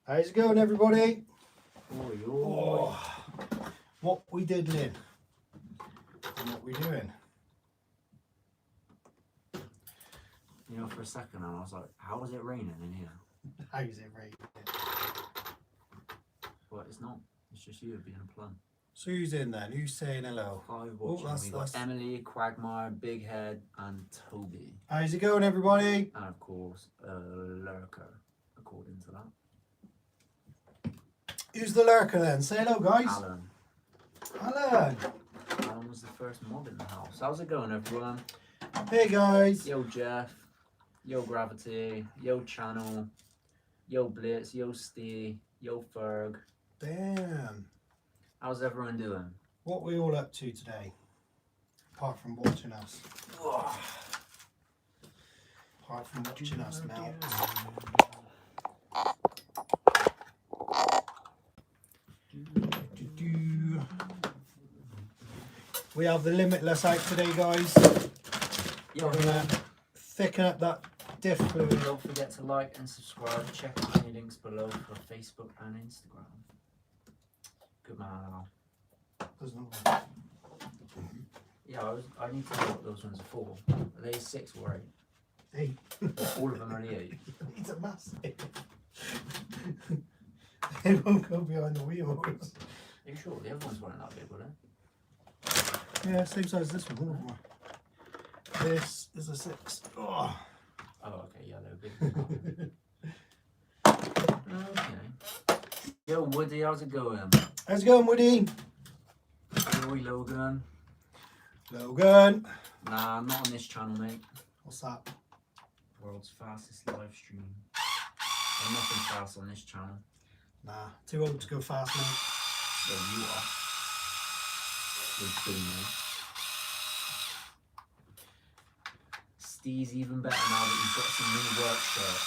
How's it going, everybody? Oh, What we did, Lynn? And what we doing? you know, for a second I was like, how is it raining in here? How's it raining? But it's not. It's just you being a plum. So who's in then? Who's saying hello? Five watching. We got Emily, Quagmire, Big Head, and Toby. How's it going, everybody? And of course, Lurker, according to that. Who's the lurker then? Say hello, guys. Alan. Alan. Alan was the first mob in the house. How's it going, everyone? Hey, guys. Yo, Jeff. Yo, Gravity. Yo, Channel. Yo, Blitz. Yo, Steve. Yo, Ferg. Damn. How's everyone doing? What are we all up to today? Apart from watching us. Apart from watching us now. We have the limitless out today, guys. Yo, We're gonna thicken up that diff fluid. don't forget to like and subscribe. Check out any links below for Facebook and Instagram. Good man, Al. Doesn't know. Yeah, I need to know what those ones are for. Are they 6 or 8? 8. All of them are the 8. It's a massive. They won't go behind the wheels. Are you sure? The other ones weren't that big, were they? Yeah, same size as this one. This is a 6. Oh, okay, yeah, they're big. Okay. Yo, Woody, how's it going? how's it going, Woody? Joey, Logan. Logan. Nah, not on this channel, mate. What's that? World's fastest live stream. There's nothing fast on this channel. Nah, too old to go fast, mate. Well, you are. You're boomer. Steve's even better now that he's got some new work shirts.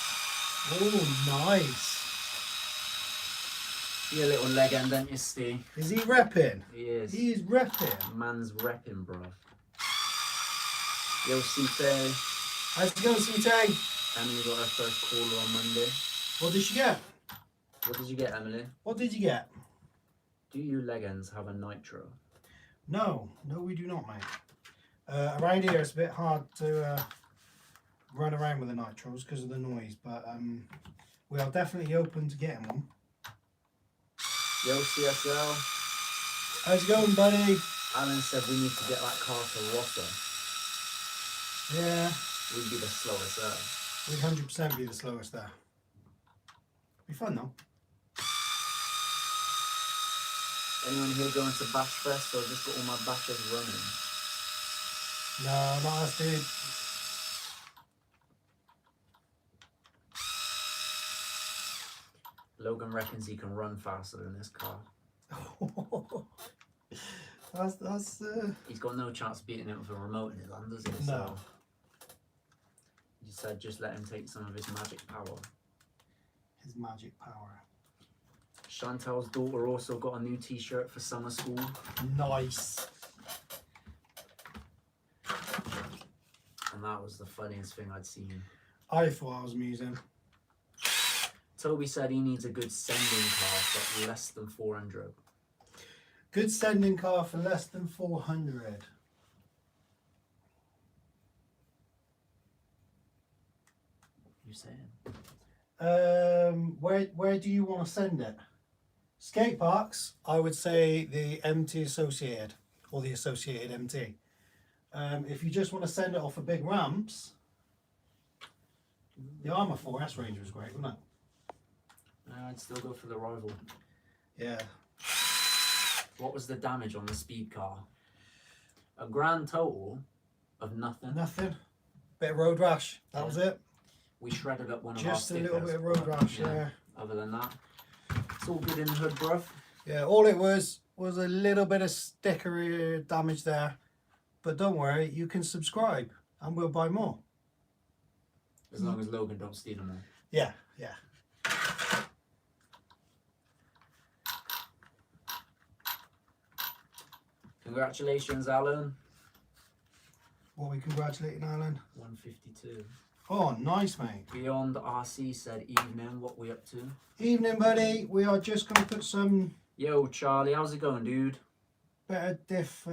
Oh, nice. You little leg end, don't you, Steve? Is he repping? He is. He is repping. Man's repping, bruv. Yo, CT. How's it going, CT? Emily got her first caller on Monday. What did she get? What did you get, Emily? What did you get? Do you leggings have a nitro? No, we do not, mate. Around here it's a bit hard to run around with the nitros because of the noise, but we are definitely open to getting one. Yo, CSL. How's it going, buddy? Alan said we need to get that car to Rossa. Yeah. We'd be the slowest there. We'd 100% be the slowest there. Be fun though. Anyone here going to Bash Fest, or just got all my batches running? No, not us, dude. Logan reckons he can run faster than this car. that's He's got no chance of beating it with a remote in his hand, does he? No. So he said just let him take some of his magic power. his magic power. Chantal's daughter also got a new t-shirt for summer school. Nice. And that was the funniest thing I'd seen. I thought I was amusing. Toby said he needs a good sending car for less than 400. Good sending car for less than 400. You saying? Where do you want to send it? Skate parks, I would say the MT Associated or the Associated MT. If you just want to send it off of big ramps, the Armour 4S Ranger is great, wouldn't it? I'd still go for the rival. Yeah. What was the damage on the speed car? A grand total of nothing. Nothing. Bit of road rash. That was it. We shredded up one of our Just a stickers. little bit of road rash, yeah. Other than that, it's all good in the hood, bruv. Yeah, all it was a little bit of sticker damage there. But don't worry, you can subscribe and we'll buy more. As long as Logan don't steal them all. Yeah, yeah. Congratulations, Alan. What are we congratulating Alan? 152. Oh, nice, mate. Beyond RC said, evening, what we up to? Evening, buddy. We are just going to put some Yo, Charlie, how's it going, dude? better diff,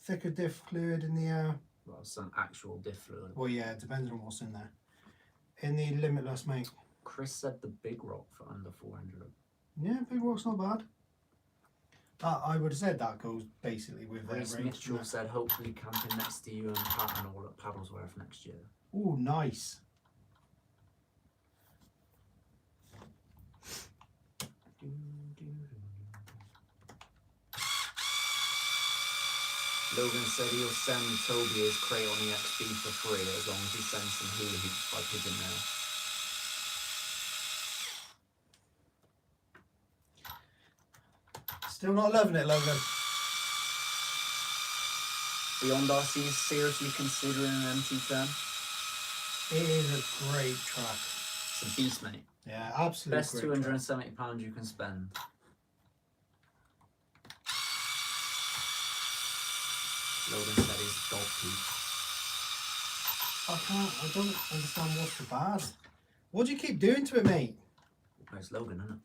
thicker diff fluid in the, Well, some actual diff fluid. well, yeah, it depends on what's in there. In the limitless, mate. Chris said the big rock for under 400. Yeah, big rock's not bad. I would have said that goes basically with their Reese range. Mitchell said, hopefully camping next to you and Kraton all at Paddlesworth next year. Ooh, nice. Logan said he'll send Toby his Kraton EXP for free as long as he sends some hula hoops by pigeon mail. Still not loving it, Logan. Beyond RC is seriously considering an MT10. It is a great track. It's a beast, mate. Yeah, absolutely. Best £270 you can spend. Logan said he's dog poop. I don't understand what's so bad. What do you keep doing to it, mate? Oh, it's Logan, isn't it?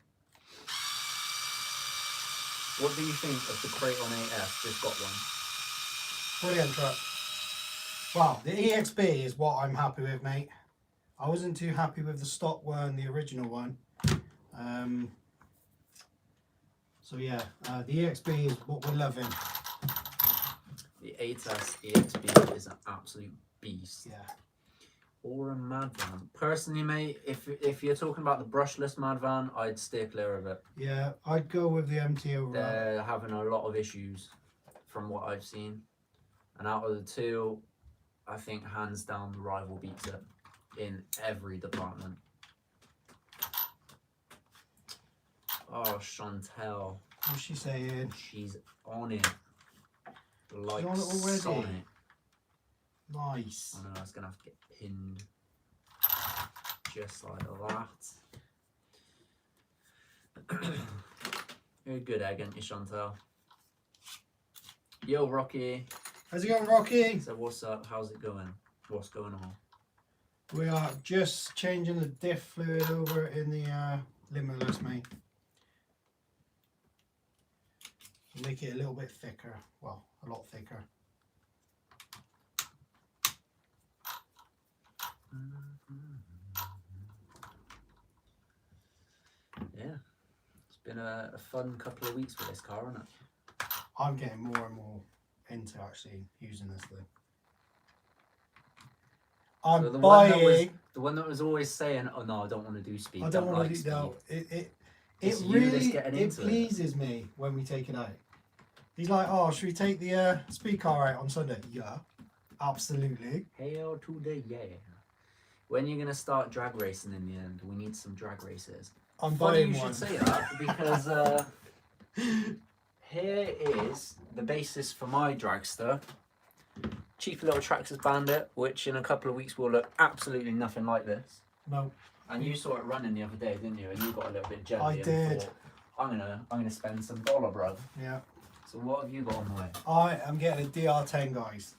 What do you think of the Kraton AF? Just got one. Brilliant truck. Wow, the EXB is what I'm happy with, mate. I wasn't too happy with the stock one, the original one. So yeah, the EXB is what we're loving. The ATAS EXB is an absolute beast. Yeah. Or a mad van. Personally, mate, if you're talking about the brushless mad van, I'd steer clear of it. Yeah, I'd go with the MT over. They're having a lot of issues from what I've seen. And out of the two, I think hands down the rival beats it in every department. Oh, Chantel. What's she saying? She's on it. Like on it already? Sonic. Nice. I know, I was going to have to get pinned. Just like that. You're a good egg, aren't you, Chantel? Yo, Rocky. How's it going, Rocky? So what's up? How's it going? What's going on? We are just changing the diff fluid over in the limitless, mate. Make it a little bit thicker. Well, a lot thicker. Yeah. It's been a fun couple of weeks with this car, hasn't it? I'm getting more and more into actually using this thing. I'm So the buying. one that was always saying, "Oh no, I don't want to do speed. I don't want like to do speed." no. It It's you really that's getting into it. pleases me when we take it out. He's like, "Oh, should we take the speed car out on Sunday?" Yeah, absolutely. Hail to the yeah. When you're gonna start drag racing in the end, we need some drag races. I'm Funny buying you one. should say that because here is the basis for my dragster. Cheap little Traxxas Bandit, which in a couple of weeks will look absolutely nothing like this. No, And you saw it running the other day, didn't you? And you got a little bit jelly. I and did. thought, I'm gonna spend some dollar, bruv. yeah. So what have you got on the way? I am getting a DR10, guys.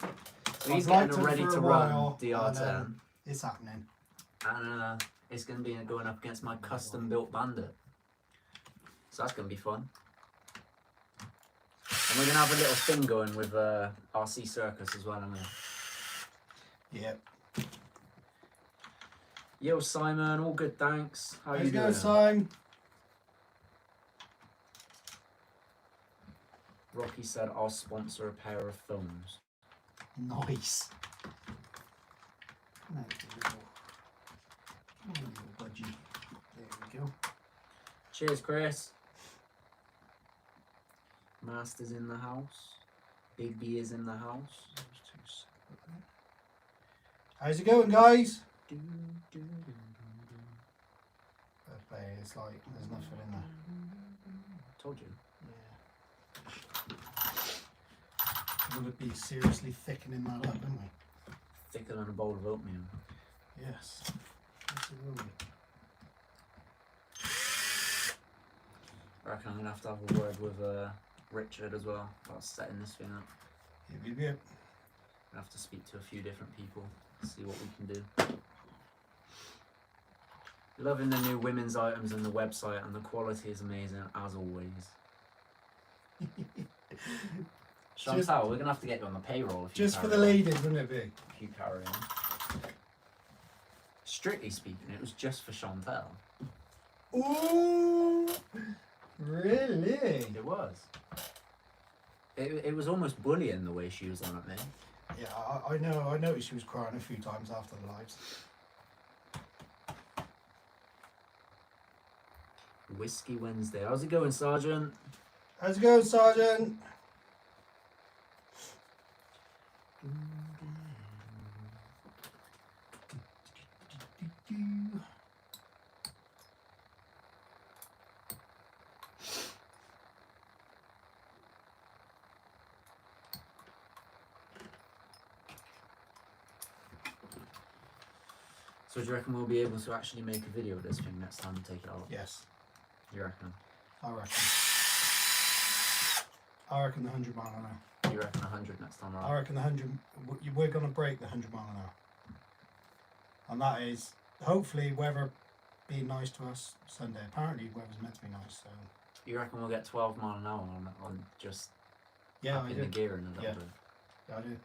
So he's I've liked getting a them ready for to a run while, DR10, and, it's happening. and it's gonna be going up against my custom built Bandit. So that's gonna be fun. And we're gonna have a little thing going with RC Circus as well, aren't we? Yep. Yo, Simon, all good, thanks. How How's you it doing? going, Simon? Rocky said, I'll sponsor a pair of phones. Nice. Come on, little budgie. There we go. Cheers, Chris. Master's in the house. Big B is in the house. How's it going, guys? It's like there's nothing in there. Told you. Yeah. We'll be seriously thickening that up, won't we? Thicker than a bowl of oatmeal. Yes. Yes, it will be. I reckon I'm going to have a word with Richard as well about setting this thing up. Yep. I have to speak to a few different people, see what we can do. Loving the new women's items and the website, and the quality is amazing as always. Chantal, we're gonna have to get you on the payroll if you Just for carry the on. ladies, wouldn't it be? If you carry on. Strictly speaking, it was just for Chantal. Ooh, really? It was. It was almost bullying the way she was on at me. Yeah, I know. I noticed she was crying a few times after the lives. Whiskey Wednesday. How's it going, Sergeant? How's it going, Sergeant? So do you reckon we'll be able to actually make a video of this thing next time we take it out? Yes, You reckon? I reckon. I reckon the 100 mile an hour. You reckon 100 next time I around? reckon the 100. We're gonna break the 100 mile an hour, and that is hopefully weather being nice to us Sunday. Apparently, weather's meant to be nice, so You reckon we'll get 12 mile an hour on just yeah, I upping do. the gear in a little Yeah. bit? Yeah, I do.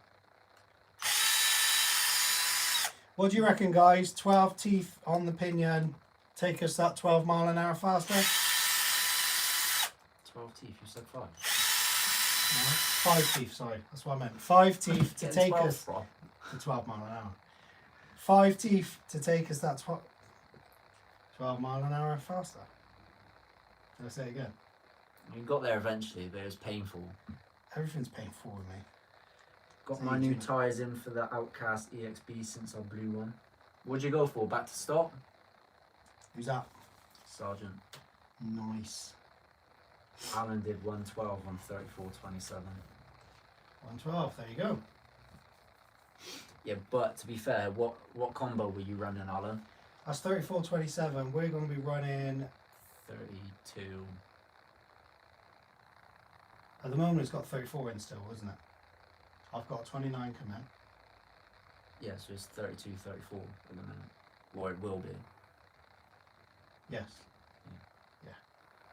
What do you reckon, guys? 12 teeth on the pinion. Take us that 12 mile an hour faster? 12 teeth, you said 5. No, 5 teeth, sorry. That's what I meant. 5 teeth to Getting take 12 us from. to 12 mile an hour. 5 teeth to take us that 12 mile an hour faster. Did I say it again? We got there eventually, but it was painful. Everything's painful with me. Got So my you new do- tyres in for the Outcast EXB since our blue one. What'd you go for? Back to stock? Who's that? Sergeant. Nice. Alan did 112 on 34.27. 112, there you go. Yeah, but to be fair, what combo were you running, Alan? That's 34.27. We're going to be running, 32. at the moment it's got 34 in still, isn't it? I've got 29 coming. Yeah, so it's 32, 34 at the minute. Or it will be. Yes. Yeah.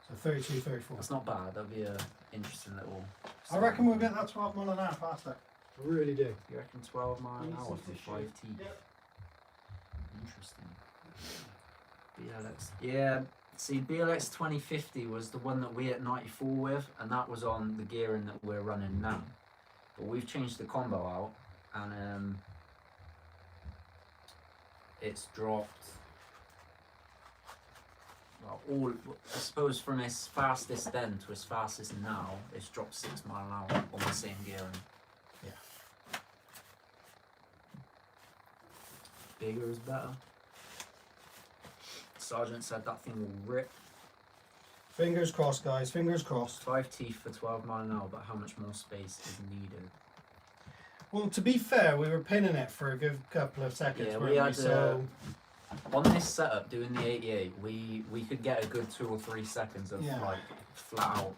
So 32, 34. That's not bad. That'll be a interesting little. I reckon we'll get that 12 mile an hour faster. I really do. You reckon 12 mile an hour for 5 teeth? Yep. Interesting. BLX. Yeah, see, BLX 2050 was the one that we at 94 with, and that was on the gearing that we're running now. But we've changed the combo out, and it's dropped. Well, I suppose from its fastest then to its fastest now, it's dropped 6 mile an hour on the same gearing. Yeah. Bigger is better. Sergeant said that thing will rip. Fingers crossed, guys. Fingers crossed. 5 teeth for 12 mile an hour, but how much more space is needed? Well, to be fair, we were pinning it for a good couple of seconds. Yeah, weren't we had So on this setup doing the 88, we could get a good 2 or 3 seconds of Yeah. like flat out,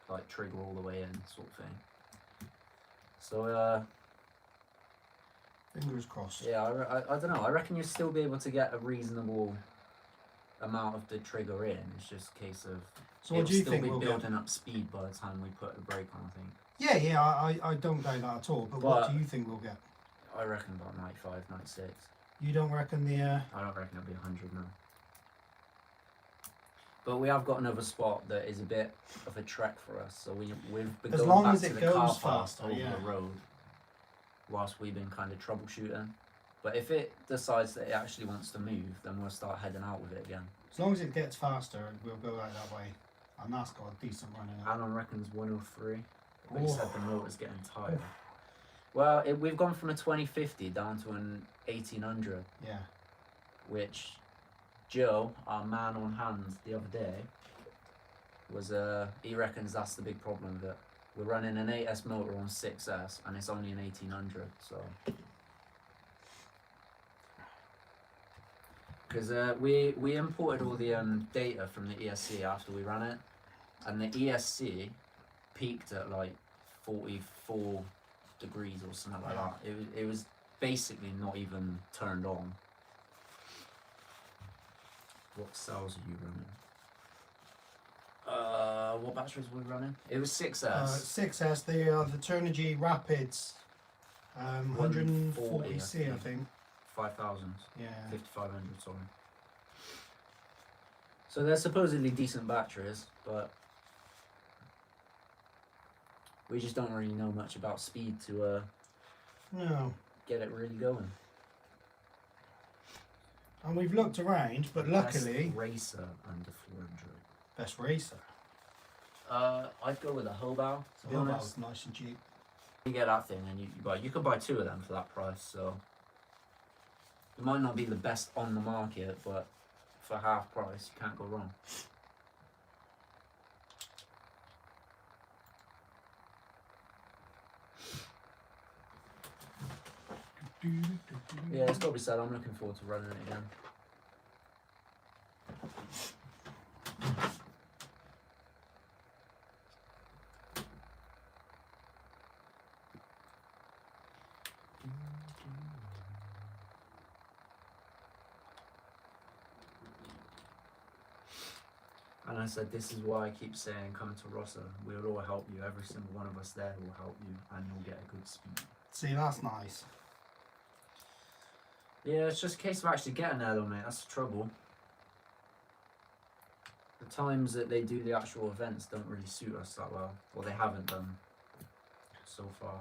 like trigger all the way in sort of thing. So fingers crossed. yeah, I don't know. I reckon you'll still be able to get a reasonable amount of the trigger in. It's just a case of So what it'll do you still think be we'll get? building up speed by the time we put the brake on. I think. Yeah, I don't doubt that at all. But what do you think we'll get? I reckon about 95, 96. You don't reckon the? I don't reckon it'll be 100 now. But we have got another spot that is a bit of a trek for us, so we've been As going long back as to it the goes car park faster, over yeah. the road, whilst we've been kind of troubleshooting. But if it decides that it actually wants to move, then we'll start heading out with it again. As long as it gets faster, we'll go out that way. And that's got a decent run in it. Alan reckons 103, but he Oh. said the motor's getting tired. Well, we've gone from a 2050 down to an 1800, Yeah. which Joe, our man on hand the other day, was he reckons that's the big problem with it. We're running an 8S motor on 6S and it's only an 1800, so. Because we imported all the data from the ESC after we ran it, and the ESC peaked at like 44 degrees or something like that. It was basically not even turned on. What cells are you running? What batteries were we running? It was 6S. 6S, they are the Turnigy Rapids 140C, I think. 5000. Yeah. 5500, sorry. So they're supposedly decent batteries, but we just don't really know much about speed to No. get it really going. And we've looked around, but luckily... Best racer under 400. Best racer. I'd go with a Hobao, to be honest. Nice and cheap. You get that thing and you could buy 2 of them for that price, so it might not be the best on the market, but for half price you can't go wrong. Yeah, it's got to be said, I'm looking forward to running it again. And I said, this is why I keep saying, come to Rossa. We'll all help you. Every single one of us there will help you, and you'll get a good speed. See, that's nice. Yeah, it's just a case of actually getting there though, mate. That's the trouble. The times that they do the actual events don't really suit us that well. Or they haven't done so far.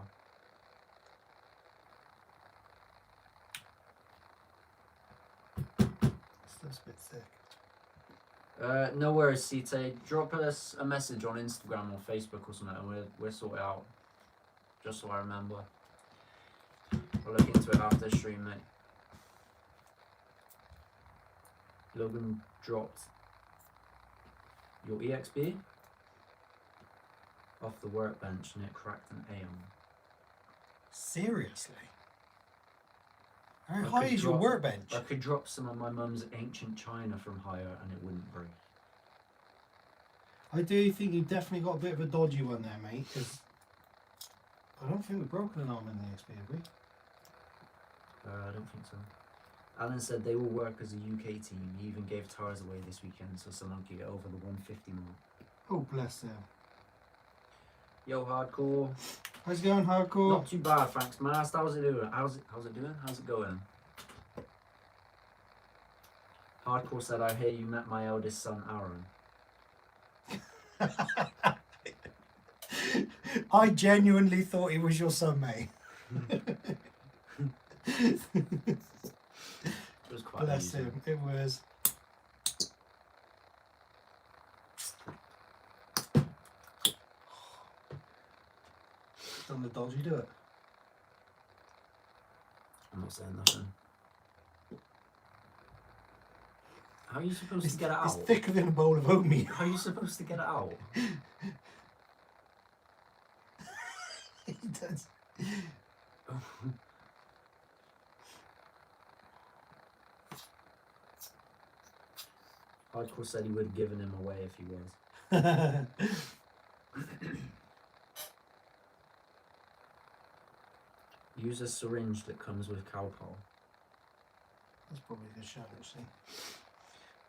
Stuff's a bit thick. No worries, Cite. Drop us a message on Instagram or Facebook or something and we'll sort it out. Just so I remember. I'll look into it after the stream, mate. Logan dropped your EXP off the workbench near Kraton Aeon. Seriously? How high is your workbench? I could drop some of my mum's ancient china from higher and it wouldn't break. I do think you've definitely got a bit of a dodgy one there, mate, because I don't think we've broken an arm in the XP, have we? I don't think so. Alan said they will work as a UK team. He even gave tires away this weekend so someone could get over the 150 mark. Oh, bless them. Yo, Hardcore. How's it going, Hardcore? Not too bad, thanks, man. How's it doing? How's it doing? How's it going? Hardcore said, I hear you met my eldest son, Aaron. I genuinely thought he was your son, mate. It was quite Bless easy. him. It was. Done the dodgy do it. I'm not saying nothing. How are you supposed to get it out? It's thicker than a bowl of oatmeal. How are you supposed to get it out? He does. Hardcore said he would have given him away if he was. Use a syringe that comes with Calpol. That's probably a good shout, actually.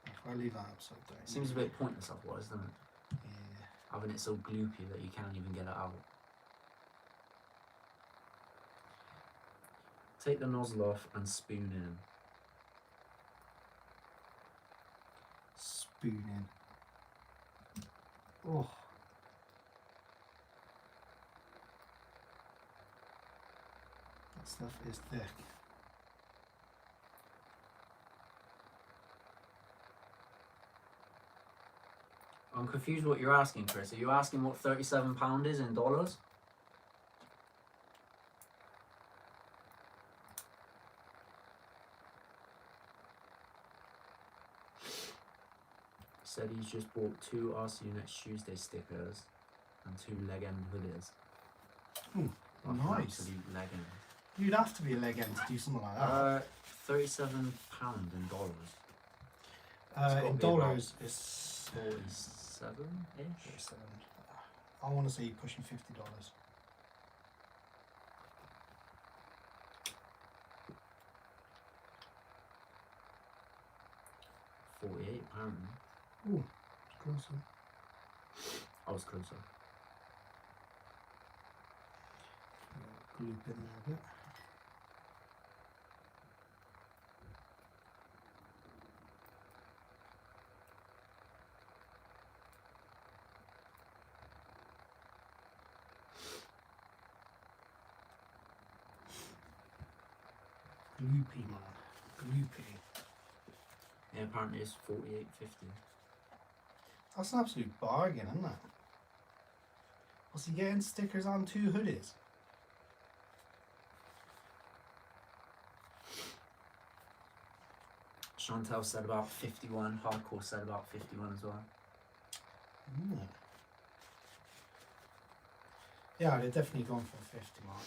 If I leave that upside down. Seems a bit pointless otherwise, doesn't it? Yeah. Having it so gloopy that you can't even get it out. Take the nozzle off and spoon in. Spoon in. Oh. That stuff is thick. I'm confused what you're asking, Chris. Are you asking what £37 is in dollars? Said he's just bought 2 RCunexttuesday stickers and 2 leg end hoodies. Ooh, Like nice. absolute leg end. You'd have to be a leg end to do something like that. £37 in dollars. In dollars, it's 47-ish. 37. I want to say you're pushing $50. 48 apparently. Ooh, it's closer. I was closer. Gloop in there a bit. Gloopy, man. Gloopy. Yeah, apparently it's 48.50. That's an absolute bargain, isn't it? What's he getting stickers on 2 hoodies? Chantel said about 51. Hardcore said about 51 as well. Mm. Yeah, they're definitely going for the 50 mark.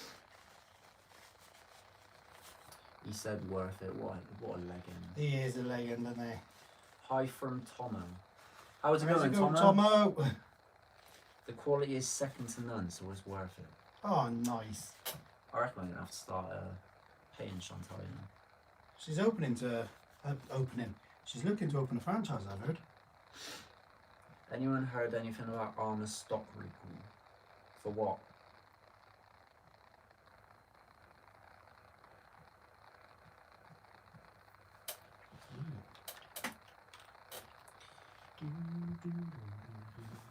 He said worth it. What a legend. He is a legend, isn't he? Hi from Tomo. How's it How's going, it going, Tomo? Tomo? The quality is second to none, so it's worth it. Oh, nice. I reckon I'm gonna have to start paying Chantal. You know? She's opening to She's looking to open a franchise, I've heard. Anyone heard anything about armor stock recall? For what?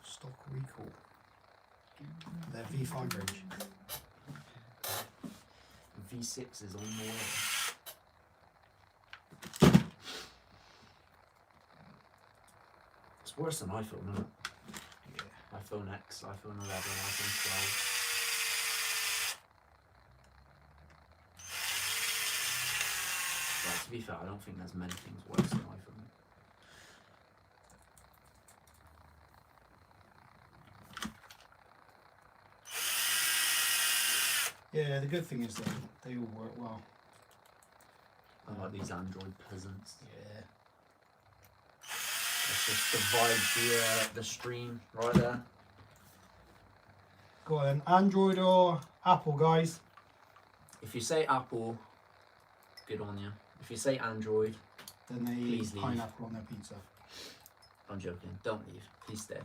Stock recall. Their V5 range. V6 is on the way. It's worse than iPhone, isn't it? Yeah. iPhone X, iPhone 11, iPhone 12. Right, to be fair, I don't think there's many things worse than iPhone. Yeah, the good thing is that they all work well. Unlike these Android peasants. Yeah. Let's just divide the stream right there. Go on, Android or Apple, guys? If you say Apple, good on you. If you say Android, Then they please eat leave. pineapple on their pizza. I'm joking. Don't leave. Please stay.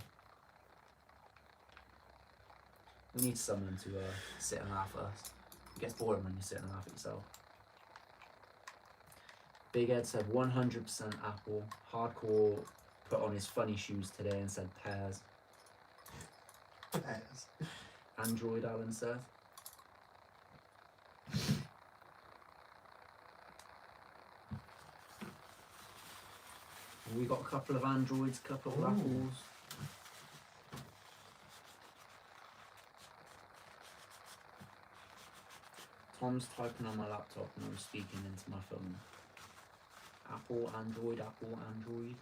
We need someone to sit and laugh at us. It gets boring when you sit and laugh at yourself. Big Ed said 100% Apple. Hardcore put on his funny shoes today and said pears. Pears. Android, Alan said. We got a couple of Androids, a couple of Ooh. Apples. Tom's typing on my laptop and I'm speaking into my phone. Apple, Android, Apple, Android.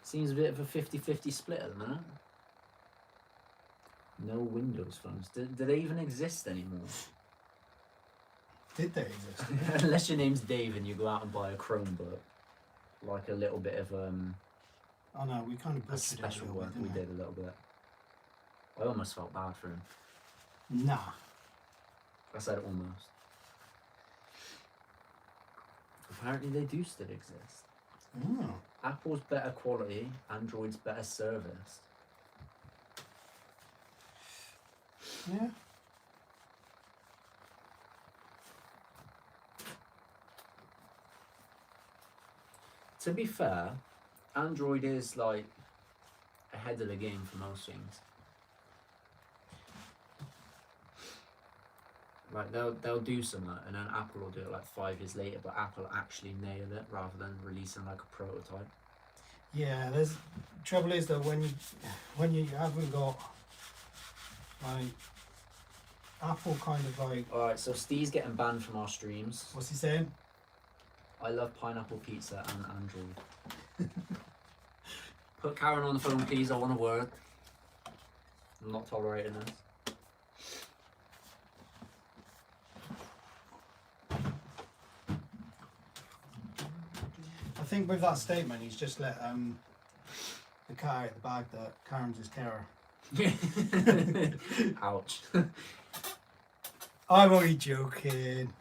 Seems a bit of a 50-50 split at the minute. No Windows phones. Do they even exist anymore? Did they exist? Unless your name's Dave and you go out and buy a Chromebook. Like a little bit of Oh no, we kind of a butchered special it. one. We did a little bit. I almost felt bad for him. Nah. I said almost. Apparently they do still exist. Oh. Apple's better quality, Android's better service. Yeah. To be fair, Android is like ahead of the game for most things. Like they'll do something and then Apple will do it like 5 years later, but Apple actually nail it rather than releasing like a prototype. Yeah, there's trouble is that when you haven't got like Apple kind of like, Alright, so Steve's getting banned from our streams. what's he saying? I love pineapple pizza and Android. Put Karen on the phone, please. I want a word. I'm not tolerating this. I think with that statement he's just let the cat out of the bag that Karen's his carer. Ouch. I'm only joking.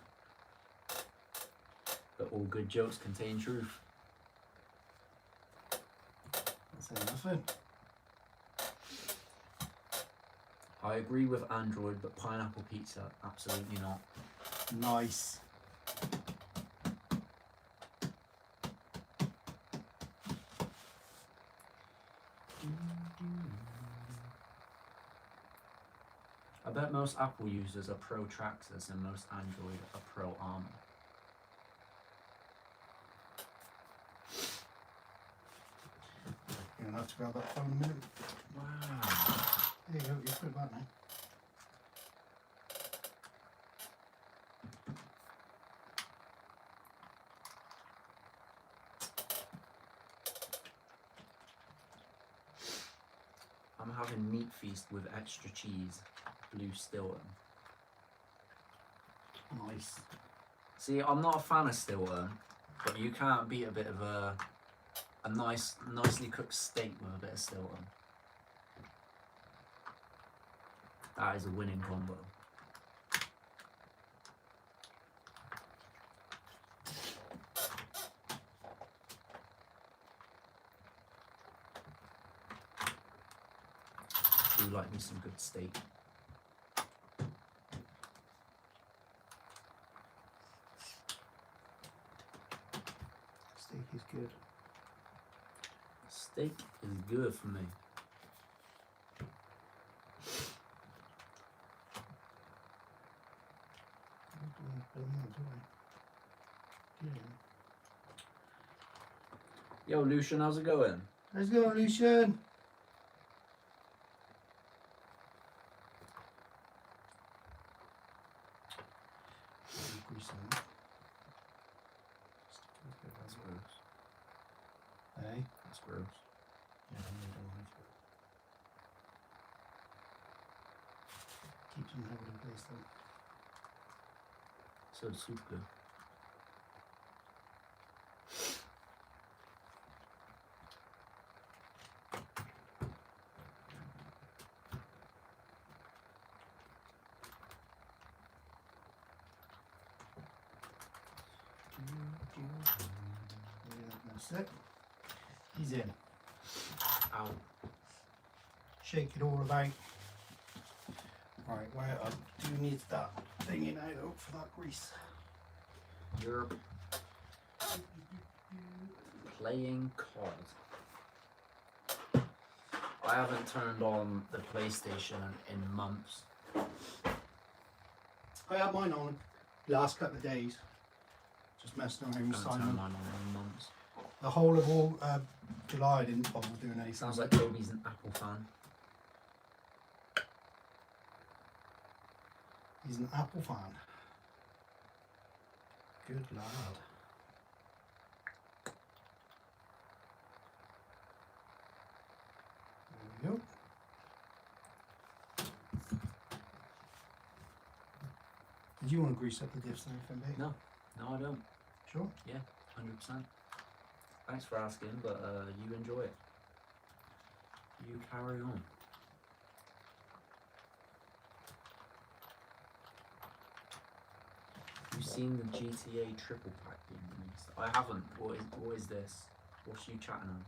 But all good jokes contain truth. That's saying nothing. I agree with Android, but pineapple pizza, absolutely not. Nice. I bet most Apple users are pro Traxxas and most Android are pro Armor. You're gonna have to grab that phone in a minute. Wow. There you go, you put it back now. I'm having meat feast with extra cheese, blue Stilton. Nice. See, I'm not a fan of Stilton, but you can't beat a bit of a nicely cooked steak with a bit of Stilton. That is a winning combo. I do like me some good steak. Steak is good. Steak is good for me. Yo, Lucian, how's it going? Let's go, Lucian. That's gross. Hey? That's gross. Yeah, I don't like it. Keeps them held in place though. So it's super good. That's it. He's in. Ow. Shake it all about. Right, where I do need that thingy now though for that grease. You're playing cards. I haven't turned on the PlayStation in months. I had mine on the last couple of days. Just messing around with Haven't turned Simon. mine on in months. The whole of all July I didn't bother doing anything. Sounds like Toby's an Apple fan. He's an Apple fan. Good lad. There we go. Did you want to grease up the dips and everything, babe? No, no, I don't. Sure. 100%. Thanks for asking, but you enjoy it. You carry on. You've seen the GTA triple pack being released? I haven't. What is this? What's you chatting on?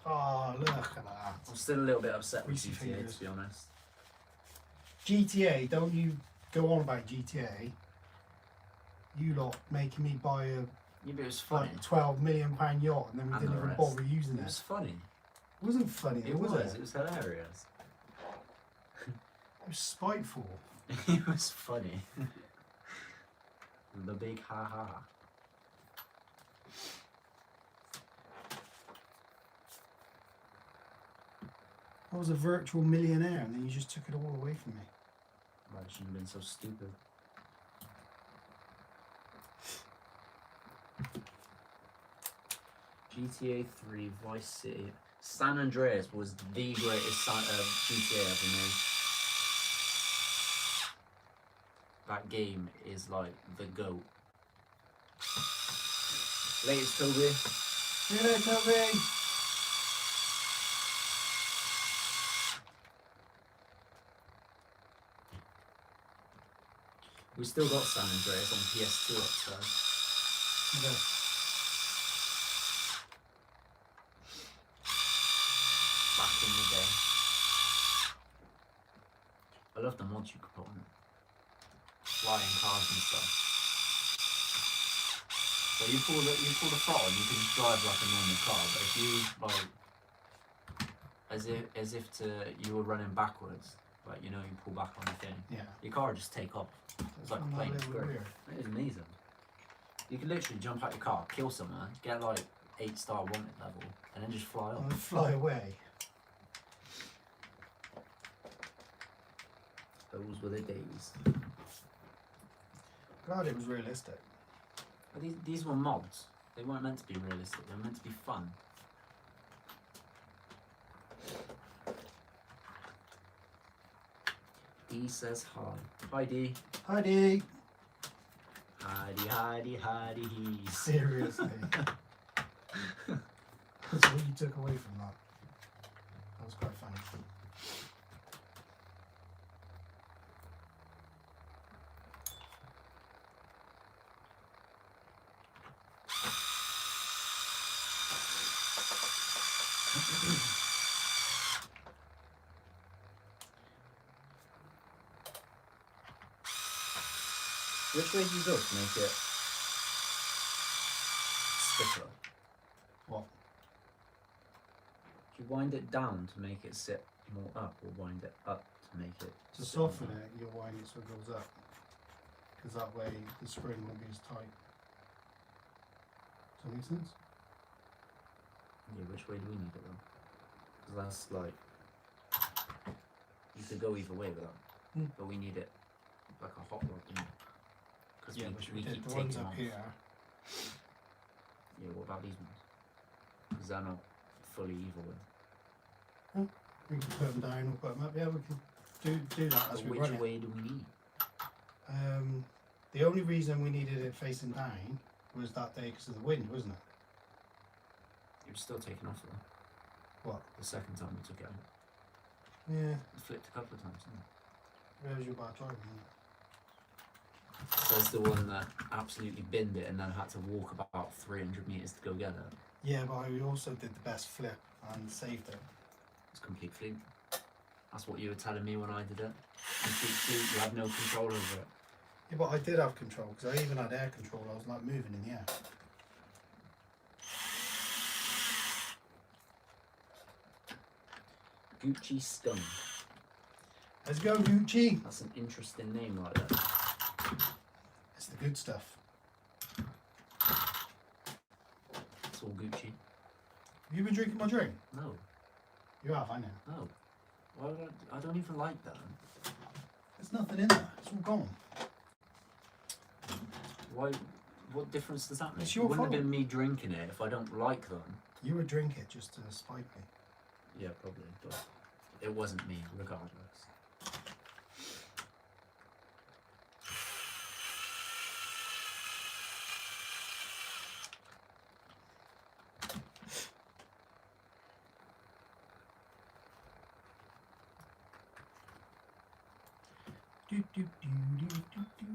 Oh, look at that. I'm still a little bit upset with Greasy GTA, fingers. to be honest. GTA, don't you go on about GTA. You lot making me buy a Yeah, but it was funny. like £12 million yacht and then we And didn't the even rest. bother using It it. was funny. It wasn't funny, It was was. it? It was hilarious. It was spiteful. It was funny. The big ha-ha. I was a virtual millionaire and then you just took it all away from me. I shouldn't have been so stupid. GTA 3, Vice City. San Andreas was the greatest GTA ever made. That game is like the GOAT. Latest Toby. See you later, Toby. We still got San Andreas on PS2 upstairs. Back in the day. I love the mods you could put on it. Flying cars and stuff. So you pull the throttle and you can just drive like a normal car, but if you like as if you were running backwards, like you pull back on the thing. Yeah. Your car would just take off. It's like a plane. It's great. It is amazing. You can literally jump out your car, kill someone, get like 8-star wanted level, and then just fly off. And fly away. Those were the days. Glad it was realistic. But these were mods. They weren't meant to be realistic. They were meant to be fun. D says hi. Hi D. Hi D. Hidey. Seriously. That's what you took away from that. That was quite funny. Which way do you go to make it stiffer? What? Do you wind it down to make it sit more up, or wind it up to make it To sit soften more? it, you'll wind it so it goes up. Because that way the spring won't be as tight. Does that make sense? Yeah, which way do we need it though? Because that's like, you could go either way with that, but we need it like a hot rod, because we did keep the ones taking up off. here. Yeah, what about these ones? Because they're not fully evil with. We can put them down or put them up. Yeah, we can do that as But we which run it. way do we need? The only reason we needed it facing down was that day because of the wind, wasn't it? It was still taken off though. What? The second time we took it out. Yeah, It flipped a couple of times, didn't it? there's your bad driving. So it's the one that absolutely binned it and then had to walk about 300 metres to go get it. Yeah, but I also did the best flip and saved it. It's complete fluke. That's what you were telling me when I did it. Complete fluke, you had no control over it. Yeah, but I did have control because I even had air control. I was like moving in the air. Gucci Stone. Let's go, Gucci. That's an interesting name like that. It's the good stuff. It's all Gucci. Have you been drinking my drink? No, You have, I know. no. Why would I don't even like that. There's nothing in there. It's all gone. Why? What difference does that make? It's It your wouldn't have fault. been me drinking it if I don't like them. You would drink it just to spite me. Yeah, probably, but it wasn't me, regardless. Do, do, do, do, do, do.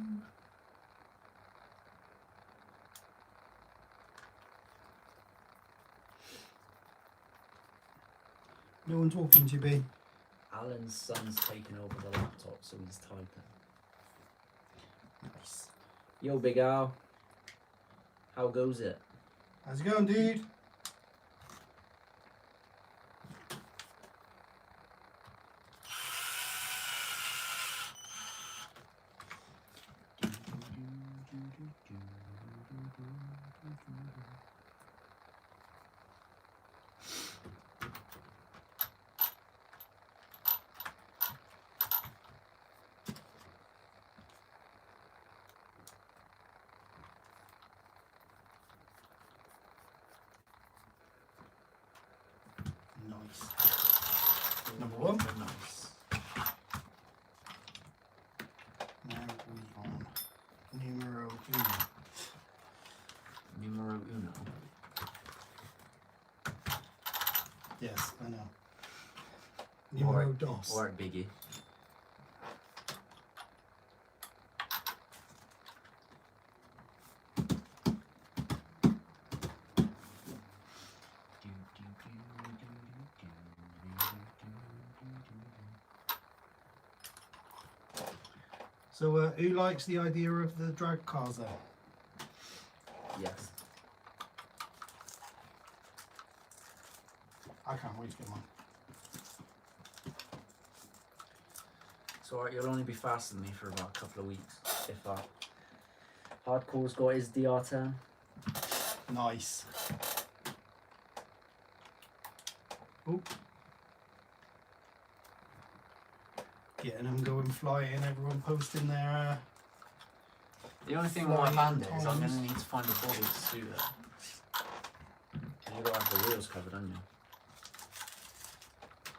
No one talking to you, B. Alan's son's taking over the laptop, so he's typing. Nice. Yo, Big Al. How goes it? How's it going, dude? Nice. Number one. Nice. Now we on numero uno. Numero uno. Yes, I know. Numero dos. Alright, Biggie. So, who likes the idea of the drag cars then? Yes. I can't wait to get mine. It's alright, you'll only be faster than me for about a couple of weeks, if that. Hardcore's got his DR10. Nice. Oop. Getting them going flying, everyone posting their. The only thing with my bandit is I'm times. going to need to find a body to suit it. And you've got to have the wheels covered, haven't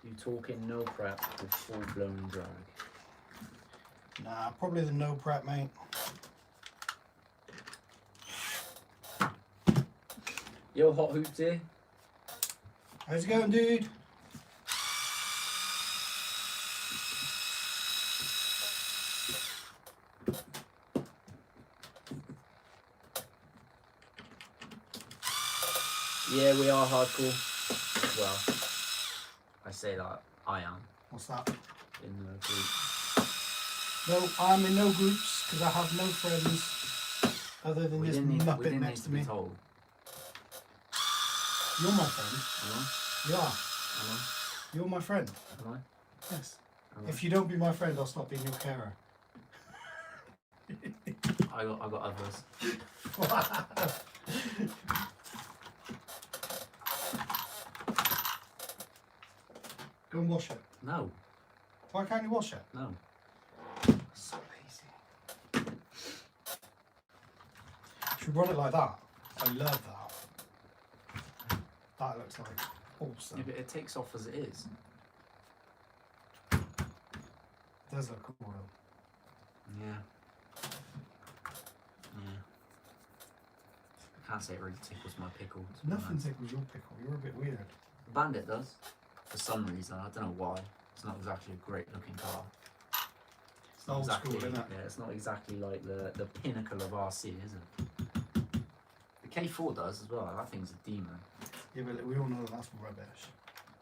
you? You talking no prep with full blown drag. Nah, probably the no prep, mate. Yo, Hot Hoops here. How's it going, dude? Yeah, we are hardcore. Well, I say that I am What's that? in the group. No, I'm in no groups because I have no friends other than We this didn't need muppet next to to be me. told. You're my friend. Am You are. I? Am You're my friend. I? Am Yes. I? Am If you don't be my friend, I'll stop being your carer. I got others. Go and wash it. No, Why can't you wash it? no. So lazy. Should we run it like that? I love that. That looks like awesome. Yeah, but it takes off as it is. It does look cool though. Yeah. Yeah. I can't say it really tickles my pickle. to be Nothing honest. tickles your pickle. You're a bit weird. Bandit does. For some reason, I don't know why. It's not exactly a great looking car. It's not Old exactly, school, isn't it? yeah, it's not exactly like the pinnacle of RC, is it? The K4 does as well. That thing's a demon. Yeah, but we all know that's rubbish.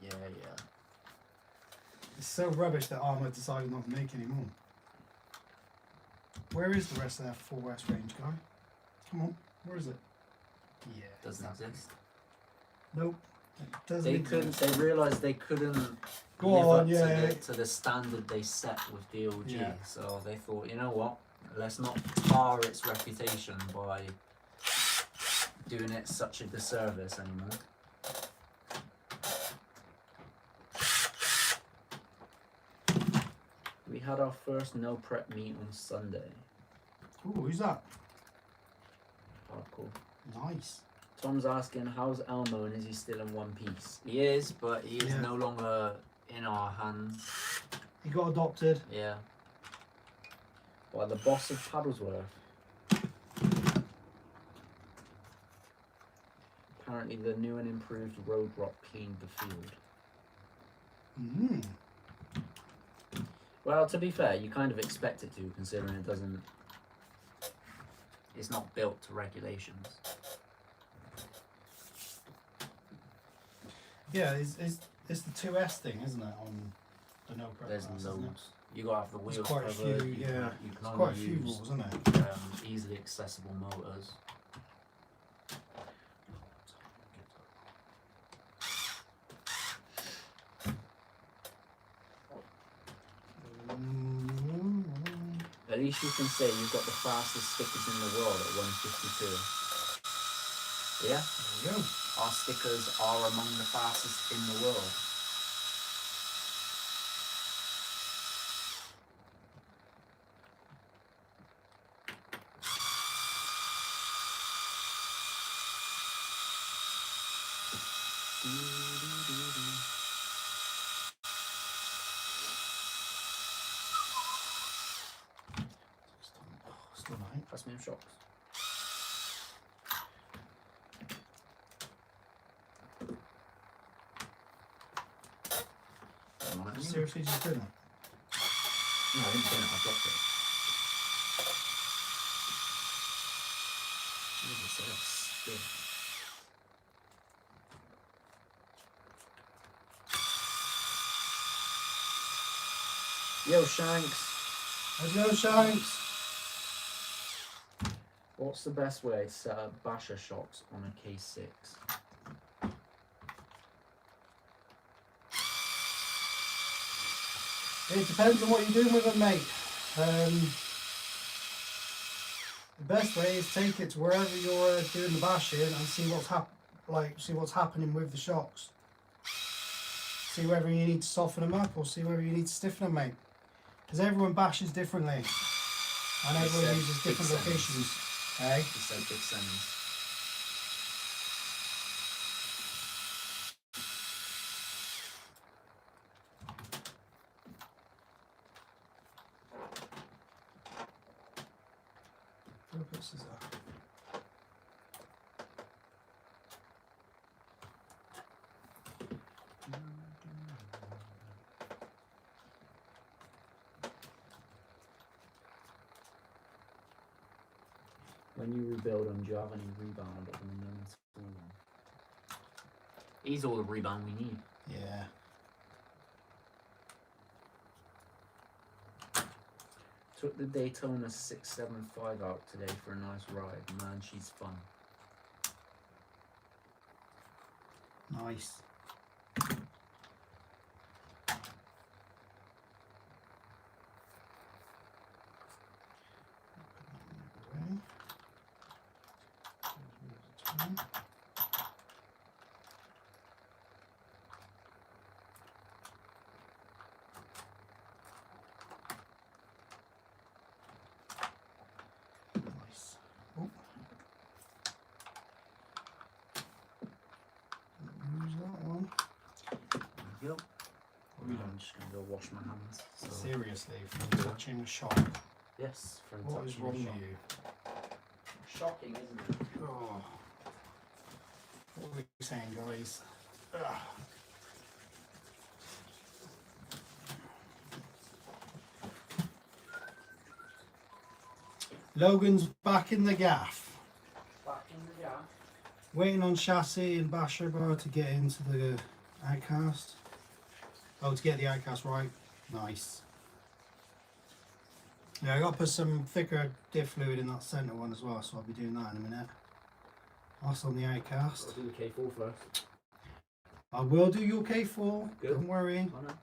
Yeah, yeah. It's so rubbish that Armour decided not to make anymore. Where is the rest of their 4S range, guy? Come on, where is it? Yeah, Doesn't exactly. exist. Nope, it doesn't They exist. couldn't. They realised they couldn't Go live on, up yeah. to the standard they set with the OG. Yeah. So they thought, you know what? Let's not tar its reputation by doing it such a disservice anymore. We had our first no prep meet on Sunday. Ooh, who's that? Hardcore. Nice. Tom's asking, how's Elmo and is he still in one piece? He is, but he is Yeah. no longer in our hands. He got adopted. Yeah. By the boss of Paddlesworth. Apparently the new and improved road rock cleaned the field. Mm. Well, to be fair, you kind of expect it to, considering it doesn't... It's not built to regulations. Yeah, it's the 2S thing, isn't it? On the no prep There's class, isn't it? loads. You gotta have the There's wheels quite a covered. few, You yeah. can There's only quite a few use rules, isn't it? easily accessible motors. Mm. At least you can say you've got the fastest stickers in the world at 152. Yeah, There we go. our stickers are among the fastest in the world. Still nice. Pass me them shocks. Don't want it anyway. Seriously, just doing that? No, I didn't pin it, I dropped it. Jesus, that's stiff. Yo, Shanks. Let's go, Shanks. What's the best way to set up basher shocks on a K6? It depends on what you're doing with it, mate. The best way is take it to wherever you're doing the bashing and see what's happening with the shocks. See whether you need to soften them up or see whether you need to stiffen them, mate. Because everyone bashes differently and everyone uses different locations. Eh? He said big sends. When you rebuild them, do you have any rebound at the moment? He's all the rebound we need. Yeah. Took the Daytona 675 out today for a nice ride. Man, she's fun. Nice. Nice. Oh. Use that one. There we go. I'm just going to go wash my hands. So. Seriously, from touching a shock. Yes, from What is touching wrong a with shock. you? Shocking, isn't it? Oh. What are we saying, guys? Ugh. Logan's back in the gaff. Back in the gaff. Waiting on chassis and basher bar to get into the outcast. Oh, to get the outcast right. Nice. Yeah, I got to put some thicker diff fluid in that centre one as well, so I'll be doing that in a minute. That's on the outcast. I'll do the K4 first. I will do your K4, Good. don't worry. I know.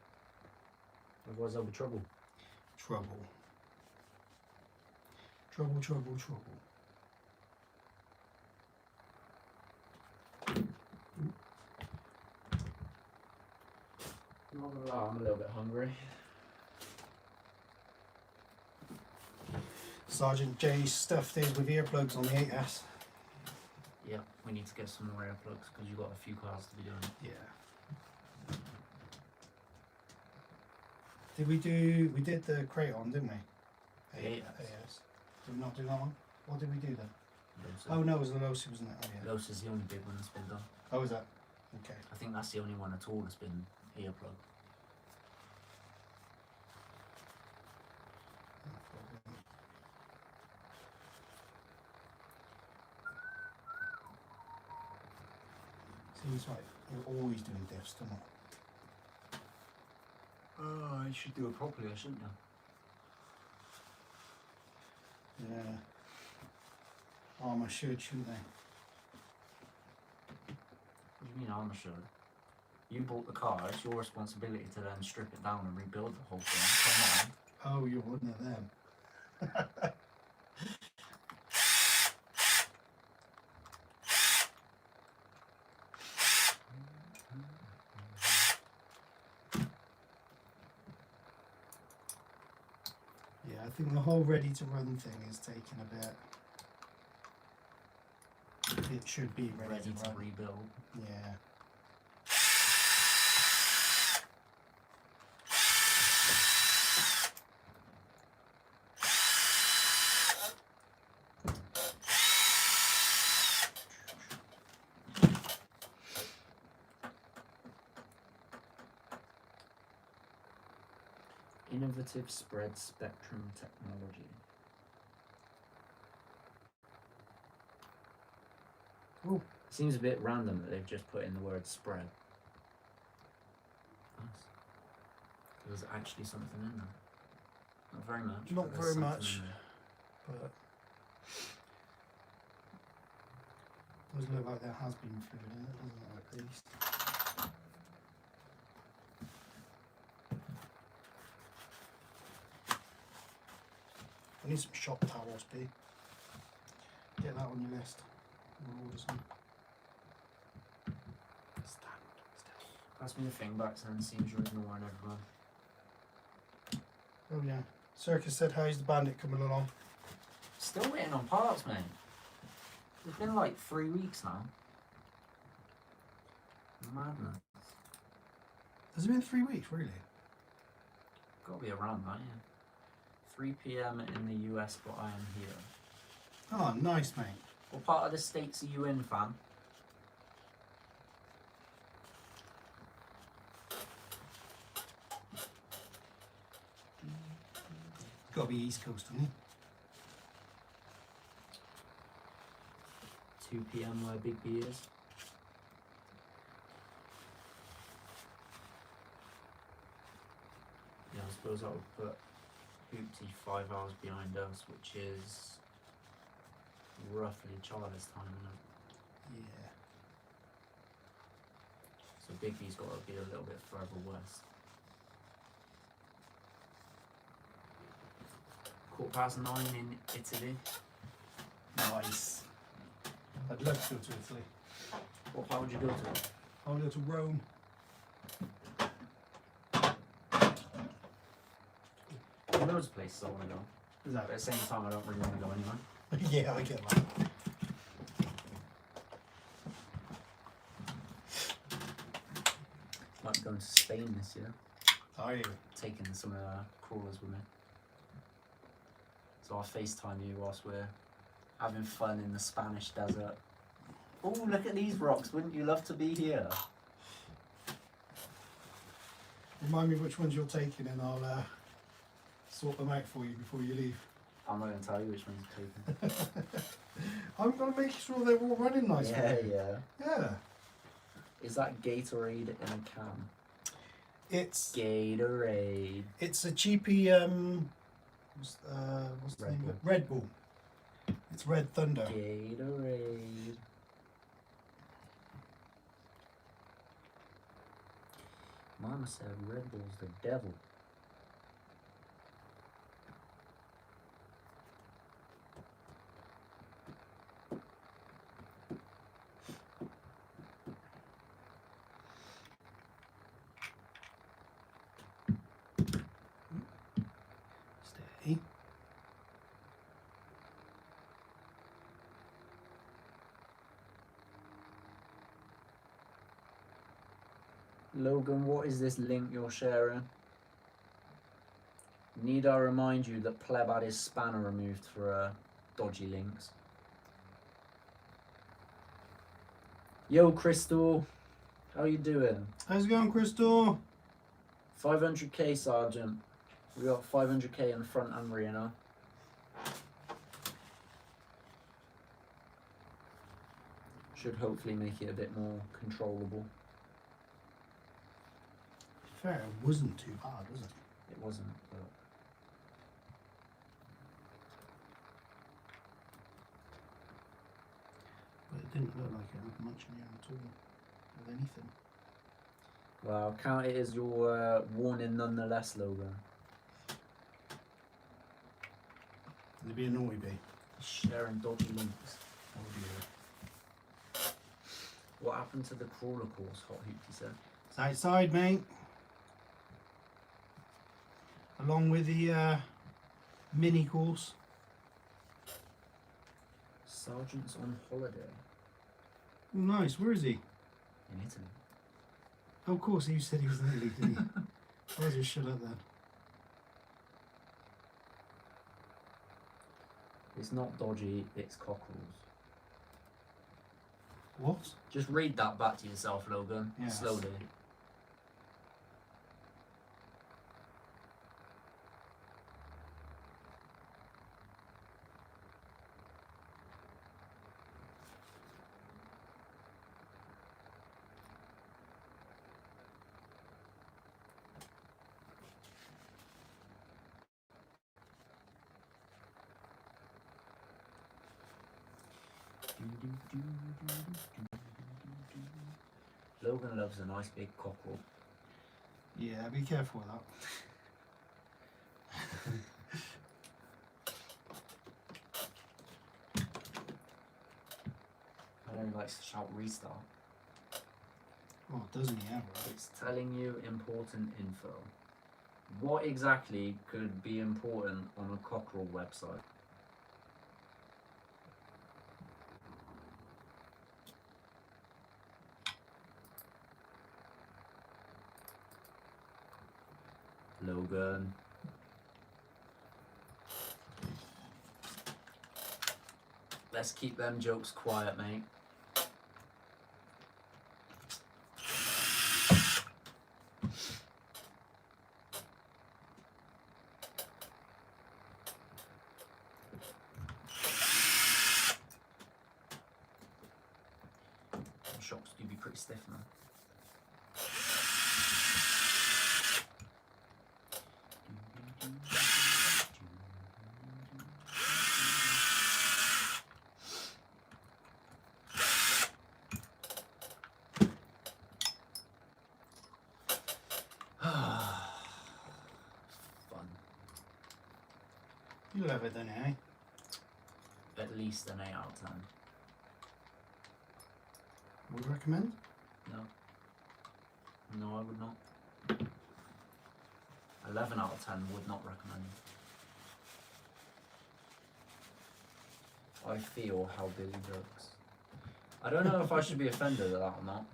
Otherwise there'll be trouble. Trouble. Trouble, trouble, trouble. Not gonna lie, I'm a little bit hungry. Sergeant J stuffed his with earplugs on the 8S. Yeah, we need to get some more earplugs because you've got a few cars to be doing. Yeah. We did the Kraton, didn't we? Yeah. AS. Did we not do that one? What did we do then? Losa. Oh no, it was the Losi, wasn't it? Oh yeah. Losa is the only big one that's been done. Oh, is that? Okay. I think that's the only one at all that's been earplug. Seems like you're always doing diffs, don't it? Oh, I should do it properly, shouldn't I? Yeah. Armour should, shouldn't they? What do you mean armour should? You bought the car, it's your responsibility to then strip it down and rebuild the whole thing. Come on. Oh, you're one of them. Yeah, I think the whole ready to run thing is taking a bit. It should be ready to run. Rebuild. Yeah. Innovative spread spectrum technology. Ooh. Seems a bit random that they've just put in the word spread. Nice. There's actually something in there. Not very much. Not but very there's something much. in there. But does look like there has been fluid in it, doesn't it, at least? I need some shop towels, B. Get that on your list. We'll order some. Pass me the thing back, then seems you're ignoring everyone. Oh yeah. Circus said, how's the bandit coming along? Still waiting on parts, mate. It's been like 3 weeks now. Madness. Has it been 3 weeks, really? Gotta be around that, yeah. 3 PM in the US, but I am here. Oh, nice, mate. What part of the States are you in, fam? Got to be East Coast, hasn't he? 2 PM where Big B is. Yeah, I suppose I would put Hoopty 5 hours behind us, which is roughly Charlie's time, isn't it? Yeah. So Big B's got to be a little bit further west. 9:15 in Italy. Nice. I'd love to go to Italy. What part would you go to? I want to go to Rome. There are loads of places I want to go. Is But at the same time, I don't really want to go anywhere. Yeah, I get that. Might be going to Spain this year. Are you? Taking some of the crawlers with me. So I'll FaceTime you whilst we're having fun in the Spanish desert. Oh, look at these rocks. Wouldn't you love to be here? Remind me which ones you're taking and I'll sort them out for you before you leave. I'm not going to tell you which ones you're taking. I'm going to make sure they're all running nice. Yeah, yeah. Yeah. Is that Gatorade in a can? It's Gatorade. It's a cheapy what's the Red name of it? Bull. Red Bull. It's Red Thunder. Gatorade. Mama said Red Bull's the devil. Steady. Logan, what is this link you're sharing? Need I remind you that Pleb had his spanner removed for dodgy links? Yo, Crystal, how you doing? How's it going, Crystal? 500k, Sergeant. We got 500k in the front and rear now. Should hopefully make it a bit more controllable. Fair, it wasn't too hard, was it? It wasn't, but But it didn't look like it had much in the end at all, with anything. well, count it as your warning nonetheless, Logan. It'd be a naughty bee. Sharing dodgy links. That would be it. What happened to the crawler course, Hot Hoopty said? It's outside, mate. Along with the mini course. Sergeant's on holiday Oh, nice. Where is he? in Italy. Oh, of course, you said he was in Italy, didn't he? I was just shut up then. It's not dodgy, it's cockerels. What? Just read that back to yourself, Logan. Yes. Slowly. Logan loves a nice big cockerel. Yeah, be careful with that. I know he likes to shout restart. Oh, doesn't he ever? It's telling you important info. What exactly could be important on a cockerel website? Logan. Let's keep them jokes quiet, mate. The shocks do be pretty stiff now. Fun. You love it, don't you, eh? At least an 8 out of 10. Would you recommend? No. No, I would not. 11 out of 10 would not recommend. I feel how Billy looks. I don't know if I should be offended at that or not.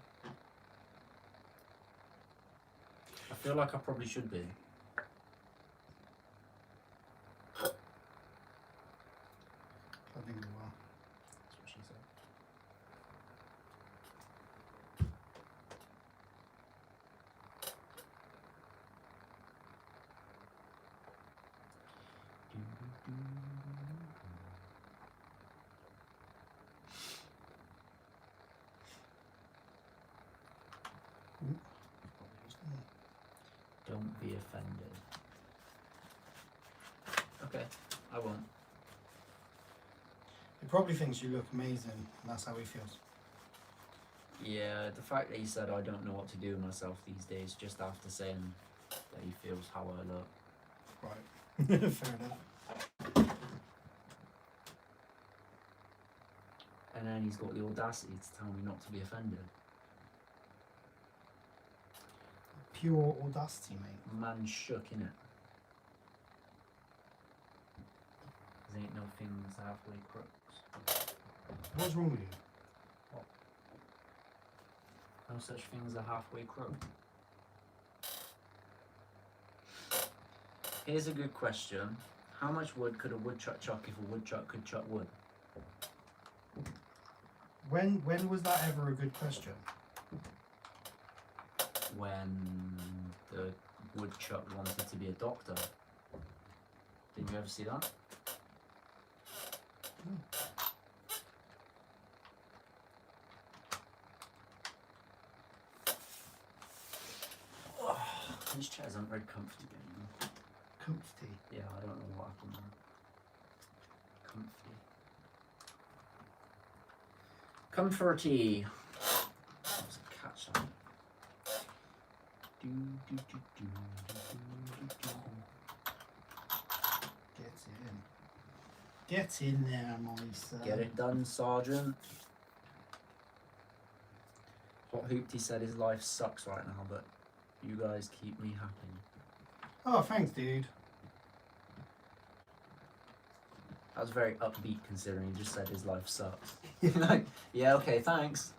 I feel like I probably should be. I think you will. That's what she said. Don't be offended. Okay, I won't. He probably thinks you look amazing, and that's how he feels. Yeah, the fact that he said I don't know what to do with myself these days just after saying that he feels how I look. Right. Fair enough. And then he's got the audacity to tell me not to be offended. Pure audacity, mate. Man shook, innit? There ain't no things halfway crooks. What's wrong with you? No such thing as a halfway crook. Here's a good question. How much wood could a woodchuck chuck if a woodchuck could chuck wood? When was that ever a good question? When the woodchuck wanted to be a doctor. Did you ever see that? Oh, these chairs aren't very comfy anymore. Comfy. Yeah, I don't know what happened there. Comforty. Let's catch that. Get in there, my son. Get it done, Sergeant. Hot Hoopty said his life sucks right now, but you guys keep me happy. Oh, thanks, dude. That was very upbeat considering he just said his life sucks. Like, yeah, okay, thanks.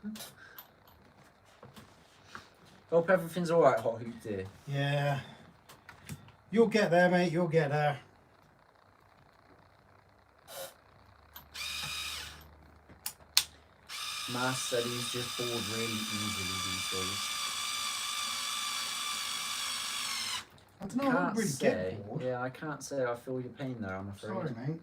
Hope everything's alright, Hot Hoopty. Yeah. You'll get there, mate. You'll get there. Mas said he's just bored really easily these days. I don't know, I don't really get bored. Yeah, I can't say I feel your pain there, I'm afraid. Sorry, mate.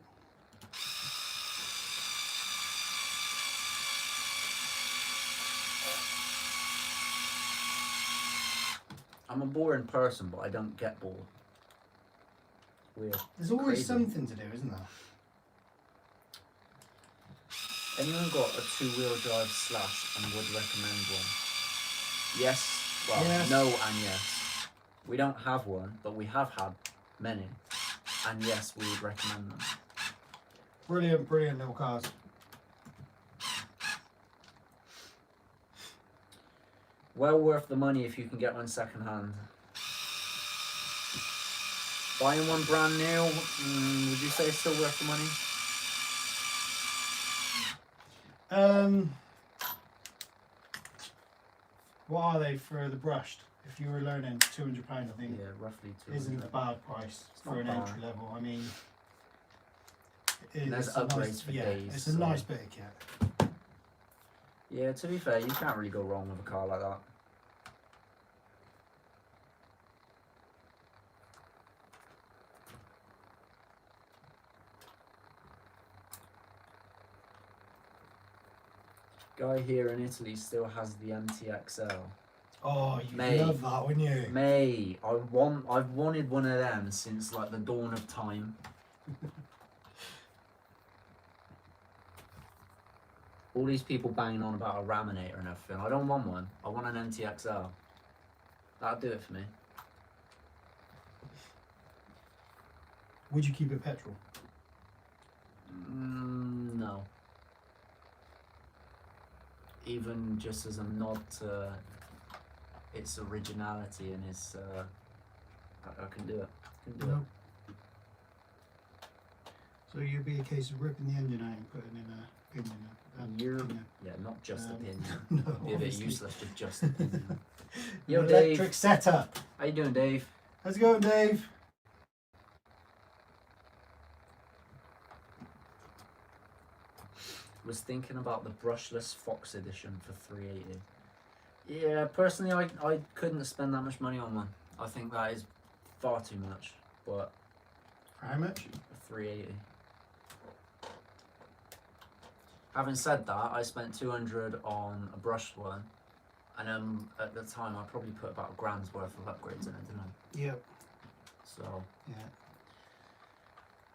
I'm a boring person, but I don't get bored. Weird. There's always Crazy. something to do, isn't there? Anyone got a 2-wheel drive slash and would recommend one? Yes. Well, Yes. no and yes. We don't have one, but we have had many. And yes, we would recommend them. Brilliant, brilliant little cars. Well worth the money if you can get one second hand. Buying one brand new, would you say it's still worth the money? What are they for the brushed? If you were learning £200, I think, Yeah, roughly 200. isn't a bad price for an bad. entry level. I mean, There's it's a upgrades nice, for yeah, days. it's a so- nice bit of kit. Yeah, to be fair, you can't really go wrong with a car like that. Guy here in Italy still has the MTXL. Oh, you Mate. love that, wouldn't you? Mate, I've wanted one of them since like the dawn of time. All these people banging on about a Raminator and everything. I don't want one. I want an MTXL. That'll do it for me. Would you keep it petrol? No. Even just as a nod to its originality and its, I can do it. I can do No. So you'd be a case of ripping the engine out and putting in a pinion. Yeah, not just a pinion. No, Be a bit obviously. useless with just a pinion. An Yo, Dave. electric setup. How you doing, Dave? How's it going, Dave? Was thinking about the brushless Fox edition for 380. Yeah, personally, I couldn't spend that much money on one. I think that is far too much. But For how much? 380. Having said that, I spent 200 on a brushed one, and at the time I probably put about £1,000's worth of upgrades in it, didn't I? Yep. So Yeah.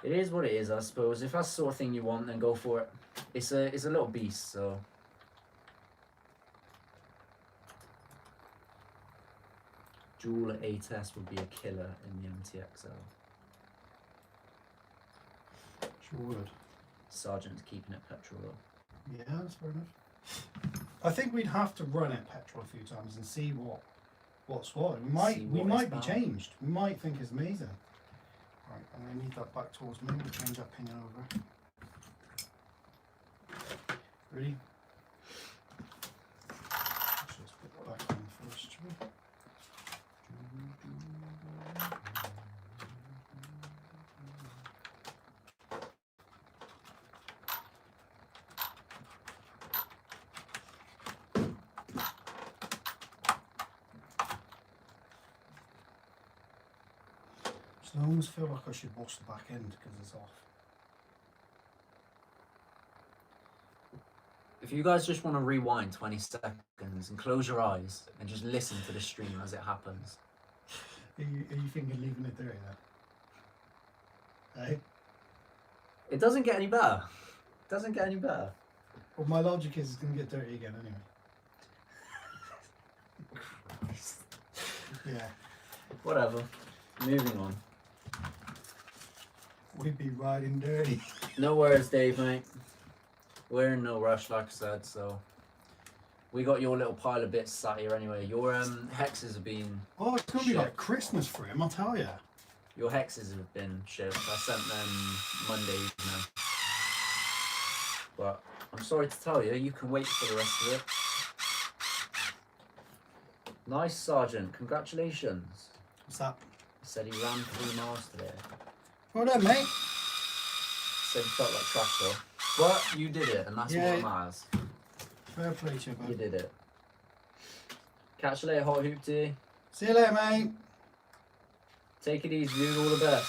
it is what it is, I suppose. If that's the sort of thing you want, then go for it. It's a little beast, so. Dual A-test would be a killer in the MTXL. Sure would. Sergeant's keeping it petrol though. Yeah, that's fair enough. I think we'd have to run it petrol a few times and see what's what. We might See we what might it's be about. changed. We might think it's amazing. Right, I'm gonna need that back towards me. We'll change that pinion over. Ready? Let's just put that back on first, shall we? So I almost feel like I should wash the back end because it's off. If you guys just want to rewind 20 seconds and close your eyes and just listen to the stream as it happens. Are you thinking leaving it there then? Hey? It doesn't get any better. It doesn't get any better. Well, my logic is it's going to get dirty again anyway. Yeah, Whatever. Moving on. we'd be riding dirty. No worries, Dave, mate. We're in no rush, like I said, so we got your little pile of bits sat here anyway. Your hexes have been Oh, it's going to be Shit. like Christmas for him, I'll tell you. have been shipped. I sent them Monday evening. But I'm sorry to tell you, you can wait for the rest of it. Nice, Sergeant. Congratulations. What's that? He said he ran 3 miles today. Well done, mate. Said he felt like trash though. But you did it, and that's Yeah. what matters. Fair play to you, You bud. did it. Catch you later, Hot Hoopty. See you later, mate. Take it easy, dude. All the best.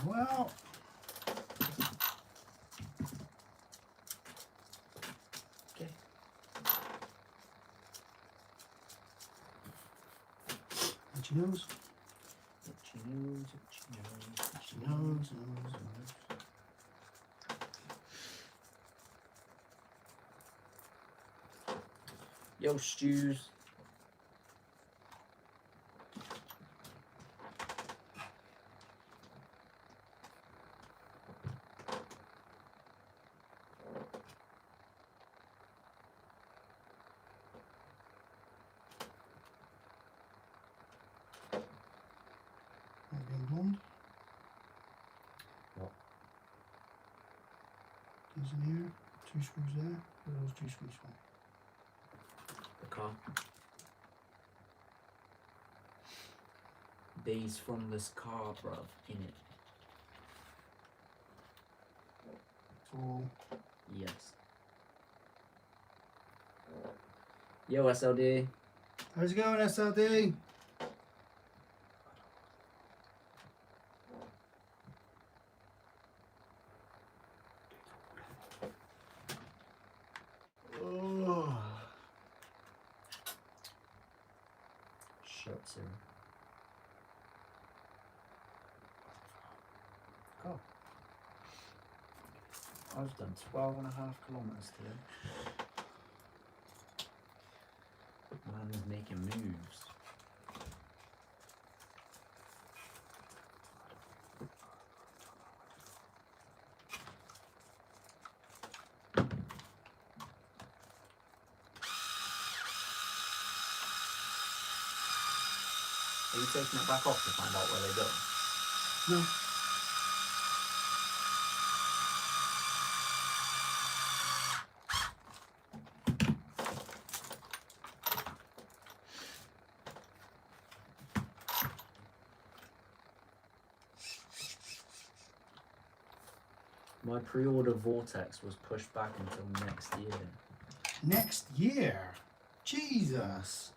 Well, Okay. itchy nose, Itchy nose, itchy nose, itchy nose, nose. Yo, stews. Being blonde. What? These in here, 2 screws there. Where are those 2 screws from? The car. These from this car, bruv, in it. So, Yes. Yo, SLD. how's it going, SLD? Oh. Shut, sir. Oh. I've done 12.5 kilometers today. Man is making moves. Are you taking it back off to find out where they go? No. My pre-order Vortex was pushed back until next year. Next year? Jesus.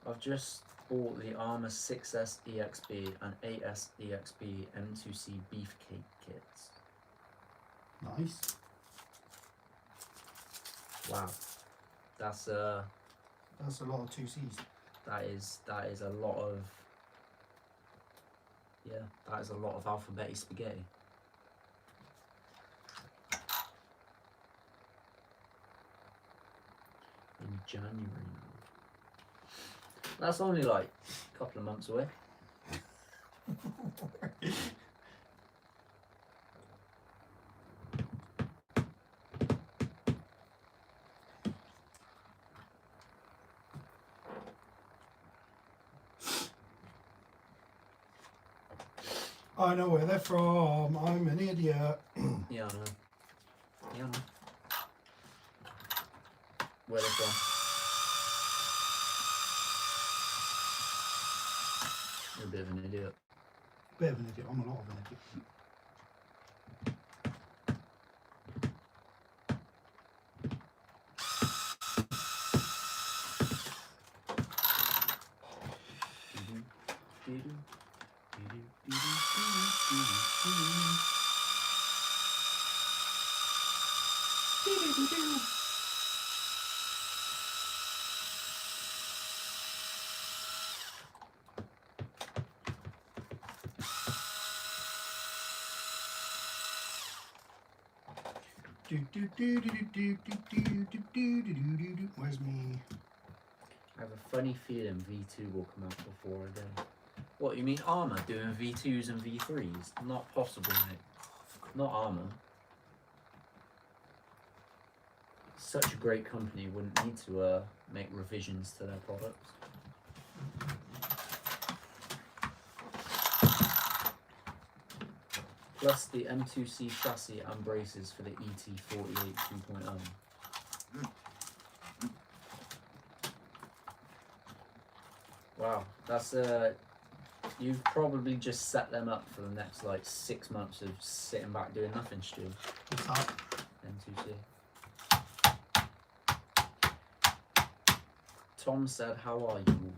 I've just bought the Armour 6S EXB and 8S EXB M2C beefcake kits. Nice. Wow, that's That's a lot of 2Cs. that is a lot of, yeah, that is a lot of alphabetic spaghetti. In January now. That's only like a couple of months away. I know where they're from. I'm an idiot. Yeah, I know. Yeah, I know. Where they from? You're a bit of an idiot. Bit of an idiot. I'm a lot of an idiot. Where's me? I have a funny feeling V2 will come out before I go. What, you mean Armour doing V2s and V3s? Not possible, mate. Not Armour. Such a great company wouldn't need to make revisions to their products. Plus the M2C chassis and braces for the ET48 2.0. Wow, that's you've probably just set them up for the next like 6 months of sitting back doing nothing, Stu. What's that? M2C. Tom said, "How are you?"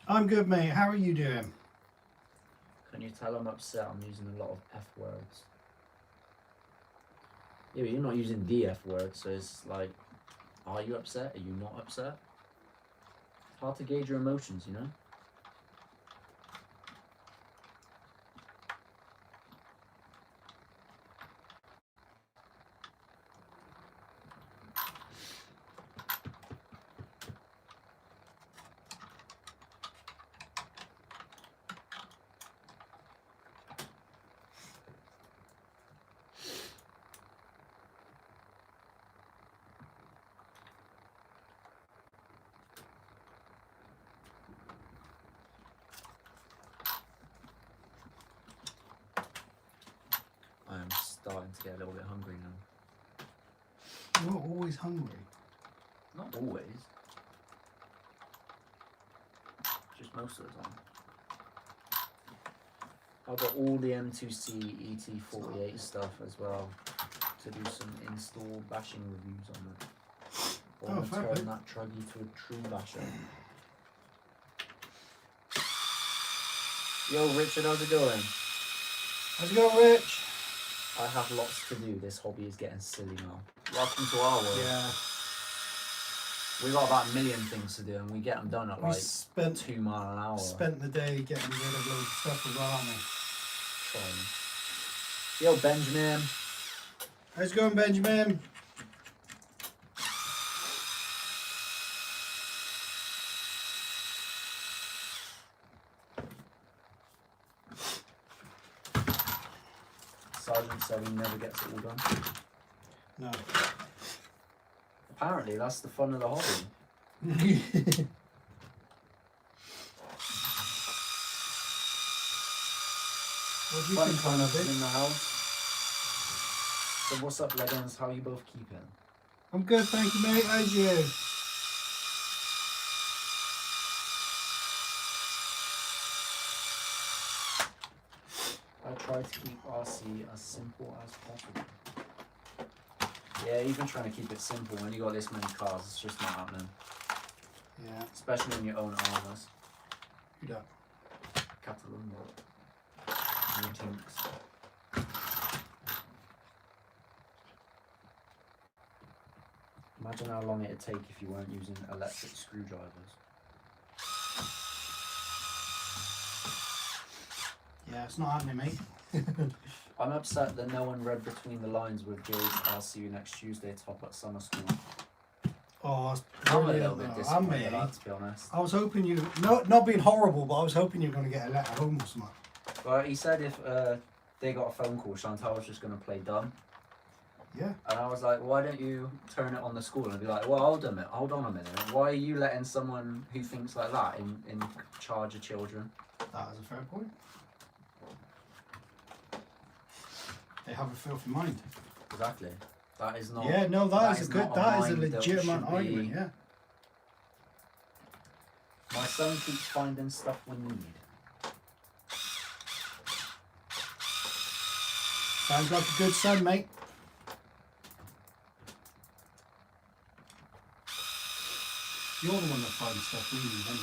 I'm good, mate. How are you doing? Can you tell I'm upset, I'm using a lot of F words. Yeah, but you're not using the F word, so it's like, are you upset? Are you not upset? It's hard to gauge your emotions, you know? I am starting to get a little bit hungry now. You're always hungry. Not always. Just most of the time. I've got all the M2C ET48 stuff as well to do some install bashing reviews on it. I want to turn that truggy to a true basher. Yo, Richard, how's it going? How's it going, Rich? I have lots to do. This hobby is getting silly now. Welcome to our world. Yeah. We got about a million things to do, and we get them done at like 2 miles an hour. Spent the day getting rid of loads of stuff as well, haven't we? Yo, Benjamin. How's it going, Benjamin? Sergeant said he never gets it all done. No. Apparently, that's the fun of the hobby. What do you Funny think, kind of of it? in the house. So what's up, Legends? How are you both keeping? I'm good, thank you, mate. How's you? I try to keep RC as simple as possible. Yeah, even trying to keep it simple when you got this many cars, it's just not happening. Yeah. Especially when you own armors. Who dat? Catalunya. Meetings. Imagine how long it'd take if you weren't using electric screwdrivers. Yeah, it's not happening, mate. I'm upset that no one read between the lines with Joe's RCunexttuesday top at summer school. Oh, it's I'm a brilliant, little bit though. disappointed, I'm lad, to be honest. I was hoping you, not being horrible, but I was hoping you were going to get a letter home or something. Well, he said if they got a phone call, Chantal was just going to play dumb. Yeah. And I was like, why don't you turn it on the school and be like, well, hold on a minute. Why are you letting someone who thinks like that in charge of children? That is a fair point. They have a filthy mind. Exactly. That is not. Yeah, no, that is a good, not that is a mind that legitimate should be- argument, yeah. My son keeps finding stuff we need. Sounds like a good son, mate. You're the one that finds stuff we need, aren't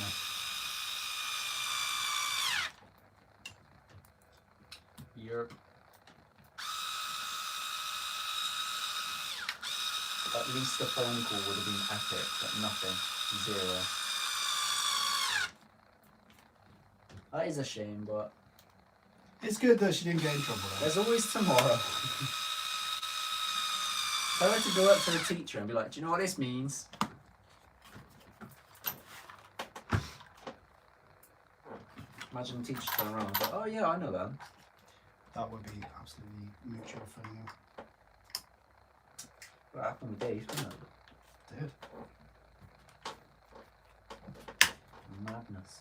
you? You're. At least the phone call would have been epic, but nothing. 0. That is a shame, but It's good that she didn't get in trouble though. there's always tomorrow. Tell her to go up to the teacher and be like, do you know what this means? Imagine the teacher turning around and be like, oh yeah, I know that. That would be absolutely mutual funny. What happened with Dave, didn't it? Did. Madness.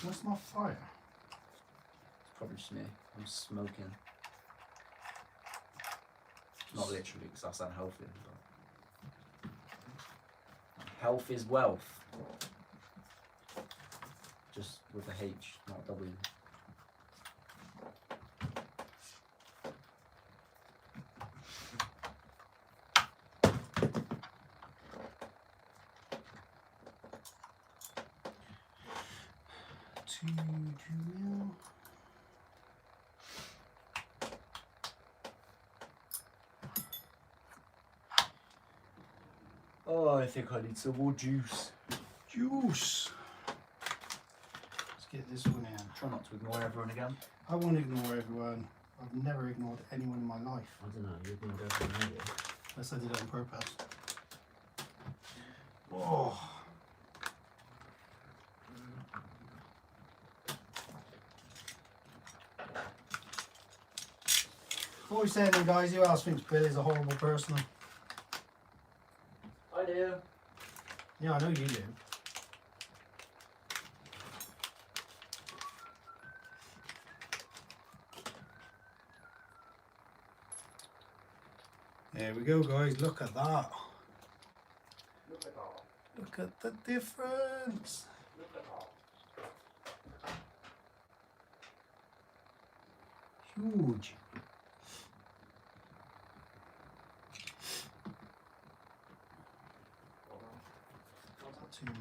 What's my fire? It's probably just me. I'm smoking. Not literally, because that's unhealthy. But health is wealth. Just with a H, not a W. 2 mil. Oh, I think I need some more juice. Juice. Let's get this one in. Try not to ignore everyone again. I won't ignore everyone. I've never ignored anyone in my life. I don't know, you ignored everyone earlier. Unless I did it on purpose. Oh. What are we saying then, guys? Who else thinks Bill is a horrible person? I do. Yeah, I know you do. There we go, guys. Look at that. Look at all. Look at the difference. Look at all. Huge. Not too much.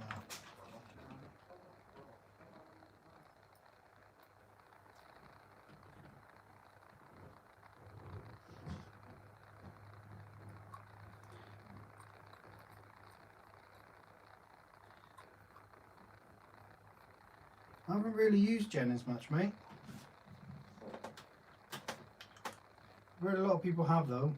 I haven't really used Jen as much, mate. I've heard a lot of people have, though.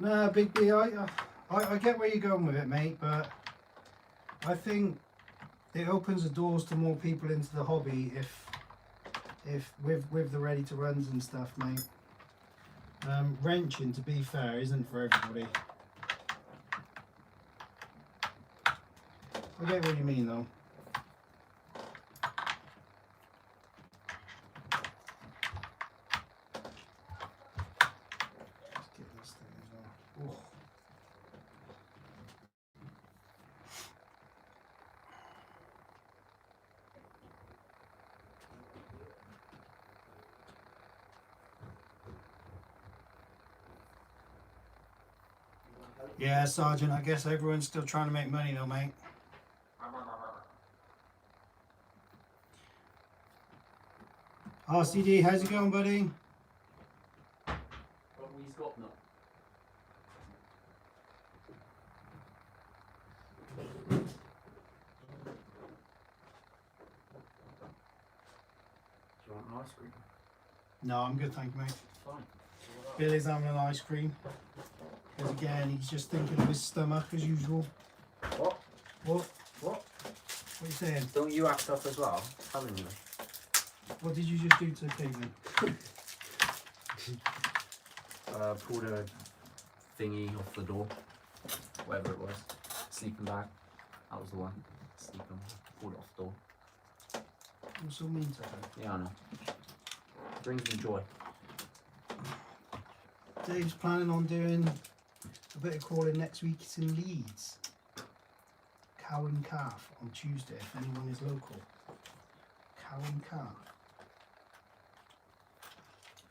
No, Big B, I get where you're going with it, mate, but I think it opens the doors to more people into the hobby if with the ready to runs and stuff, mate. Wrenching, to be fair, isn't for everybody. I get what you mean, though. Let's get this thing as well. Oh. Yeah, Sergeant, I guess everyone's still trying to make money though, mate. RCD, how's it going, buddy? What we've got now. Do you want an ice cream? No, I'm good, thank you, mate. Fine. Billy's having an ice cream. Because again, he's just thinking of his stomach as usual. What? What? What? What are you saying? Don't you act up as well? I'm telling you. What did you just do to the pig then? Pulled a thingy off the door. Whatever it was. Sleeping bag. That was the one. Sleeping bag. Pulled it off the door. You're so mean to her. Yeah, I know. Brings me joy. Dave's planning on doing a bit of crawling next week. It's in Leeds. Cow and Calf on Tuesday, if anyone is local. Cow and Calf.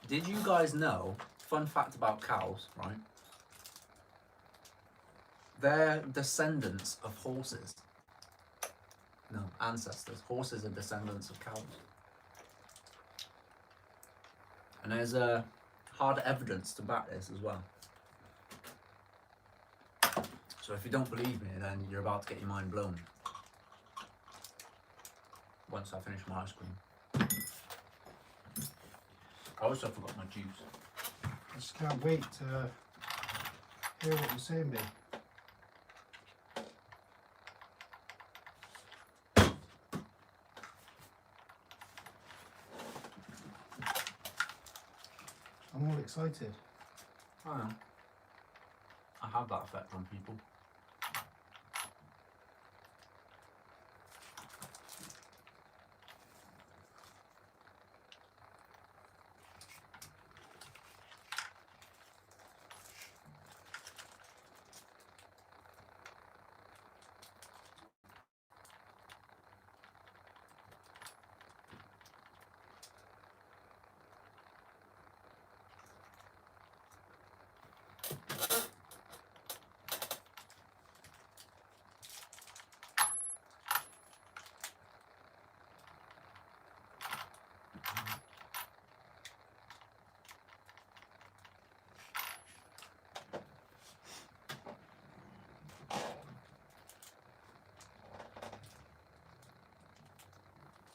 Did you guys know, fun fact about cows, right? They're descendants of horses. No, ancestors. Horses are descendants of cows. And there's hard evidence to back this as well. So if you don't believe me, then you're about to get your mind blown. Once I finish my ice cream. I also forgot my juice. I just can't wait to hear what you're saying, babe. I'm all excited. I know. I have that effect on people.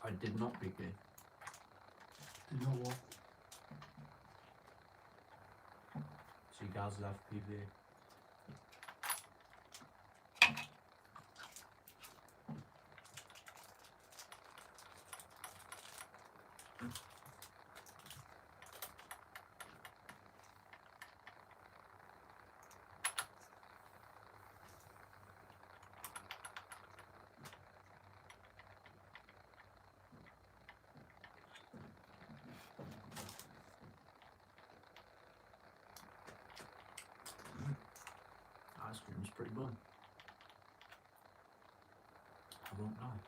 I did not pick it. Did not what? So you guys love PV. Ice cream's pretty good. I won't lie.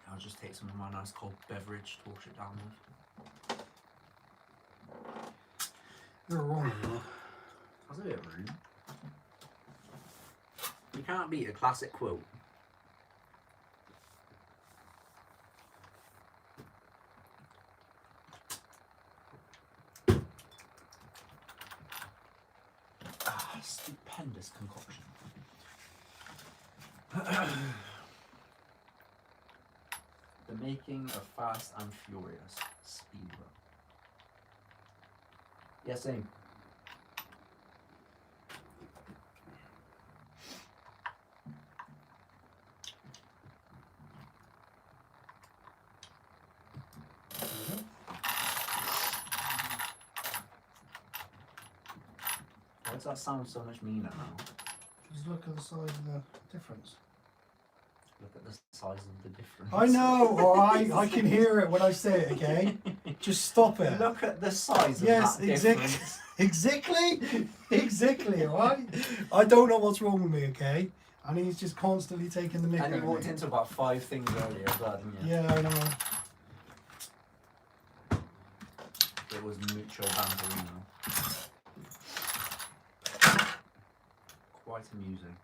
I'll just take some of my nice cold beverage to wash it down with. You're wrong, you know. That's a bit rude. You can't beat a classic quote. Stupendous concoction. The making of Fast and Furious speedrun. Yeah, same. Why does that sound so much meaner now? Just look at the size of the difference. Look at the size of the difference. I know, alright, I can hear it when I say it again. Just stop it. Look at the size of Yes, that difference. exactly, alright? I don't know what's wrong with me, okay? And he's just constantly taking the mick And you out of walked me. into about 5 things earlier as well, didn't you? Yeah, I know. It was mucho banterino. Quite amusing.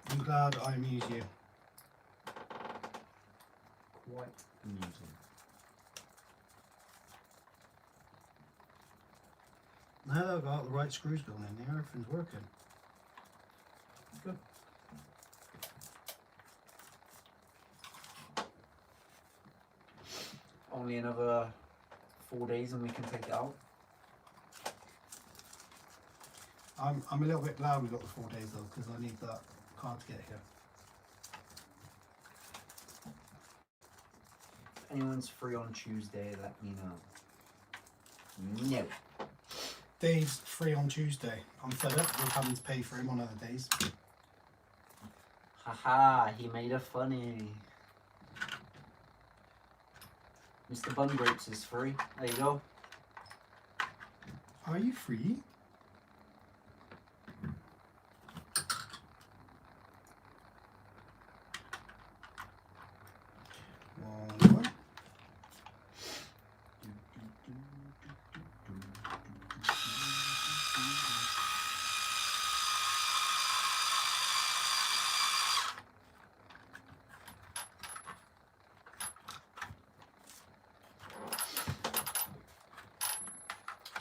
I'm glad I amuse you. Quite amusing. Now that I've got the right screws going in there, everything's working. Good. Only another 4 days and we can take it out. I'm a little bit glad we got the 4 days though, because I need that car to get here. If anyone's free on Tuesday, let me know. No. Dave's free on Tuesday. I'm fed up with having to pay for him on other days. Haha, he made a funny. Mr. Bun Grapes is free. There you go. Are you free? Wrong one.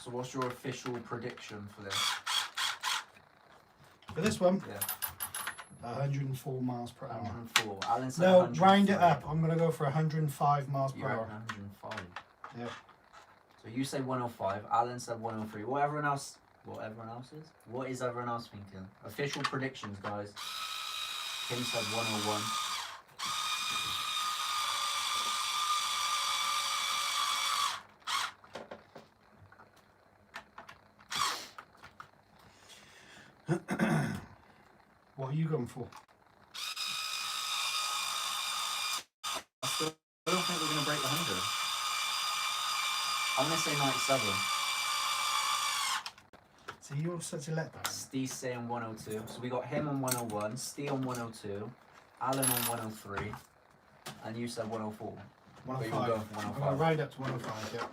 So what's your official prediction for this? For this one, Yeah. 104 miles per hour. 104. Alan said No, 105. round it up. I'm going to go for 105 miles You per reckon hour. 105. Yeah. So you say 105. Alan said 103. What everyone else is? What is everyone else thinking? Official predictions, guys. Kim said 101. What are you going for? I don't think we're going to break the 100. I'm going to say 97. So you're such a letdown. Steve's saying 102. So we got him on 101, Steve on 102, Alan on 103, and you said 104. 105. But you're going for I'm 105. going to round up to 105, yeah.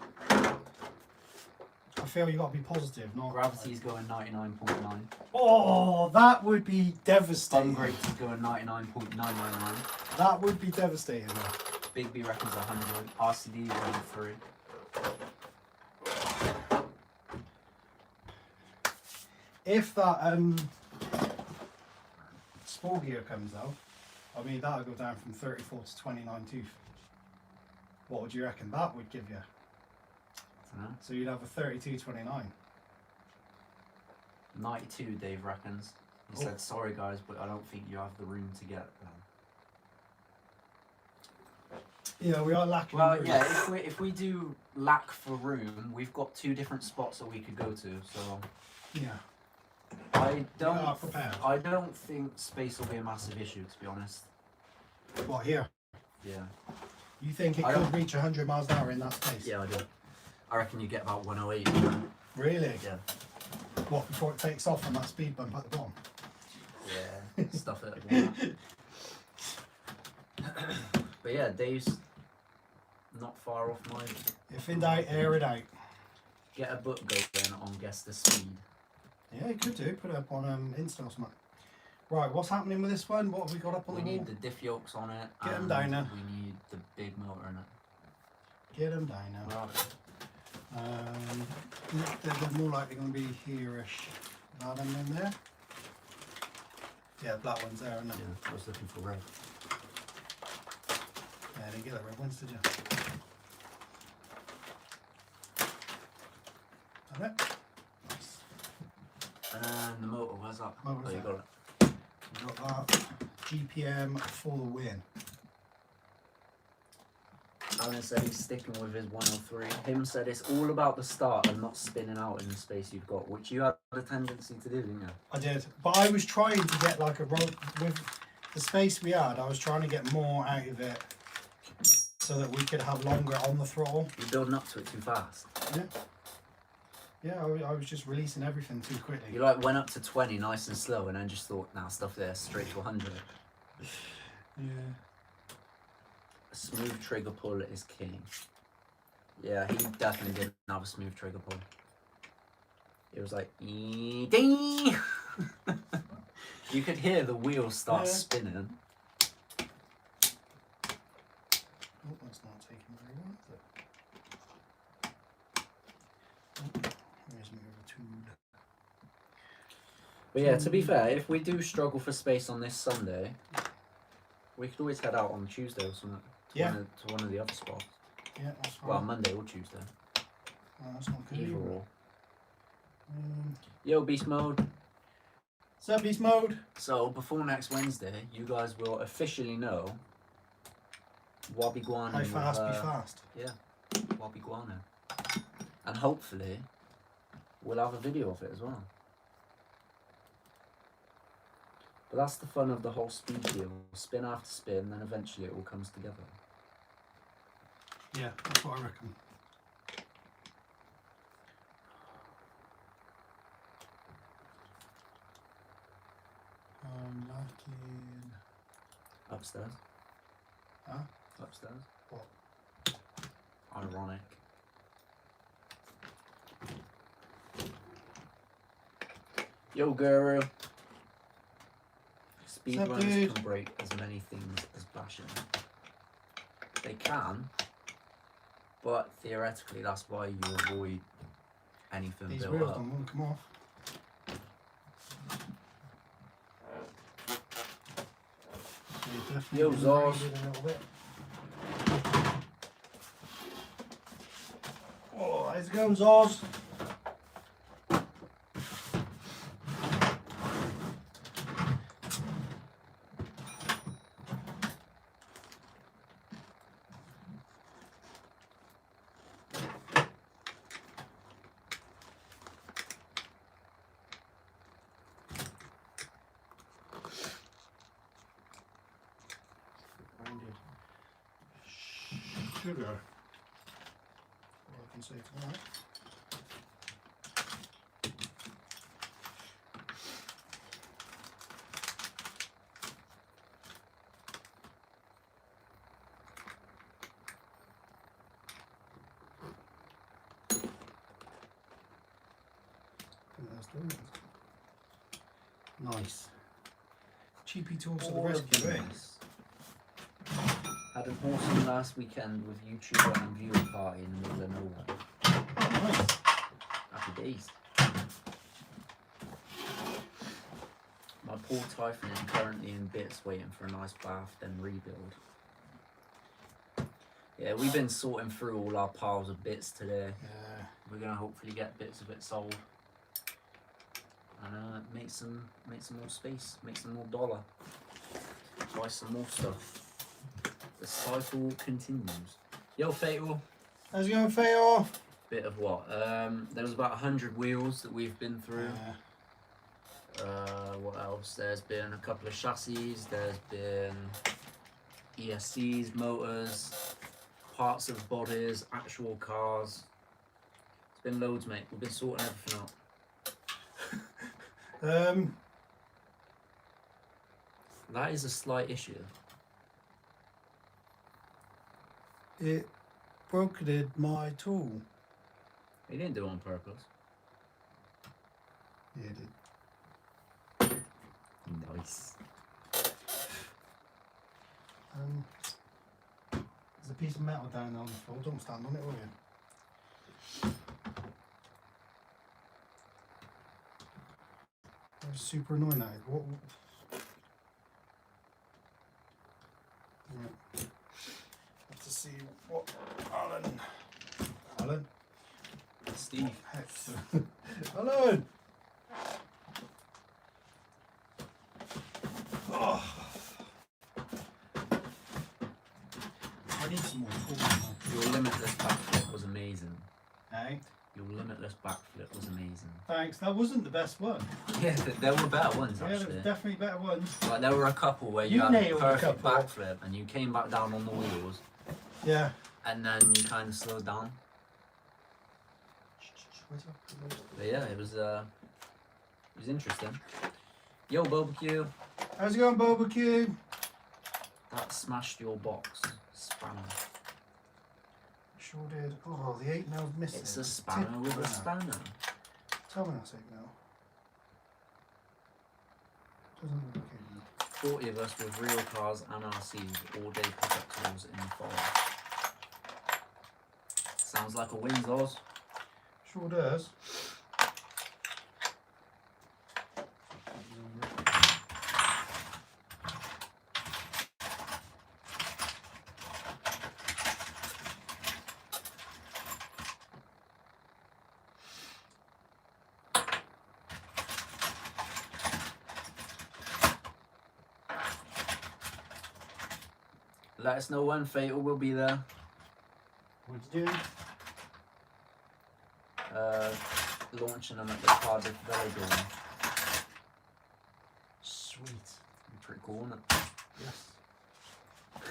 I feel you got to be positive, not... Gravity's going 99.9. Oh, that would be devastating. Ungrated's going 99.999. That would be devastating. Big B reckons 100. RCD 103. If that spore gear comes out, I mean, that'll go down from 34 to 29 tooth. What would you reckon that would give you? I don't know. So you'd have a 32.29. 92, Dave reckons. He said, sorry guys, but I don't think you have the room to get them. Yeah, we are lacking. Well, room. yeah, if we do lack for room, we've got 2 different spots that we could go to, so... Yeah. I We are prepared. don't think space will be a massive issue, to be honest. What, here? Yeah. You think it could reach 100 miles an hour in that space? Yeah, I do. I reckon you get about 108. Really? Yeah. What, before it takes off on that speed bump at the bottom? Yeah, stuff it like that. But yeah, Dave's not far off mine. If in doubt, air it out. Get a book going on guess the speed. Yeah, you could do. Put it up on Insta or something. Right, what's happening with this one? What have we got up on We the wall? need the diff yokes on it. Get 'em and down now. We need the big motor in it. Get them down now. Right. They're more likely going to be here-ish. That them in there? Yeah, black one's there, isn't it? Yeah, I was looking for red. Yeah, I didn't get the red ones, did you? Got it? Nice. And the motor, where's that? Motor's Oh, you there. got it. We got that. GPM for the win. Alan said he's sticking with his 103. Him said it's all about the start and not spinning out in the space you've got, which you had a tendency to do, didn't you? I did, but I was trying to get like a road with the space we had. I was trying to get more out of it so that we could have longer on the throttle. You're building up to it too fast. Yeah. Yeah, I was just releasing everything too quickly. You like went up to 20 nice and slow and then just thought, nah, stuff there, straight to 100. Yeah. A smooth trigger pull is king. Yeah, he definitely didn't have a smooth trigger pull. It was like, ding! You could hear the wheels start spinning. Oh, that's not taking very well, is it? Oh, here's my other tool. But yeah, to be fair, if we do struggle for space on this Sunday, we could always head out on Tuesday or something. To one of the other spots. Yeah, that's fine. Well, Monday or Tuesday. Oh, that's not good Either either. or. Yo, Beast Mode. What's up, Beast Mode? So, before next Wednesday, you guys will officially know Wabi Guano. How fast be fast. Yeah, Wabi Guano. And hopefully, we'll have a video of it as well. But that's the fun of the whole speed deal. Spin after spin, then eventually it all comes together. Yeah, that's what I reckon. I'm looking... Upstairs. Huh? Upstairs. What? Ironic. Yo, Guru. Speedrunners can break as many things as bashing. They can, but theoretically that's why you avoid anything These built wheels up. don't want to come off. So you definitely Yo, can Zos. raise it a little bit. Oh, how's it going, Zos? sugar. Well, I can see tonight. Nice. Cheapy tools for the All of rescue, eh? these. Had an awesome last weekend with YouTuber and viewer party in the middle of nowhere. Nice. Happy days. My poor Typhon is currently in bits waiting for a nice bath, then rebuild. Yeah, we've been sorting through all our piles of bits today. Yeah. We're gonna hopefully get bits of it sold. And make some more space, make some more dollar. Buy some more stuff. The cycle continues. Yo, Fatal. How's it going, Fayor? Bit of what? There was about 100 wheels that we've been through. What else? There's been a couple of chassis. There's been ESCs, motors, parts of bodies, actual cars. It's been loads, mate. We've been sorting everything out. That is a slight issue. It brokered my tool. He didn't do it on purpose. Yeah, it did. Nice. There's a piece of metal down there on the floor. Don't stand on it, will you? That was super annoying, that is. What? Right. Have to see what Alan. Steve. Alan. Oh. I need some more tools now. Your limitless backflip was amazing. Hey, Your limitless backflip was amazing. thanks. That wasn't the best one. Yeah, there were better ones Yeah, there actually. was definitely better ones. Like there were a couple where you You had a nailed a perfect couple. backflip and you came back down on the wheels Yeah. and then you kind of slowed down. But yeah, it was interesting. Yo, barbecue. How's it going, barbecue? That smashed your box. Spanner. Sure did. Oh, the 8mm missing. It's a spanner with a spanner. Tell me that's 8mm. Doesn't look okay. 40 of us with real cars and RCs, all day pickup tools in the forest. Sounds like a win, Oz. Sure does. Let us know when Fatal will be there. What'd you do? Launching them at the Cardiff Velodrome. Sweet. Pretty cool, isn't Yes.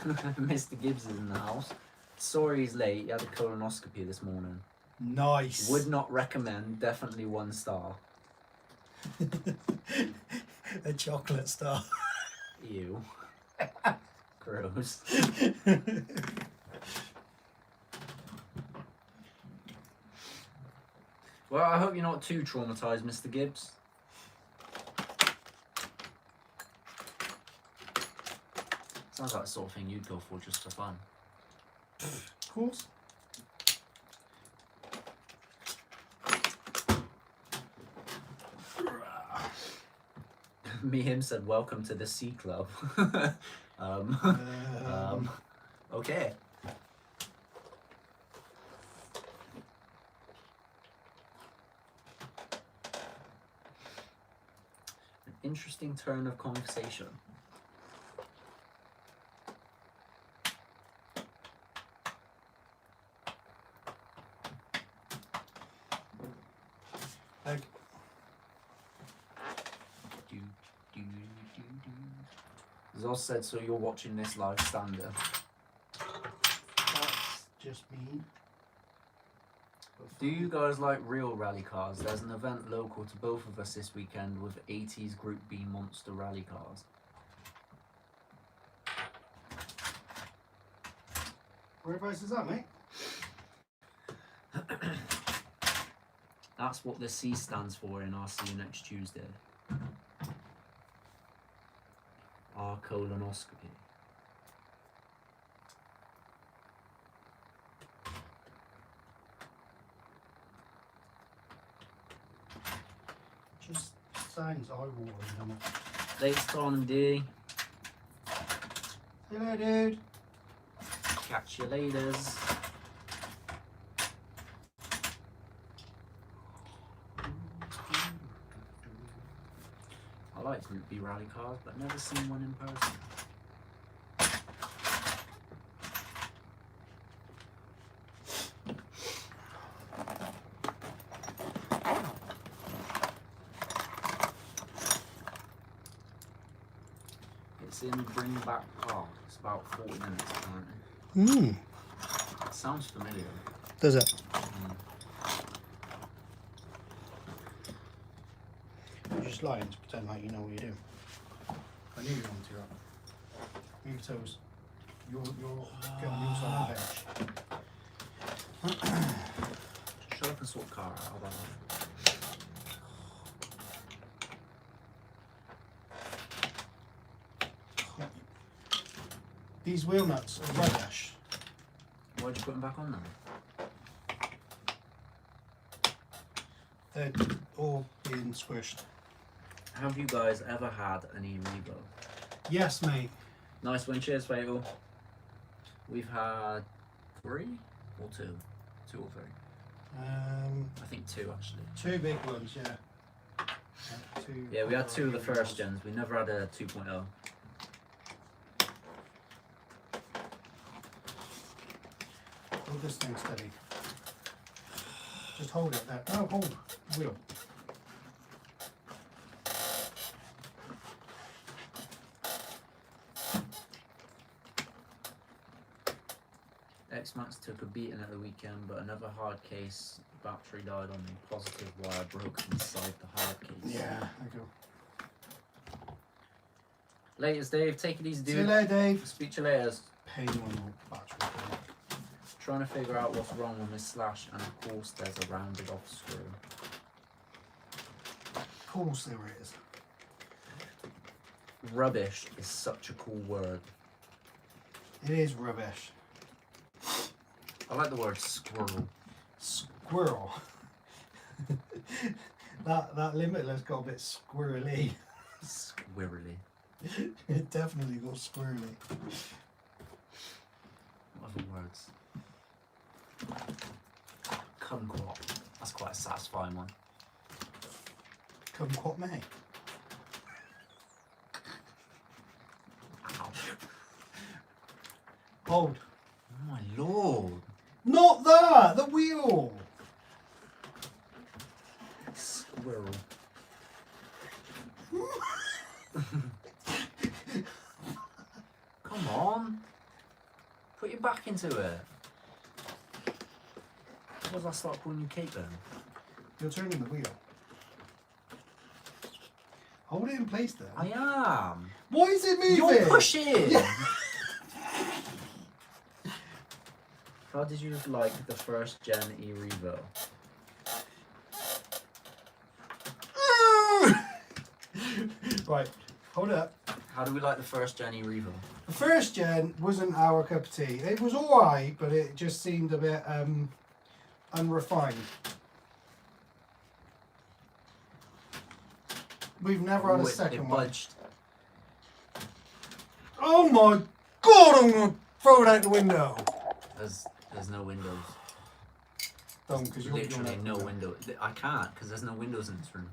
it? Mr. Gibbs is in the house. Sorry he's late. He had a colonoscopy this morning. Nice. Would not recommend. Definitely 1 star. A chocolate star. Ew. Gross. Well, I hope you're not too traumatized, Mr. Gibbs. Sounds like the sort of thing you'd go for just for fun. Of course. Me him said, "Welcome to the C Club." Okay. An interesting turn of conversation. Like, Zoz said, so you're watching this live standard. that's just me. Do you guys like real rally cars? There's an event local to both of us this weekend with 80s Group B monster rally cars. Whereabouts is that, mate? That's what the C stands for in RC Next Tuesday. R colonoscopy. Just sounds eye-watering, doesn't it? Latest on D. Hello, dude. Catch you laters. I like Group B rally cars, but never seen one in person. It's in Bring Back Park. It's about 40 minutes apparently. It sounds familiar. Does it? You're just lying to pretend like you know what you're doing. I knew you wanted to. Move your toes. You're get on your side of the bench. Shut up and sort car out. How about that? These wheel nuts are rubbish. Why'd you put them back on then? They're all being squished. Have you guys ever had an e-revo? Yes, mate. Nice one, cheers, Fatal. We've had 3 or 2? 2 or 3? I think 2 actually. 2 big ones, yeah. Yeah, we had 2 of the first gens. We never had a 2.0. Hold this thing steady. Just hold it there. No, hold the wheel. X-Max took a beating at the weekend, but another hard case battery died on me. Positive wire broke inside the hard case. Yeah, there you go. Latest, Dave. Take it easy, dude. See you later, Dave. Speak to you later. Pain on your battery. Trying to figure out what's wrong with this slash, and of course there's a rounded off screw. Of course there is. Rubbish is such a cool word. It is rubbish. I like the word squirrel. Squirrel. that limitless got a bit squirrely. Squirrely. It definitely got squirrely. What other words? Kumquat. That's quite a satisfying one. Kumquat may. Ow. Hold. Oh my lord. Not that! The wheel! Squirrel. Come on. Put your back into it. What does I start calling you Kate then? You're turning the wheel. Hold it in place there. I am. Why is it moving? You're pushing. Yeah. How did you like the first gen e-revo? Right, hold up. How do we like the first gen e-revo? The first gen wasn't our cup of tea. It was alright, but it just seemed a bit unrefined. We've never had a second it one. budged. Oh my god, I'm gonna throw it out the window. There's no windows. Don't, because you're Literally no window. I can't because there's no windows in this room.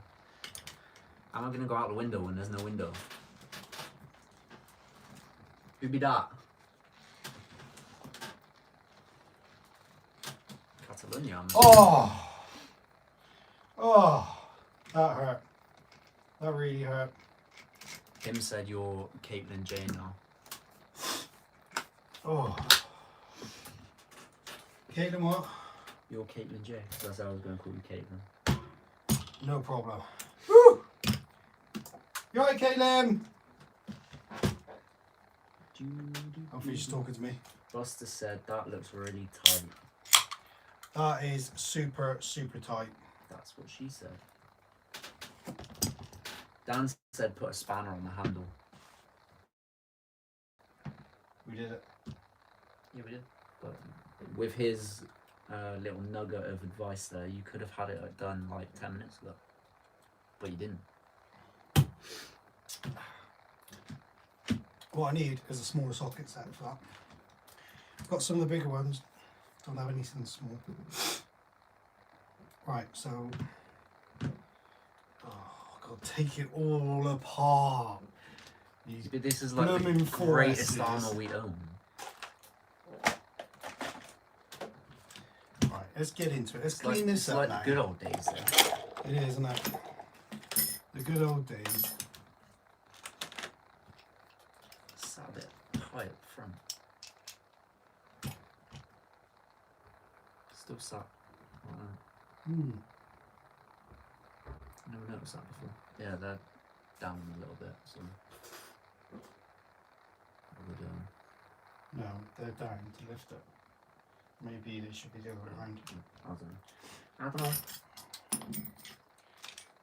How am I gonna go out the window when there's no window? Who be that? Catalonia. Oh, that hurt. That really hurt. Him said you're Caitlin Jane now. Oh. Caitlin what? You're Caitlin J. That's how I was going to call you Caitlin. No problem. Woo! You alright, Caitlin? Hopefully she's talking to me. Buster said that looks really tight. That is super, super tight. That's what she said. Dan said put a spanner on the handle. We did it. Yeah, we did. But with his little nugget of advice there, you could have had it done like 10 minutes ago. But you didn't. What I need is a smaller socket set for that. I've got some of the bigger ones. Don't have anything small. Right, so... Oh, God, take it all apart. But this is like the blooming greatest forests. armor we own. Right, let's get into it. Let's It's clean like, this it's up like now. the good old days then. It is, isn't it? The good old days. Sat a bit high up front. Still sat. Never noticed that before. Yeah, they're down a little bit, so what are we doing? No, they're down to lift it. Maybe they should be the other way around. I don't know.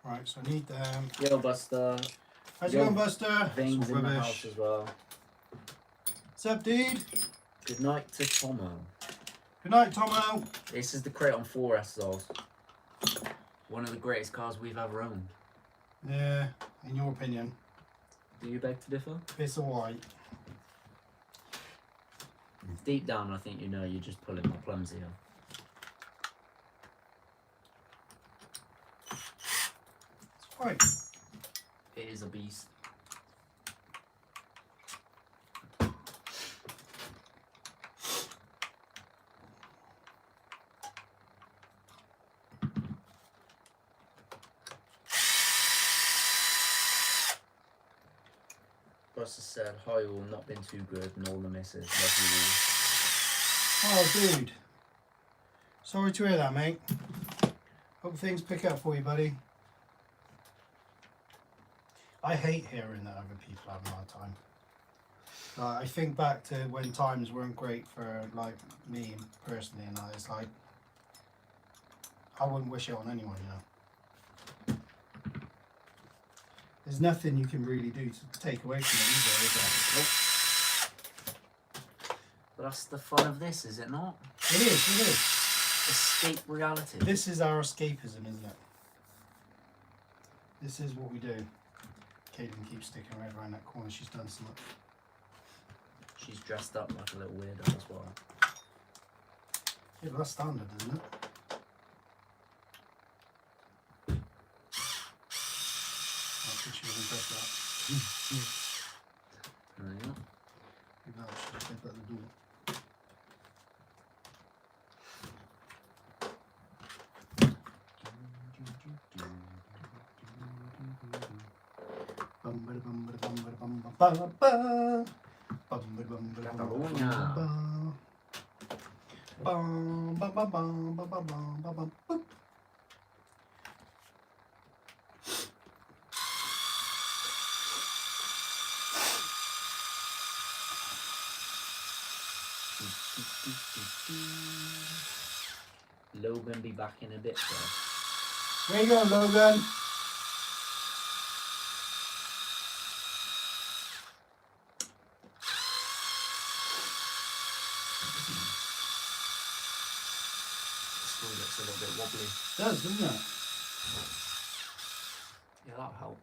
Right, so I need them. Yo, Buster. How's it Yo, going, Buster? Veins Some in the rubbish. house as well. What's up, dude? Good night to Tomo. Good night, Tomo. This is the Kraton 4S though. One of the greatest cars we've ever owned. Yeah, in your opinion, Do you beg to differ? it's alright. Deep down, I think you know you're just pulling my plums here. It's alright. It is a beast. Buster said, hi all, not been too good, and all the misses, love Oh, dude. Sorry to hear that, mate. Hope things pick up for you, buddy. I hate hearing that other people have a hard time. I think back to when times weren't great for like me personally, and it's like I wouldn't wish it on anyone, you know. There's nothing you can really do to take away from it either, is there? you. But that's the fun of this, is it not? It is, it is. Escape reality. This is our escapism, isn't it? This is what we do. Caitlin keeps sticking right around that corner. She's done so much. She's dressed up like a little weirdo as well. Yeah, but that's standard, isn't it? I think she was impressed with that. There you go. Maybe that should have said that at the door. Logan be back in a bit, though. Where you going, Logan? Still looks a little bit wobbly. It does, doesn't it? Yeah, that'll help.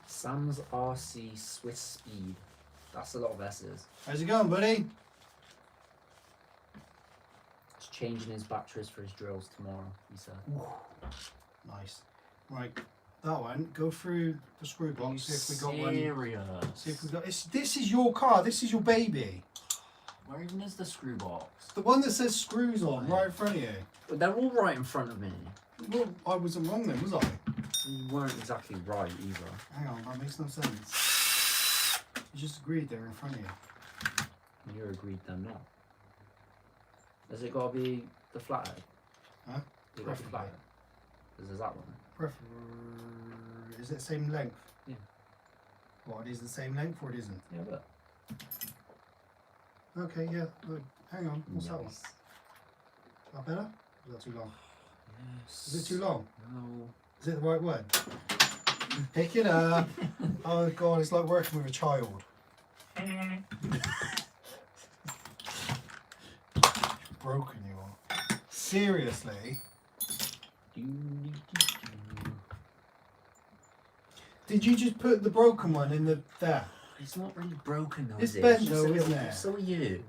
Sam's RC Swiss Speed. That's a lot of S's. How's it going, buddy? He's changing his batteries for his drills tomorrow, he said. Ooh, nice. Right, that one. Go through the screw box. See if we got one. Serious? See if we got. This is your car. This is your baby. Where even is the screw box? The one that says screws on, right in front of you. They're all right in front of me. Well, I wasn't wrong then, was I? You weren't exactly right either. Hang on, that makes no sense. You just agreed they're in front of you. You agreed them now. Has it got to be the flathead? Huh? Has it got to be flathead? Is that one? Is it the same length? Yeah. What, it is the same length or it isn't? Yeah, but. Okay, yeah. Look, hang on. What's that one? Nice. Is that better? Or is that too long? Yes. Is it too long? No. Is it the right word? Pick it up. Oh god, it's like working with a child. Broken you are. Seriously? Did you just put the broken one in the there? It's not really broken though, It's is it? bent It's just though, a isn't little- it? So are you.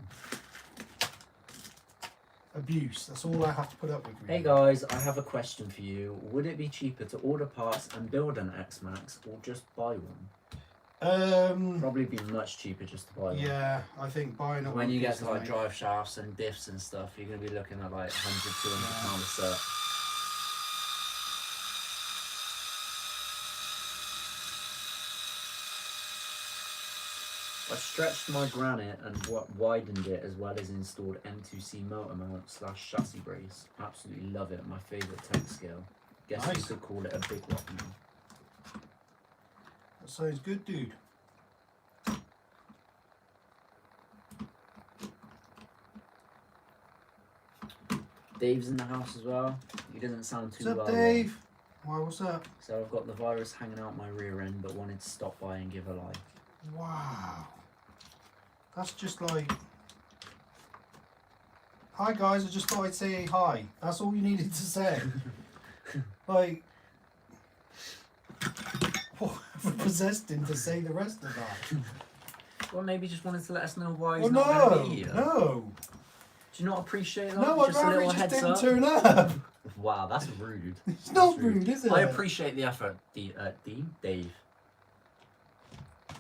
Abuse. That's all I have to put up with. Hey guys, I have a question for you. Would it be cheaper to order parts and build an X-Max or just buy one? Probably be much cheaper just to buy one. Yeah, I think buying it. When you get to like drive shafts and diffs and stuff, you're going to be looking at like 100, 200 pounds a set. I stretched my granite and widened it as well as installed M2C motor mount / chassis brace. Absolutely love it. My favourite tech scale. Guess you Nice. could call it a big rock now. That sounds good, dude. Dave's in the house as well. He doesn't sound too What's up, well. Dave? Why? What's up? So I've got the virus hanging out my rear end, but wanted to stop by and give a like. Wow. That's just like. Hi guys, I just thought I'd say hi. That's all you needed to say. Like, whatever possessed him to say the rest of that? Well, maybe just wanted to let us know why he's Well, not going to be here. no. Do you not appreciate that? No, I'd just a rather he little just heads didn't up. turn up. Wow, that's rude. It's not That's rude, is it? I appreciate the effort, Dave.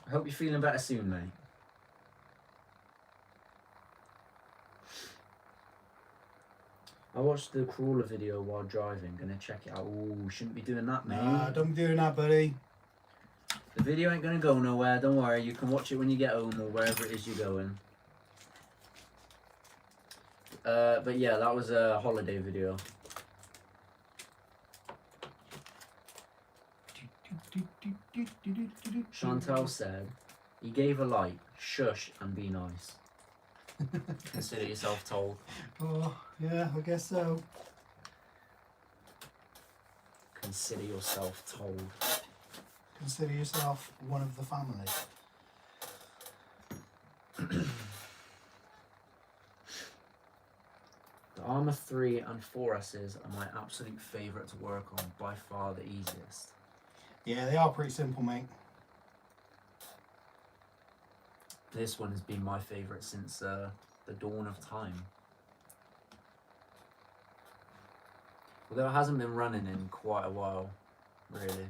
I hope you're feeling better soon, mate. I watched the crawler video while driving. Gonna check it out. Ooh, shouldn't be doing that, mate. Nah, don't be doing that, buddy. The video ain't gonna go nowhere. Don't worry. You can watch it when you get home or wherever it is you're going. But yeah, that was a holiday video. Chantal said, he gave a like, shush and be nice. Consider yourself told. Oh, yeah, I guess so. Consider yourself told. Consider yourself one of the family. The Armour 3 and 4S's are my absolute favourite to work on, by far the easiest. Yeah, they are pretty simple, mate. This one has been my favourite since the dawn of time. Although it hasn't been running in quite a while, really.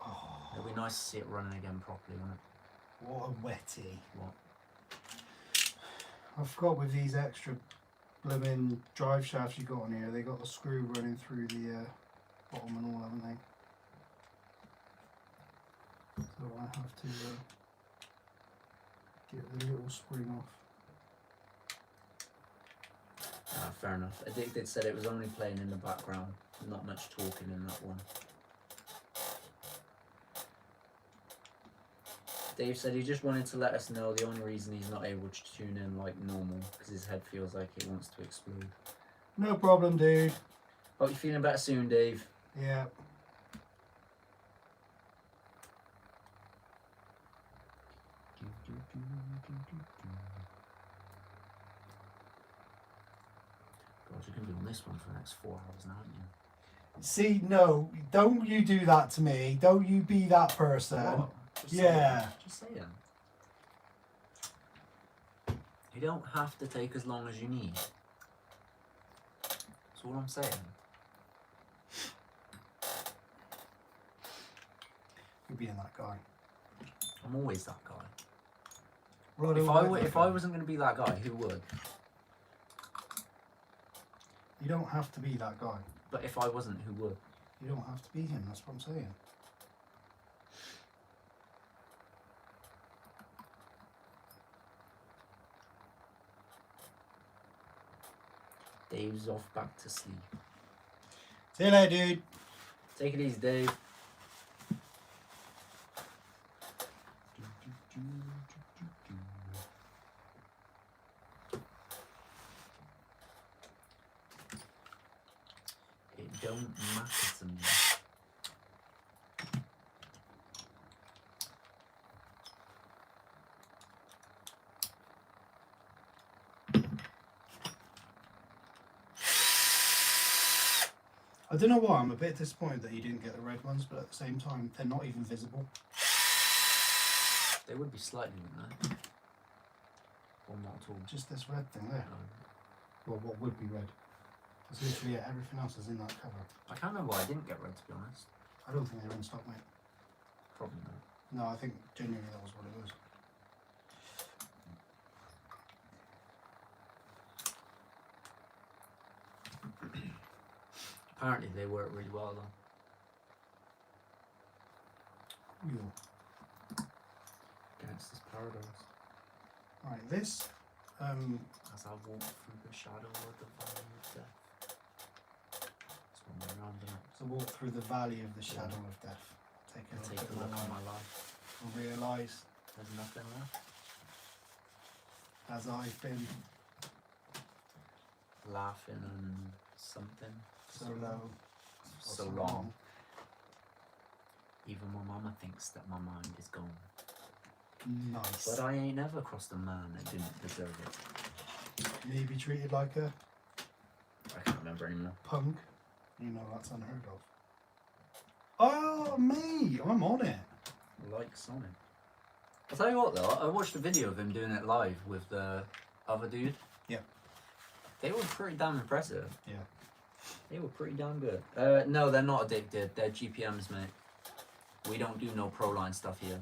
Oh, It'll be nice to see it running again properly, won't it? what a wetty. What? I forgot with these extra blooming drive shafts you got on here, they got the screw running through the bottom and all, haven't they? So I have to get the little spring off. Fair enough. Addicted said it was only playing in the background, not much talking in that one. Dave said he just wanted to let us know the only reason he's not able to tune in like normal because his head feels like it wants to explode. No problem, dude. Hope you're feeling better soon, Dave. Yeah. God, you're going to be on this one for the next 4 hours now, aren't you? See, no, don't you do that to me. Don't you be that person. What? Just Yeah. saying. Just saying. You don't have to take as long as you need. That's all I'm saying. You're being that guy. I'm always that guy. Well, If I wasn't going to be that guy, who would? You don't have to be that guy. But if I wasn't, who would? You don't have to be him, that's what I'm saying. Dave's off back to sleep. See you later, dude. Take it easy, Dave. It don't matter to me. I don't know why, I'm a bit disappointed that you didn't get the red ones, but at the same time, they're not even visible. They would be slightly, wouldn't they? Or not at all. Just this red thing there. No. Well, what would be red? That's literally it. Everything else is in that cover. I can't remember why I didn't get red, to be honest. I don't think they're in stock, mate. Probably not. No, I think genuinely that was what it was. Apparently they work really well though. Yeah. Gangster's Paradise. Right, this. As I walk through the shadow of the valley of death. It's one way around, isn't it? So walk through the valley of the shadow of death. Take Take a look at my life. And realise, There's nothing left. as I've been Laughing and something. so low, for So long. Even my mama thinks that my mind is gone. Nice. But I ain't ever crossed a man that didn't deserve it. Me be treated like a I can't remember anymore. punk. You know that's unheard of. Oh, me! I'm on it. Like Sonic. I'll tell you what though, I watched a video of him doing it live with the other dude. Yeah. They were pretty damn impressive. Yeah. They were pretty damn good. No, they're not addicted. They're GPMs, mate. We don't do no pro line stuff here.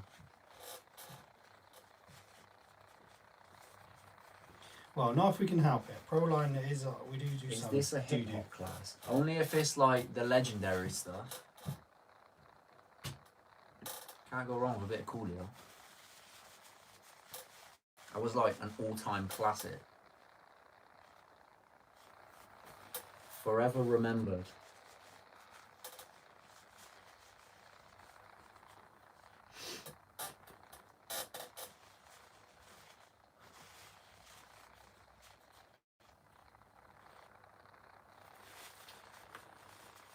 Well, not if we can help it. Pro line is we do Is some. this a hip doo-doo. hop class? Only if it's like the legendary stuff. Can't go wrong with a bit of Coolio. I was like an all-time classic. Forever remembered.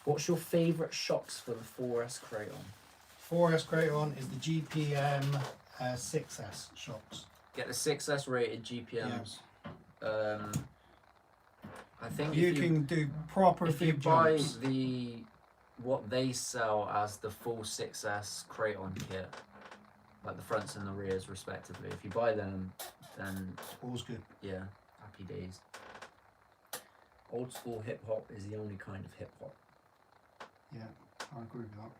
What's your favourite shocks for the 4S Kraton? 4S Kraton is the GPM 6S shocks. Get the 6S rated GPMs. I think You if can do proper if you big buy jumps. what they sell as the full 6S Kraton kit, like the fronts and the rears respectively, if you buy them, then All's good. yeah, happy days. Old school hip hop is the only kind of hip hop. Yeah, I agree with that.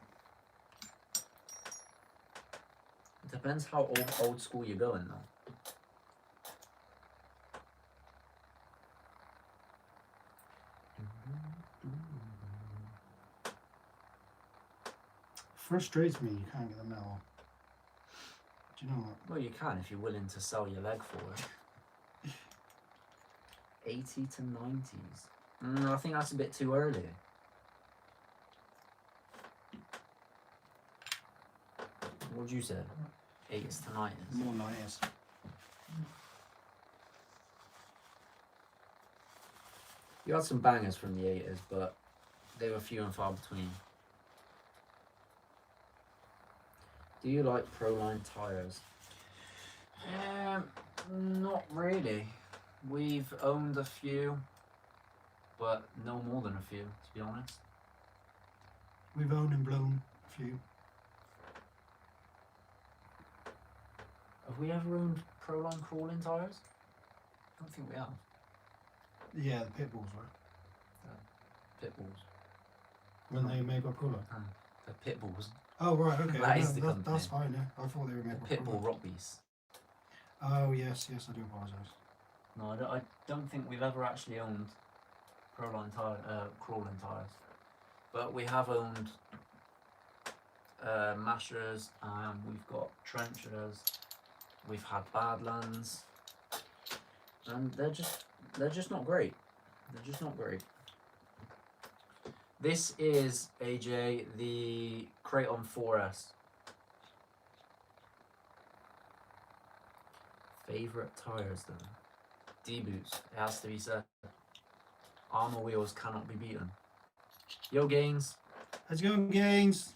It depends how old school you're going though. Frustrates me you can't get them now. Do you know what? Well, you can if you're willing to sell your leg for it. 80 to 90s. I think that's a bit too early. What would you say? 80s to 90s. More 90s. You had some bangers from the 80s, but they were few and far between. Do you like Proline tyres? Not really. We've owned a few, but no more than a few, to be honest. We've owned and blown a few. Have we ever owned Proline crawling tyres? I don't think we have. Yeah, the pit bulls were. Pit bulls. When they made by Polo. The pit bulls. Oh, right, okay. That is the that's company. fine, yeah. I thought they were made by The pit bull Polo. rock beasts. Oh, yes, I do apologise. No, I don't think we've ever actually owned Proline tire, crawling tyres. But we have owned mashers, and we've got trenchers. We've had badlands, and they're just not great. They're just not great. This is AJ the Kraton 4S. Favorite tires though. D-boots, it has to be said. Armor wheels cannot be beaten. Yo, Gaines. How's it going, Gaines?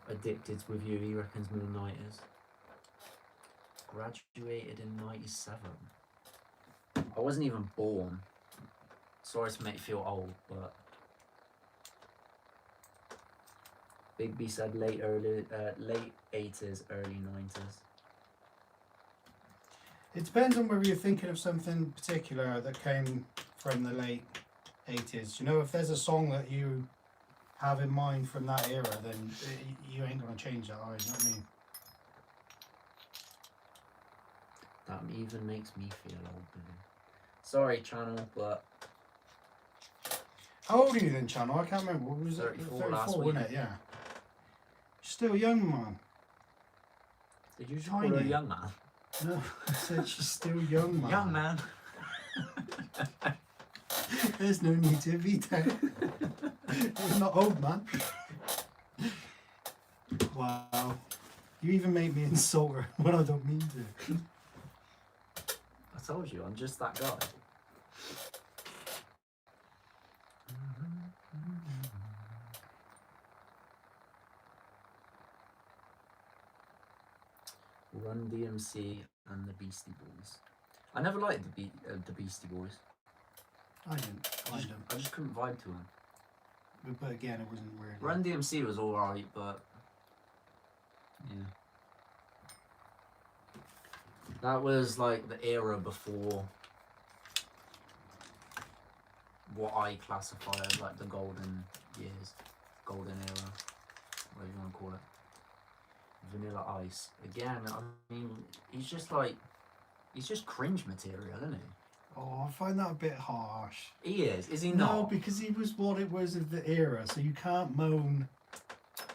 Addicted with you, he reckons more 90s. Graduated in 97. I wasn't even born. Sorry to make you feel old, but Big B said late 80s, early 90s. It depends on whether you're thinking of something particular that came from the late 80s. You know, if there's a song that you have in mind from that era, then you ain't gonna change that, are you? You know what I mean? That even makes me feel old, Billy. Sorry, channel, but how old are you then, Channel? I can't remember. What was it? 34 last wasn't week. it? Yeah. Still young, man. Did you just call her a young man? No, I said she's still young, man. Young man. There's no need to be there. You're not old, man. Wow. You even made me insult her when I don't mean to. I told you, I'm just that guy. Run DMC and the Beastie Boys. I never liked the Beastie Boys. I didn't. I just couldn't vibe to them. But again, it wasn't weird. Run DMC was alright, but yeah. That was like the era before what I classify as like the golden years, golden era, whatever you want to call it. Vanilla Ice. Again, I mean, he's just cringe material, isn't he? Oh, I find that a bit harsh. He is he No, not? because he was what it was of the era, so you can't moan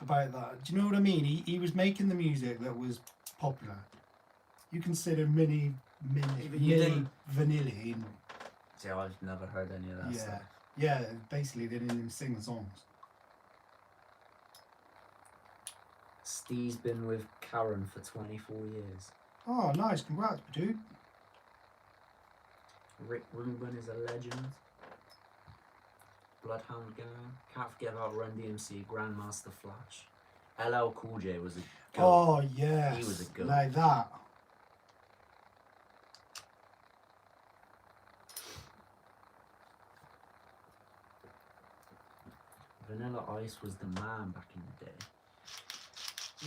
about that. Do you know what I mean? He was making the music that was popular. You consider mini didn't- Vanilla in, See, I've never heard any of that yeah. stuff. Yeah, basically they didn't even sing the songs. Steve's been with Karen for 24 years. Oh, nice, congrats, dude. Rick Rubin is a legend. Bloodhound Gang. Can't forget about Run DMC, Grandmaster Flash. LL Cool J was a goat. Oh, yes. He was a goat. Like that. Vanilla Ice was the man back in the day.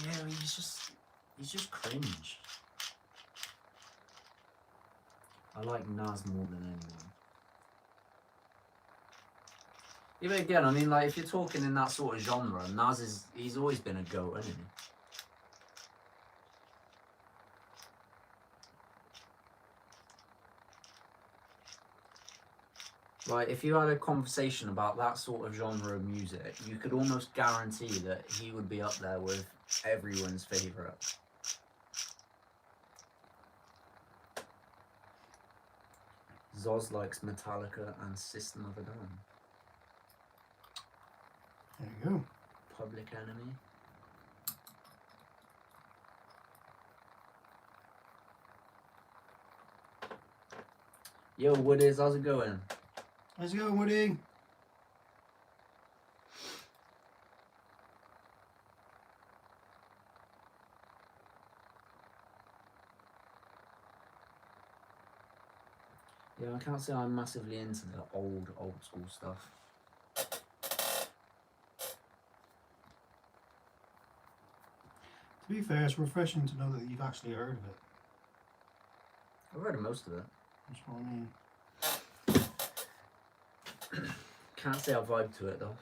Yeah, he's just cringe. I like Nas more than anyone. Yeah, but again, I mean, like, if you're talking in that sort of genre, he's always been a goat, hasn't he? Like, if you had a conversation about that sort of genre of music, you could almost guarantee that he would be up there with everyone's favourite. Zoz likes Metallica and System of a Down. There you go. Public Enemy. Yo, Woodies, how's it going? How's it going, Woody? Yeah, I can't say I'm massively into the old school stuff. To be fair, it's refreshing to know that you've actually heard of it. I've heard of most of it. That's what I mean. Can't say I vibe to it though.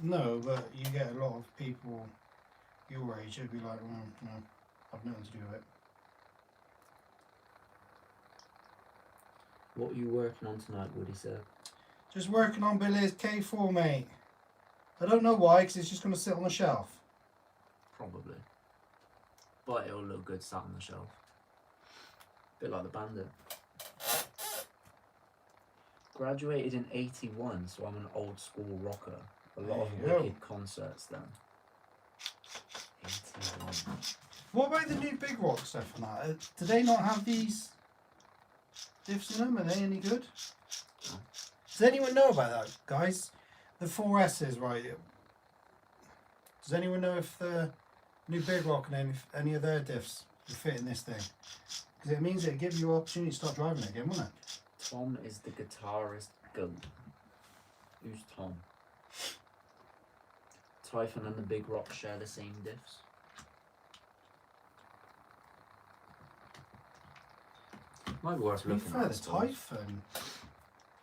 No, but you get a lot of people your age, it'd be like, no, I've nothing to do with it. What are you working on tonight, Woody said? Just working on Billy's K4, mate. I don't know why, because it's just going to sit on the shelf. Probably. But it'll look good sat on the shelf. Bit like the Bandit. Graduated in 81, so I'm an old school rocker. A lot of There you go. wicked concerts then. 81. What about the new Big Rock stuff and that? Do they not have these diffs in them? Are they any good? No. Does anyone know about that, guys? The 4S's, right? Does anyone know if the new Big Rock and any of their diffs will fit in this thing? Because it means it'll give you an opportunity to start driving it again, wouldn't it? Tom is the guitarist goat. Who's Tom? Typhon and the Big Rock share the same diffs. Might be worth To be looking fair, at. the I suppose. Typhon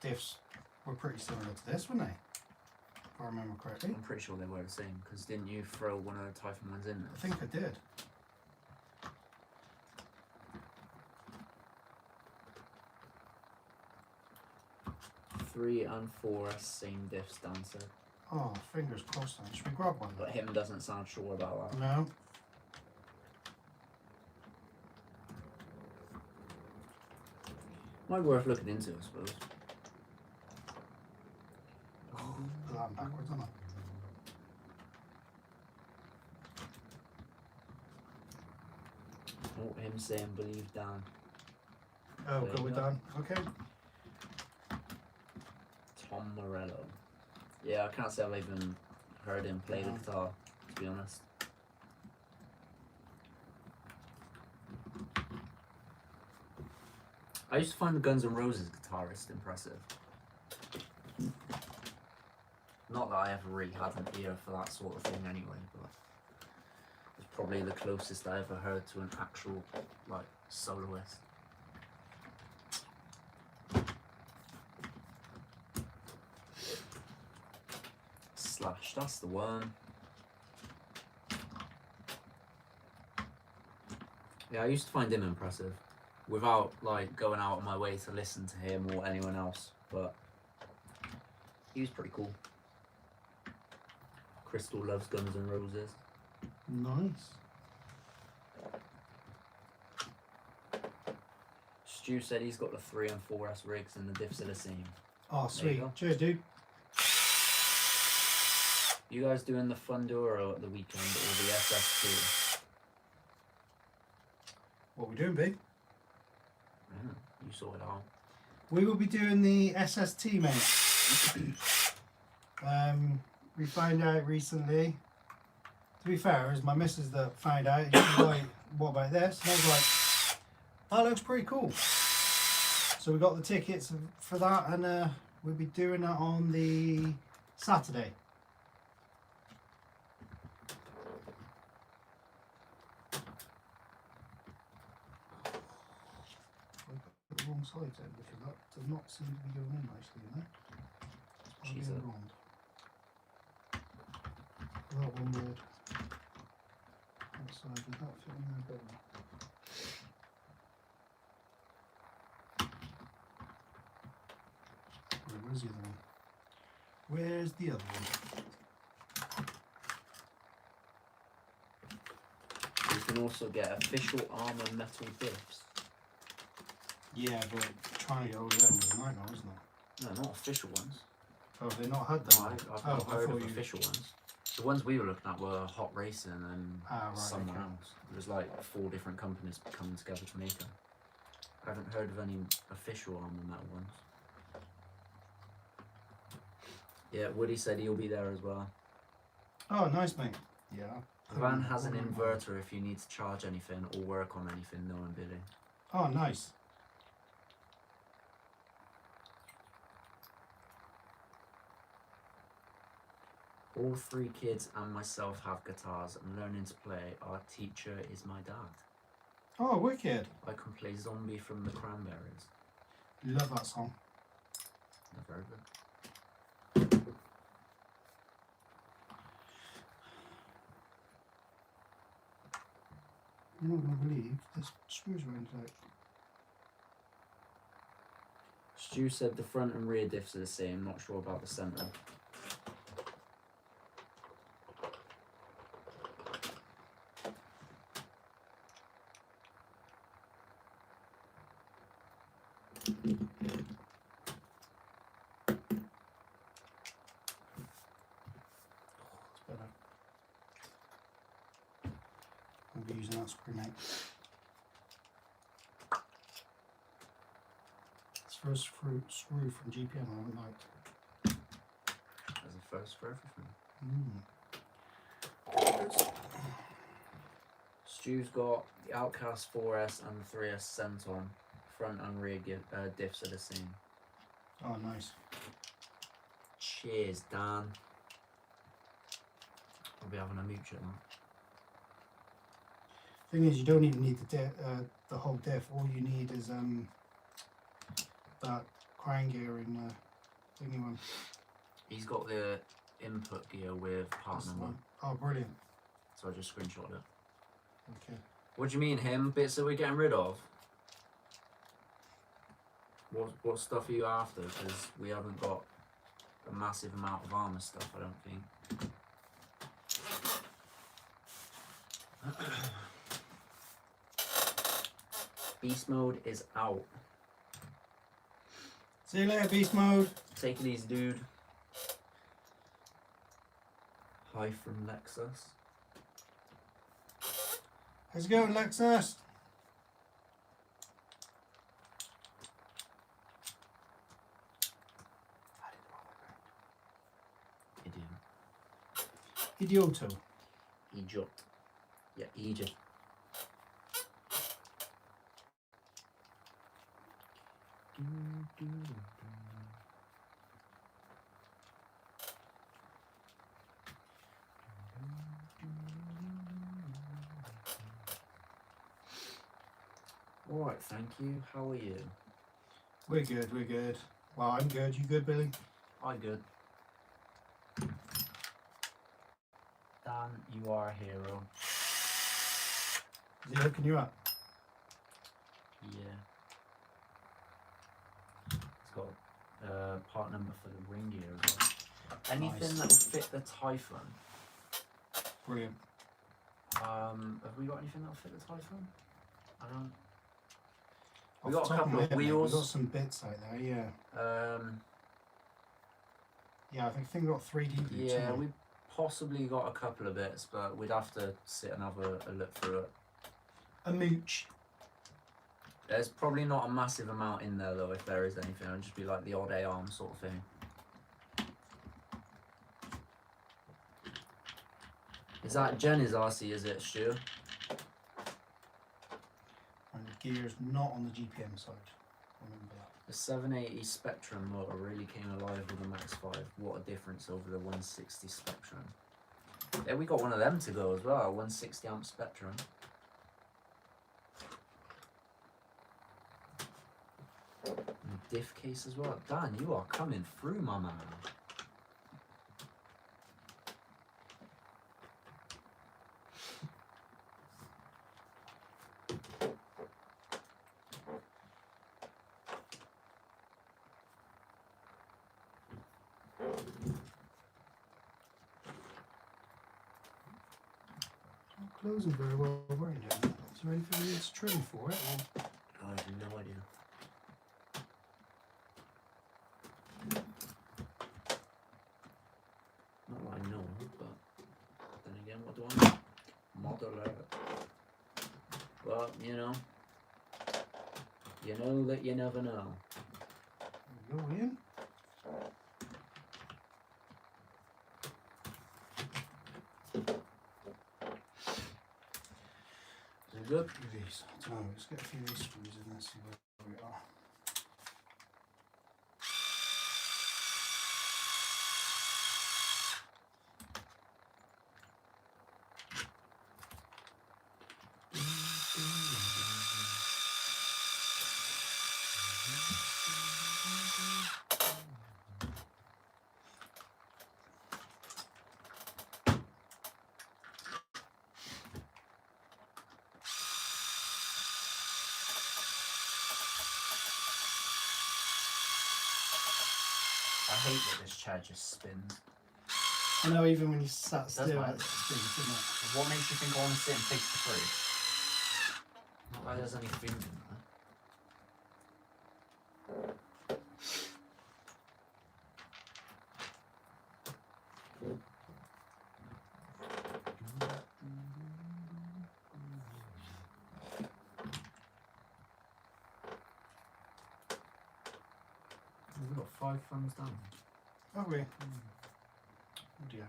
diffs were pretty similar to this, weren't they? If I remember correctly. I'm pretty sure they were the same, because didn't you throw one of the Typhon ones in there? I think I did. Three and 4 same diffs, Dan said. Oh, fingers crossed then. Should we grab one? But him doesn't sound sure about that. No. Might be worth looking into, I suppose. Put that backwards, isn't it? Oh, him saying believe Dan. Oh, There go you with go. Dan. Okay. Tom Morello. Yeah, I can't say I've even heard him play the guitar, to be honest. I used to find the Guns N' Roses guitarist impressive. Not that I ever really had an ear for that sort of thing anyway, but it's probably the closest I ever heard to an actual, like, soloist. Slash, that's the one. Yeah, I used to find him impressive, without like going out of my way to listen to him or anyone else, but he was pretty cool. Crystal loves Guns N' Roses. Nice. Stu said he's got the 3 and 4S rigs and the diffs are the same. Oh, There you sweet. go. Cheers, dude. You guys doing the Fundura at the weekend or the SS2? What we doing, big? You sort it out. We will be doing the SST, mate. We found out recently. To be fair, it was my missus that found out. She was like, "What about this?" And I was like, "That looks pretty cool." So we got the tickets for that, and we'll be doing that on the Saturday. The wrong side then, because that does not seem to be going in nicely, you know. It's She's probably wrong. That one would. That side, does that fit in there better? Where's the other one? Where's the other one? You can also get official armor metal diffs. Yeah, but trying to get over them was a nightmare, wasn't it? No, not official ones. Oh, have they not had No, them? I've not I heard thought of you- official ones. The ones we were looking at were Hot Racing and Ah, right, someone okay. else. It was like 4 different companies coming together to make them. I haven't heard of any official armor metal ones. Yeah, Woody said he'll be there as well. Oh, nice, mate. Yeah. The van has an inverter if you need to charge anything or work on anything, knowing Billy. Oh, nice. All 3 kids and myself have guitars. I'm learning to play. Our teacher is my dad. Oh, wicked. I can play Zombie from the Cranberries. Love that song. They're very good. You're not going to believe this screws were tight. Stu said the front and rear diffs are the same, not sure about the centre. I'll be using that screw, mate. It's the first screw from GPM I haven't liked. As a first for everything. Stu's got the Outcast 4S and the 3S sent on. Front and rear diffs are the same. Oh, nice. Cheers, Dan. I'll be having a mooch at that. Thing is, you don't even need the whole diff. All you need is that crown gear in thingy one. He's got the input gear with part number. One. Oh, brilliant. So I just screenshot it. Okay. What do you mean, him? Bits that we're getting rid of? What stuff are you after? Because we haven't got a massive amount of armour stuff, I don't think. Beast mode is out. See you later, beast mode. Take it easy, dude. Hi from Lexus. How's it going, Lexus? Idiot. Idioto. Idiot. Yeah, Egypt. Alright, thank you. How are you? We're good, we're good. Well, I'm good. You good, Billy? I'm good. Dan, you are a hero. Is he hooking you up? Yeah. It's got part number for the ring gear as well. Anything Nice. that will fit the Typhon. Brilliant. Have we got anything that will fit the Typhon? I don't. We Off got the a top couple my of head, mate, wheels. We got some bits out there, yeah. Yeah, I think we got 3D boots. Yeah, haven't we? we possibly got a couple of bits, but we'd have to sit and have a look through it. A mooch. There's probably not a massive amount in there though, if there is anything. It'll just be like the odd A-arm sort of thing. Is that Jenny's RC, is it, Stu? And the gear's not on the GPM side. Remember that. The 780 Spectrum motor really came alive with the Max 5. What a difference over the 160 Spectrum. Yeah, we got one of them to go as well, a 160 amp Spectrum. And diff case as well. Dan, you are coming through, my man. Not closing very well right now. Is there anything we need to trim for it? Or? I have no idea. Not that I know, but then again, what do I know? Modeler. But, you know that you never know. There we go, Ian. Is it good? These. I don't know, let's get a few of these screws in and see where we are. hate that this chair just spins. I know, even when you sat Does still, matter. it spins, doesn't it? What makes you think I want to sit and taste the fruit? Not like there's any food in there. We've got 5 thumbs down. Oh, we? Oh dear.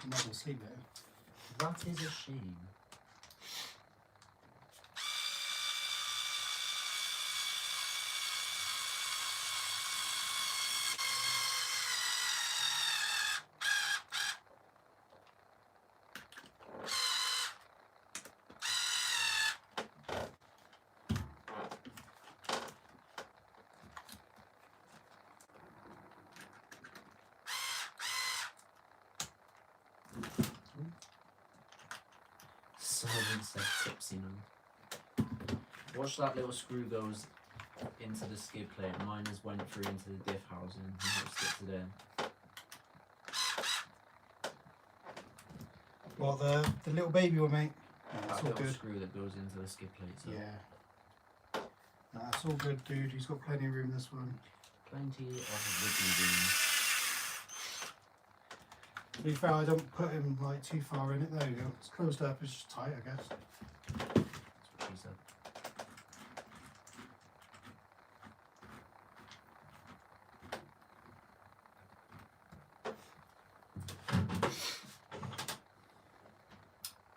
I'm not going to sleep there. That is a shame. Someone said tipsy now. Watch that little screw goes into the skid plate. Mine has went through into the diff housing and helps get it in. Well, the little baby one, mate. Yeah, That that's all little good. screw that goes into the skid plate. So Yeah. That's all good, dude. He's got plenty of room, this one. plenty of wiggle room. To be fair, I don't put him like too far in it. There you go. It's closed up. It's just tight, I guess. That's what she said.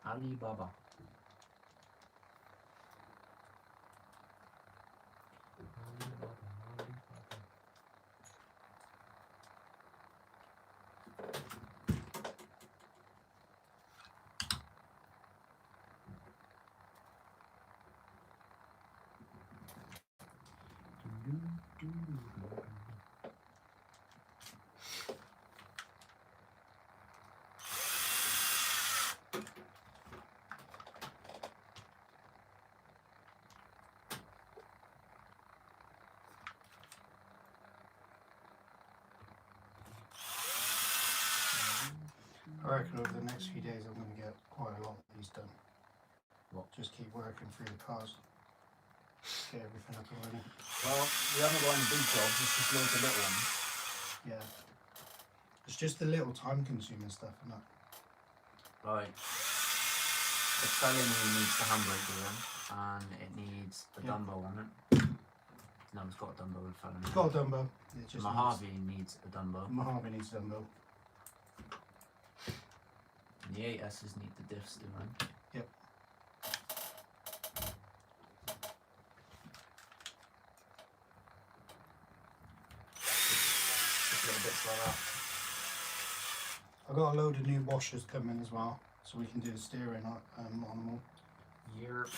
Alibaba. I reckon over the next few days I'm going to get quite a lot of these done. What? Just keep working through the cars. Get everything up and running. Well, we haven't got any big jobs, it's just loads of little ones. Yeah. It's just the little time consuming stuff and that. Like, the felony needs the handbrake doing, and it needs a Dumbo on it. No, it's got a Dumbo with felony. It's got a Dumbo. It just Mojave needs a Dumbo. Mojave needs a Dumbo. And the 8S's need the diffs doing. Yep. Just little bits like that. I've got a load of new washers coming as well, so we can do the steering on them all. Yerp.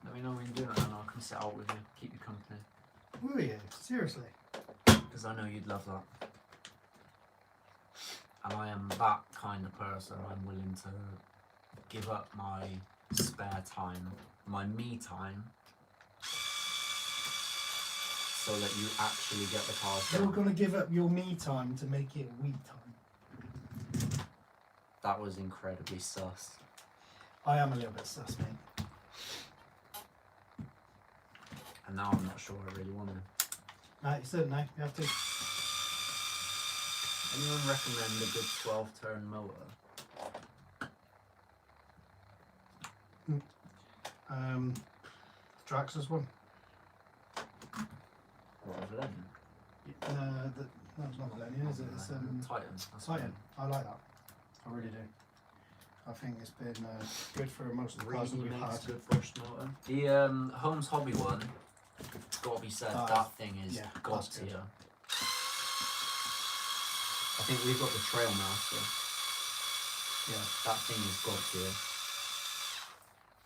Let me know when you're doing it and I'll come sit out with you, keep you company. Will you? Seriously? Because I know you'd love that. And I am that kind of person. I'm willing to give up my spare time, my me time, so that you actually get the cars You're done. going to give up your me time to make it we time. That was incredibly sus. I am a little bit sus, mate. And now I'm not sure I really want to. No, you said no. You have to. Anyone recommend a good 12-turn motor? Drax's one. What, a Lennon? No, it's not Millennium, is it? It's Titan. That's Titan. I like that. I really do. I think it's been good for most of the cars that Really we've makes had. good brush motor. The Holmes Hobby one, it's got to be said, that thing is yeah, god that's good. tier. I think we've got the Trailmaster. Yeah. That thing is god tier.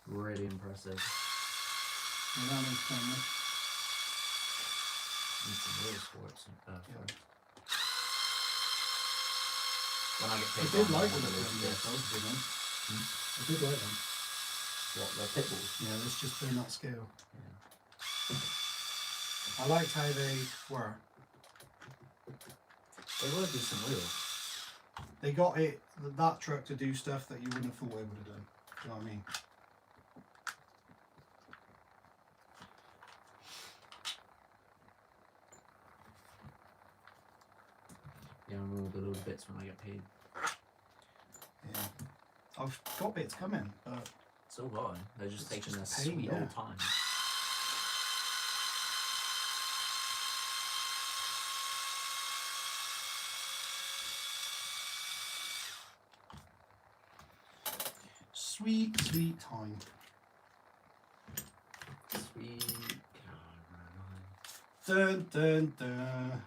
Really impressive. Yeah, that makes sense. Need some wheels for it. Yeah. When I get I paid, did back, like I'm them. gonna lose this. I did like them. What, the pit bulls? Yeah, let's just turn that scale. Yeah. I liked how they were. They were decent wheels. They got that truck to do stuff that you wouldn't have thought it would have done. Do you know what I mean? Yeah, and all the little bits when I get paid. Yeah. I've got bits coming, but So have I. They're just it's taking their just a pain, sweet yeah. old time. sweet, sweet time. Sweet Caroline. Dun dun dun.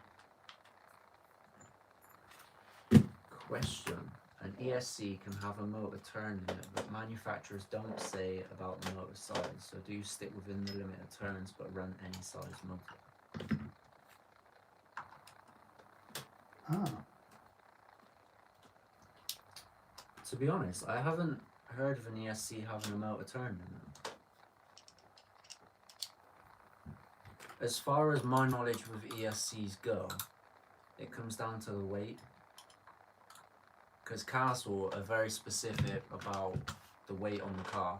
Question. An ESC can have a motor turn in it, but manufacturers don't say about the motor size, so do you stick within the limit of turns but run any size motor? Ah. To be honest, I haven't heard of an ESC having a motor turn in it. As far as my knowledge with ESCs go, it comes down to the weight. Because Castle are very specific about the weight on the car.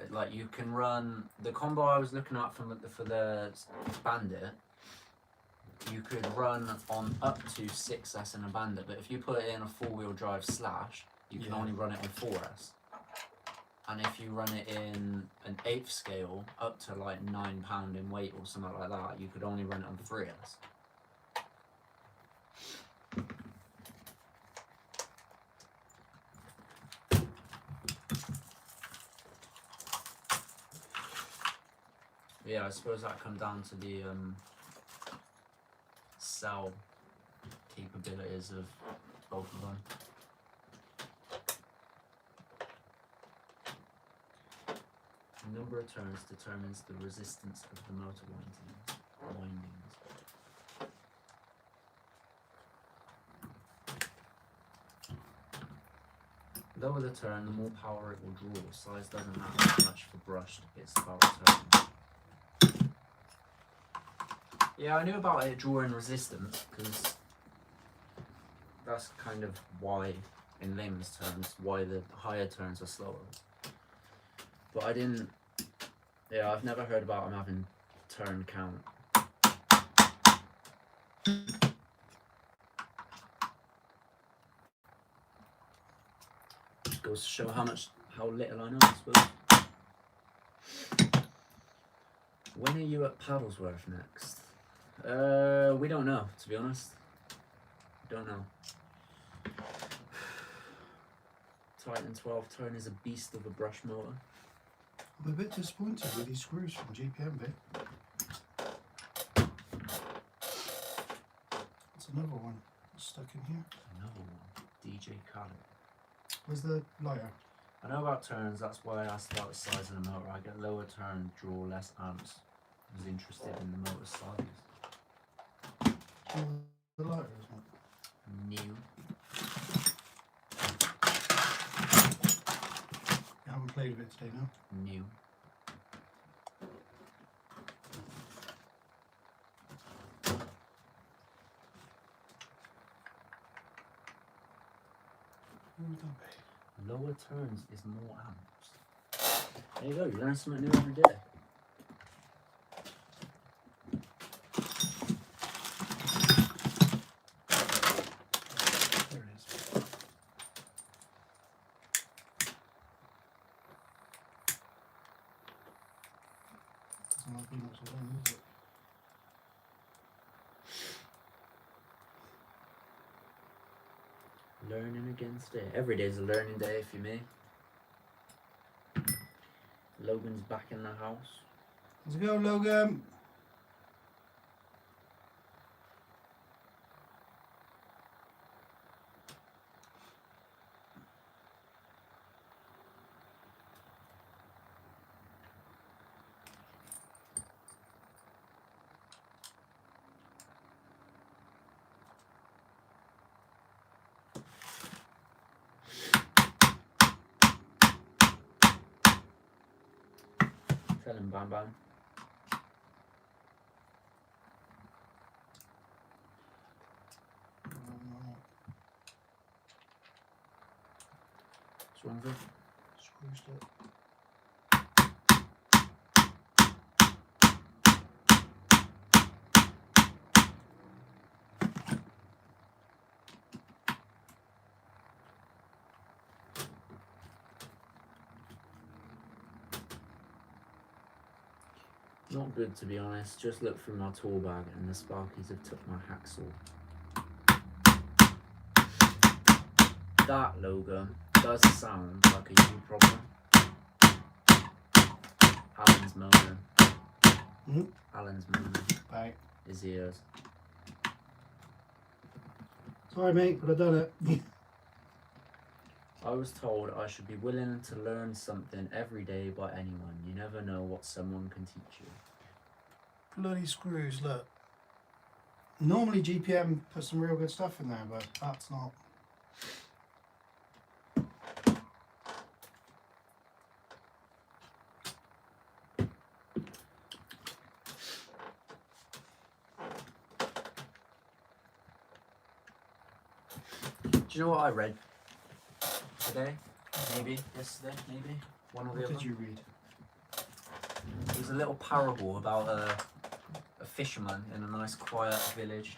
Like you can run the combo I was looking at for the Bandit. You could run on up to 6S in a Bandit, but if you put it in a 4-wheel drive slash, you can only run it on 4S. And if you run it in an 8th scale, up to like £9 in weight or something like that, you could only run it on 3S. Yeah, I suppose that comes down to the cell capabilities of both of them. The number of turns determines the resistance of the motor windings. Lower the turn, the more power it will draw. Size doesn't matter much for brushed, it's about turn. Yeah, I knew about it drawing resistance because that's kind of why, in layman's terms, why the higher turns are slower. But I didn't. Yeah, I've never heard about them having turn count. Goes to show how little I know, I suppose. When are you at Paddlesworth next? We don't know, to be honest. Don't know. Titan 12 turn is a beast of a brush motor. I'm a bit disappointed with these screws from GPM, babe. That's another one stuck in here. Another one. DJ Khaled. Where's the lighter? I know about turns, that's why I asked about the size of the motor. I get lower turn, draw less amps. I was interested in the motor size. Oh, the lighter, isn't it? New. You haven't played with it today, no? New. What have we done, babe? Lower turns is more amps. There you go, you learn something new every day. There it is. Doesn't like being upside down, does it? Learning again today. Every day's a learning day for me. Logan's back in the house. Let's go, Logan. and bam bam. What's wrong with it? Screws it. Not good, to be honest. Just look through my tool bag and the sparkies have took my hacksaw. That, Logan, does sound like a you problem. Alan's moaning. Alan's moaning. Right. His ears. Sorry, mate, but I've done it. I was told I should be willing to learn something every day by anyone. You never know what someone can teach you. Bloody screws, look. Normally GPM puts some real good stuff in there, but that's not. Do you know what I read today? Maybe yesterday, maybe one or the What other. did you read? It was a little parable about a fisherman in a nice quiet village,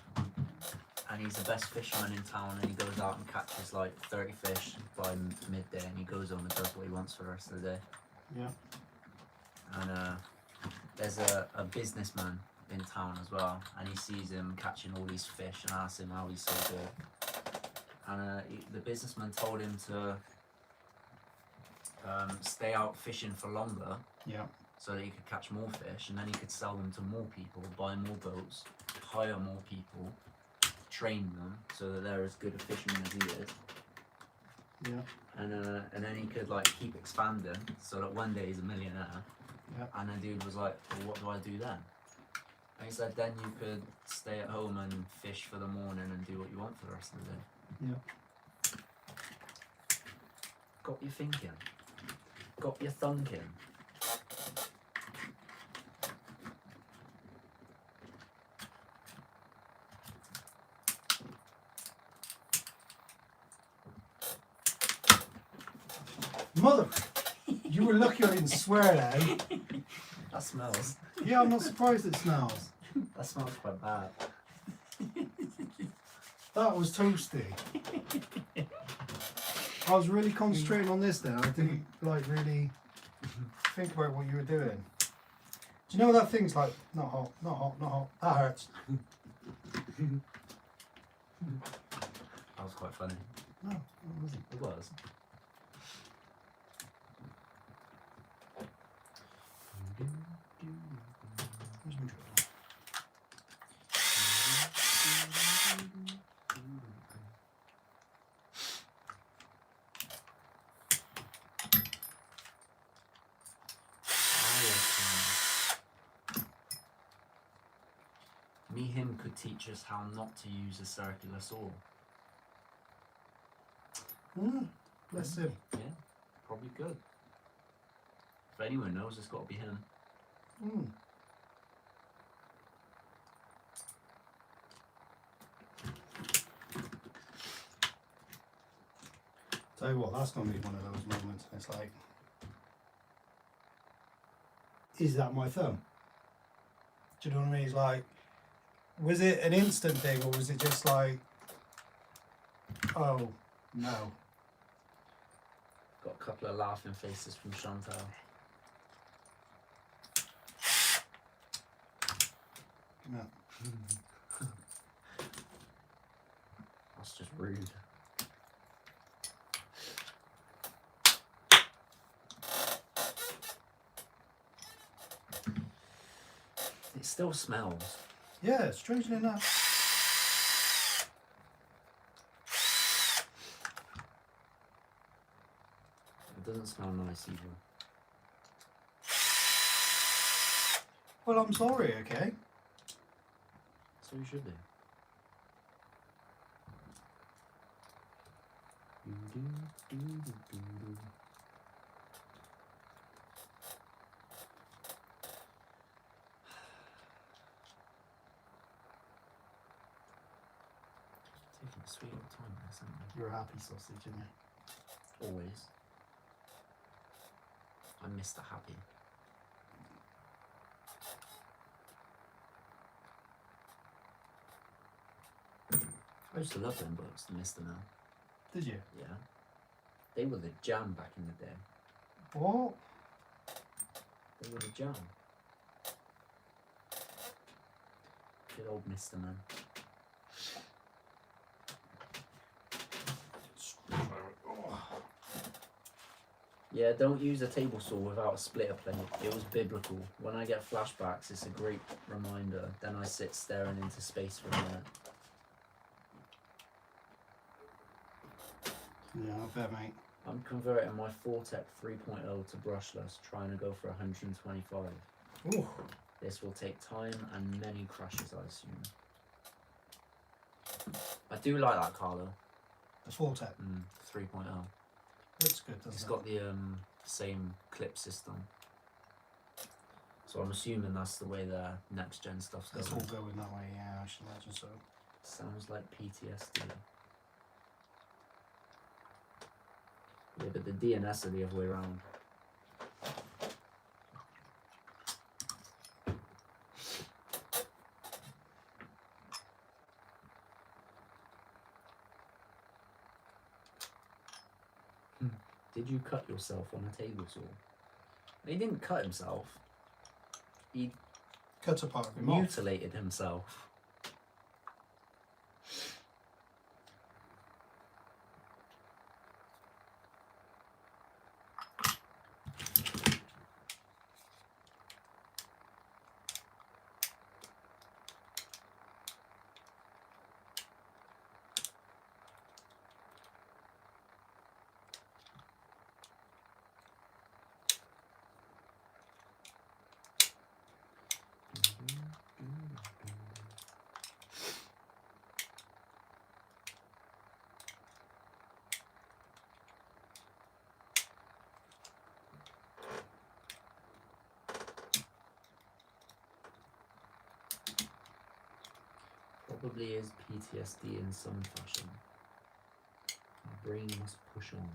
and he's the best fisherman in town, and he goes out and catches like 30 fish by midday, and he goes home and does what he wants for the rest of the day. Yeah. And there's a businessman in town as well, and he sees him catching all these fish and asks him how he's so good. And the businessman told him to stay out fishing for longer, Yeah. so that he could catch more fish, and then he could sell them to more people, buy more boats, hire more people, train them so that they're as good a fisherman as he is. Yeah. And then he could like keep expanding so that one day he's a millionaire. Yeah. And the dude was like, well, what do I do then? And he said, then you could stay at home and fish for the morning and do what you want for the rest of the day. Yeah. Got you thinking. Got you thunking. Mother! You were lucky I didn't swear then. That smells. Yeah, I'm not surprised it smells. That smells quite bad. That was toasty. I was really concentrating on this then. I didn't like really think about what you were doing. Do you know that thing's like, not hot, not hot, not hot. That hurts. That was quite funny. No, it wasn't. It was. Where's my drill? Me, him could teach us how not to use a circular saw. Bless him. Yeah, probably could. If anyone knows, it's got to be him. Tell you what, that's going to be one of those moments. It's like, is that my thumb? Do you know what I mean? It's like, was it an instant thing or was it just like, oh, no. Got a couple of laughing faces from Chantal. No. That's just rude. It still smells. Yeah, strangely enough. It doesn't smell nice either. Well, I'm sorry, okay? So you should do. sweet little time there, isn't You're a happy sausage, aren't you? there? Always. I'm Mr. Happy. I used to love them books, the Mr. Now. Did you? Yeah. They were the jam back in the day. What? They were the jam. Good old Mr. Man. Yeah, don't use a table saw without a splitter plate. It was biblical. When I get flashbacks, it's a great reminder. Then I sit staring into space for a minute. Yeah, I bet, mate. I'm converting my Fortec 3.0 to brushless, trying to go for 125. Ooh. This will take time and many crashes, I assume. I do like that car though. The Fortec. 3.0. Looks good, doesn't It's it? got the same clip system. So I'm assuming that's the way the next gen stuff's It's all going. going that way, yeah, I should imagine so. Sounds like PTSD. Yeah, but the DNS are the other way around. Did you cut yourself on a table saw? He didn't cut himself. He Cut a part of him off. mutilated himself. Probably is PTSD in some fashion. My brain must push on.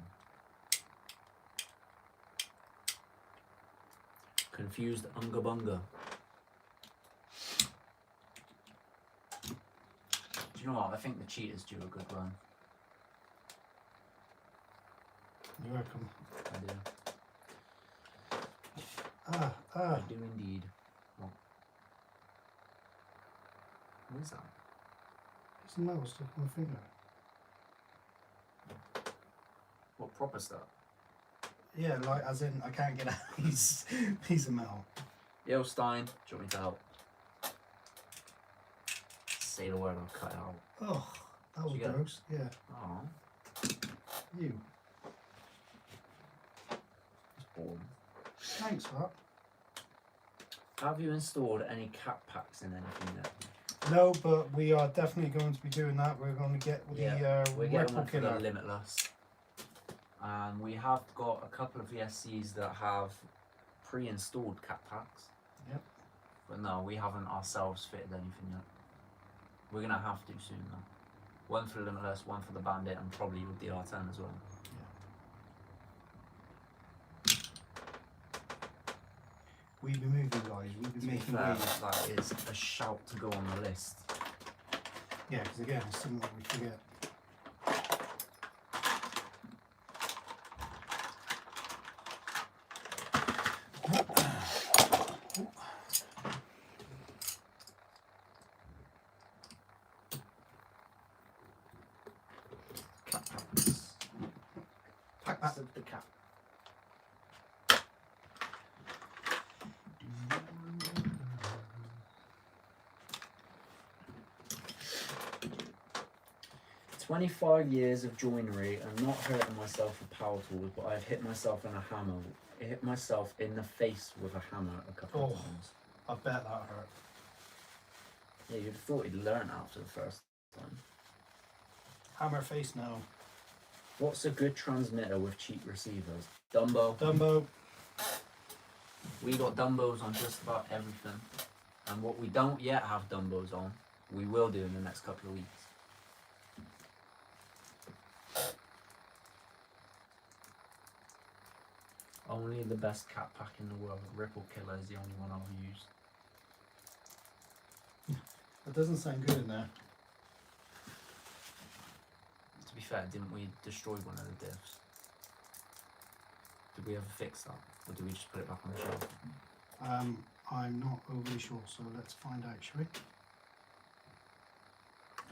Confused Unga Bunga. Do you know what? I think the cheetahs do a good run. You reckon? I do. I I do indeed. What is that? Isn't that what's stuck on my finger? What proper stuff? Yeah, like as in I can't get out these piece of metal. Yo, Stein, do you want me to help? Say the word, I'll cut it out. Oh, that was You get it? gross. Yeah. Oh, You. it's boring. Thanks for that. Have you installed any cat packs in anything yet? No, but we are definitely going to be doing that. We're going to get the We're getting one for the replica. limitless. And we have got a couple of ESCs that have pre-installed cat packs. Yep. But no, we haven't ourselves fitted anything yet. We're going to have to soon though. One for the limitless, one for the bandit, and probably with the R10 as well. We've been moving, guys. We've been To be making fair, waves. that is a shout to go on the list. Yeah, because again, it's something that we forget. Cat packs. Packs of the cat. 25 years of joinery and not hurting myself with power tools, but I've hit myself in a hammer. I hit myself in the face with a hammer a couple of Oh. times. I bet that hurt. Yeah, you'd have thought he'd learn after the first time. Hammer face now. What's a good transmitter with cheap receivers? Dumbo. Dumbo. We got Dumbos on just about everything. And what we don't yet have Dumbos on, we will do in the next couple of weeks. Only the best cat pack in the world. Ripple Killer is the only one I'll use. It doesn't sound good in there. To be fair, didn't we destroy one of the diffs? Did we ever fix that? Or did we just put it back on the shelf? I'm not overly sure, so let's find out, shall we?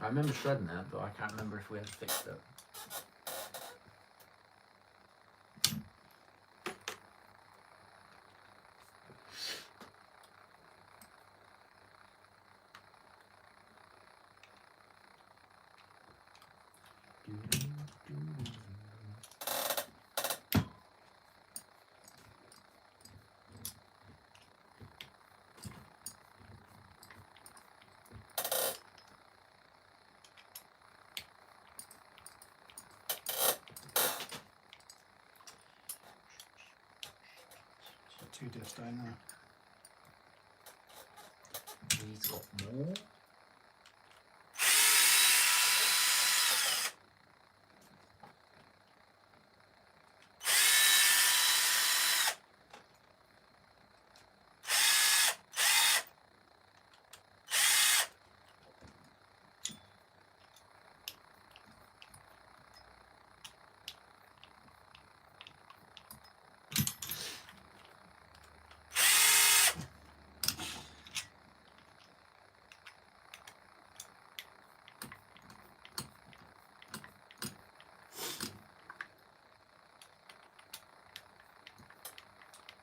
I remember shredding it, but I can't remember if we ever fixed it. So 2 diffs down there. He's got more.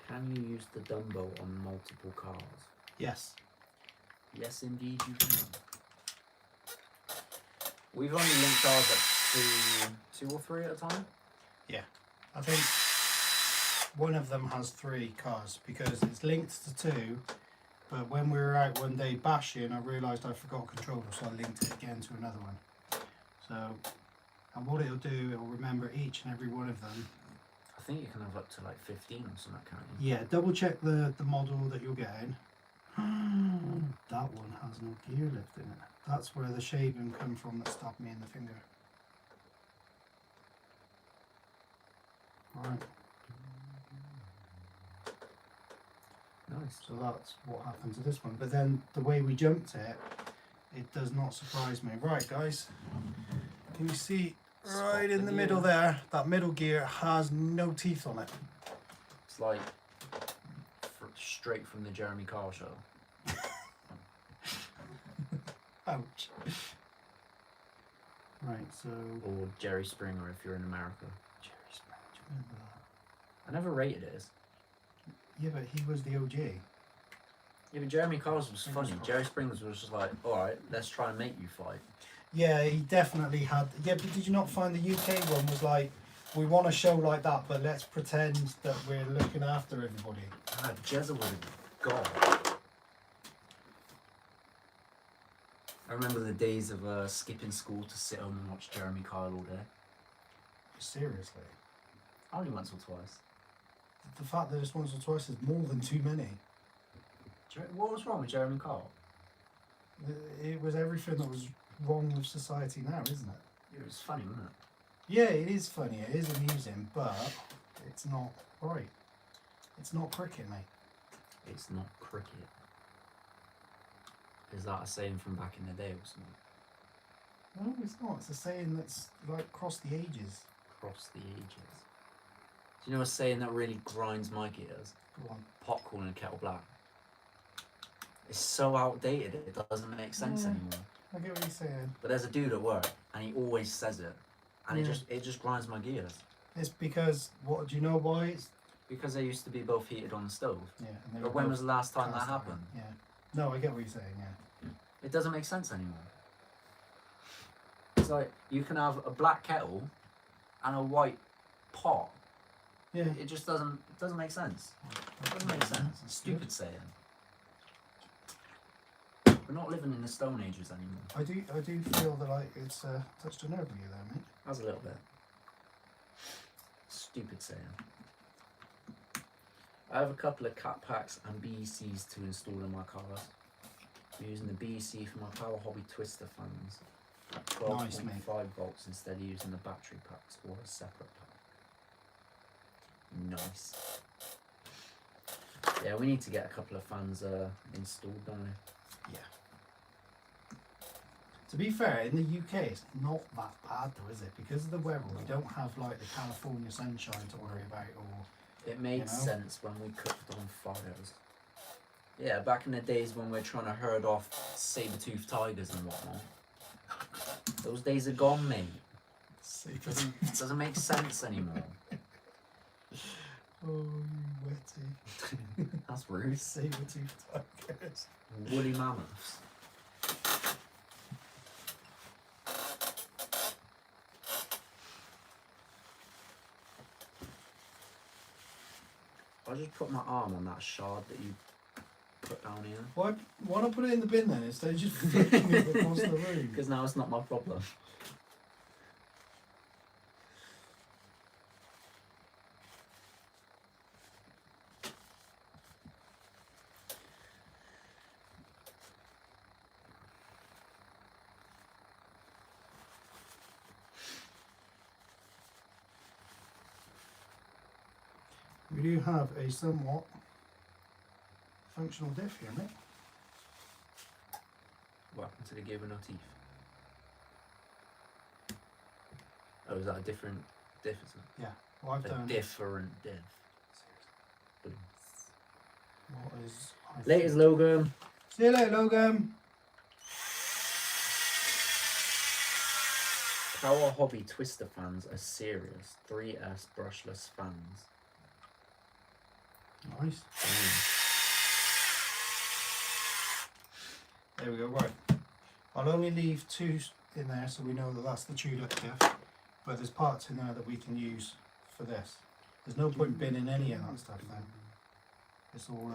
Can you use the Dumbo on multiple cars? Yes. Yes, indeed you can. We've only linked ours at two or three at a time. Yeah. I think one of them has 3 cars because it's linked to 2, but when we were out one day bashing, I realised I forgot a controller, so I linked it again to another one. So, and what it'll do, it'll remember each and every one of them. I think you can have up to like 15 or something, can't you? Yeah, double check the model that you're getting. That one has no gear lift in it. That's where the shaving come from that stabbed me in the finger. Right. Nice. So that's what happened to this one. But then the way we jumped it, it does not surprise me. Right, guys. Can you see right in the middle there? That middle gear has no teeth on it. It's like straight from the Jeremy Kyle show. Ouch. Right, so... Or Jerry Springer if you're in America. Jerry Springer, do you remember that? I never rated it. Yeah, but he was the OG. Yeah, but Jeremy Kyle's was funny. Fingers Jerry Springer's was just like, alright, let's try and make you fight. Yeah, he definitely had... Yeah, but did you not find the UK one was like, we want a show like that, but let's pretend that we're looking after everybody. Ah, Jezza was a god. I remember the days of skipping school to sit home and watch Jeremy Kyle all day. Seriously. Only once or twice. The fact that it's once or twice is more than too many. What was wrong with Jeremy Kyle? It was everything that was wrong with society now, isn't it? It was funny, wasn't it? Yeah, it is funny, it is amusing, but it's not right. It's not cricket, mate. It's not cricket. Is that a saying from back in the day or something? No, it's not. It's a saying that's like crossed the ages. Across the ages. Do you know a saying that really grinds my gears? Go on. Popcorn and kettle black. It's so outdated it doesn't make sense Yeah. anymore. I get what you're saying. But there's a dude at work and he always says it. And Yeah. it just grinds my gears. It's because, what, do you know why? It's, Because they used to be both heated on the stove. yeah. And they But were when both was the last time that cast iron. happened? Yeah. No, I get what you're saying, yeah. It doesn't make sense anymore. It's like you can have a black kettle and a white pot. Yeah. It just doesn't make sense. It doesn't make sense. It's stupid saying. We're not living in the Stone Ages anymore. I do feel that like it's touched a nerve with you there, mate. That's a little bit. Stupid saying. I have a couple of cat packs and BECs to install in my cars. I'm using the BEC for my Power Hobby Twister fans at 12.5 Nice, mate. volts instead of using the battery packs or a separate pack. Nice. Yeah, we need to get a couple of fans installed, don't we? Yeah. To be fair, in the UK, it's not that bad though, is it? Because of the weather, we don't have like the California sunshine to worry about, or It made sense when we cooked on fires. Yeah, back in the days when we're trying to herd off saber-toothed tigers and whatnot. Those days are gone, mate. It doesn't make sense anymore. Oh, you wetty. That's rude. Saber-toothed tigers. Woolly mammoths. I'll just put my arm on that shard that you put down here. Why not put it in the bin then instead of just flicking it across the room? Because now it's not my problem. We do have a somewhat functional diff here, mate. What happened to the gear with no teeth? Oh, is that a different diff? Is it? Yeah. Well, I've A done different diff. what is Latest Logan. See you later, Logan. Power Hobby Twister fans are serious. 3S brushless fans. Nice. There we go, right. I'll only leave 2 in there so we know that that's the Tudor diff, but there's parts in there that we can use for this. There's no point binning any of that stuff then. It's all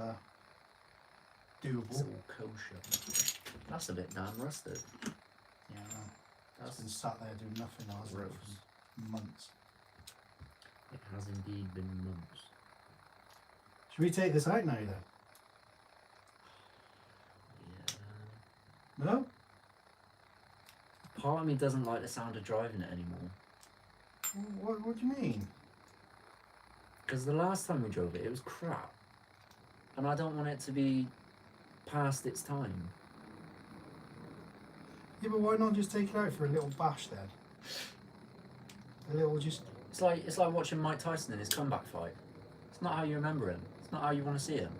doable. It's all kosher. That's a bit damn rusted. Yeah, I know. It's That's been sat there doing nothing now, hasn't it, gross. for months. It has indeed been months. Should we take this out now then? Yeah. No? Part of me doesn't like the sound of driving it anymore. What do you mean? Because the last time we drove it, it was crap. And I don't want it to be past its time. Yeah, but why not just take it out for a little bash then? A little just... It's like watching Mike Tyson in his comeback fight. It's not how you remember him. It's not how you want to see him.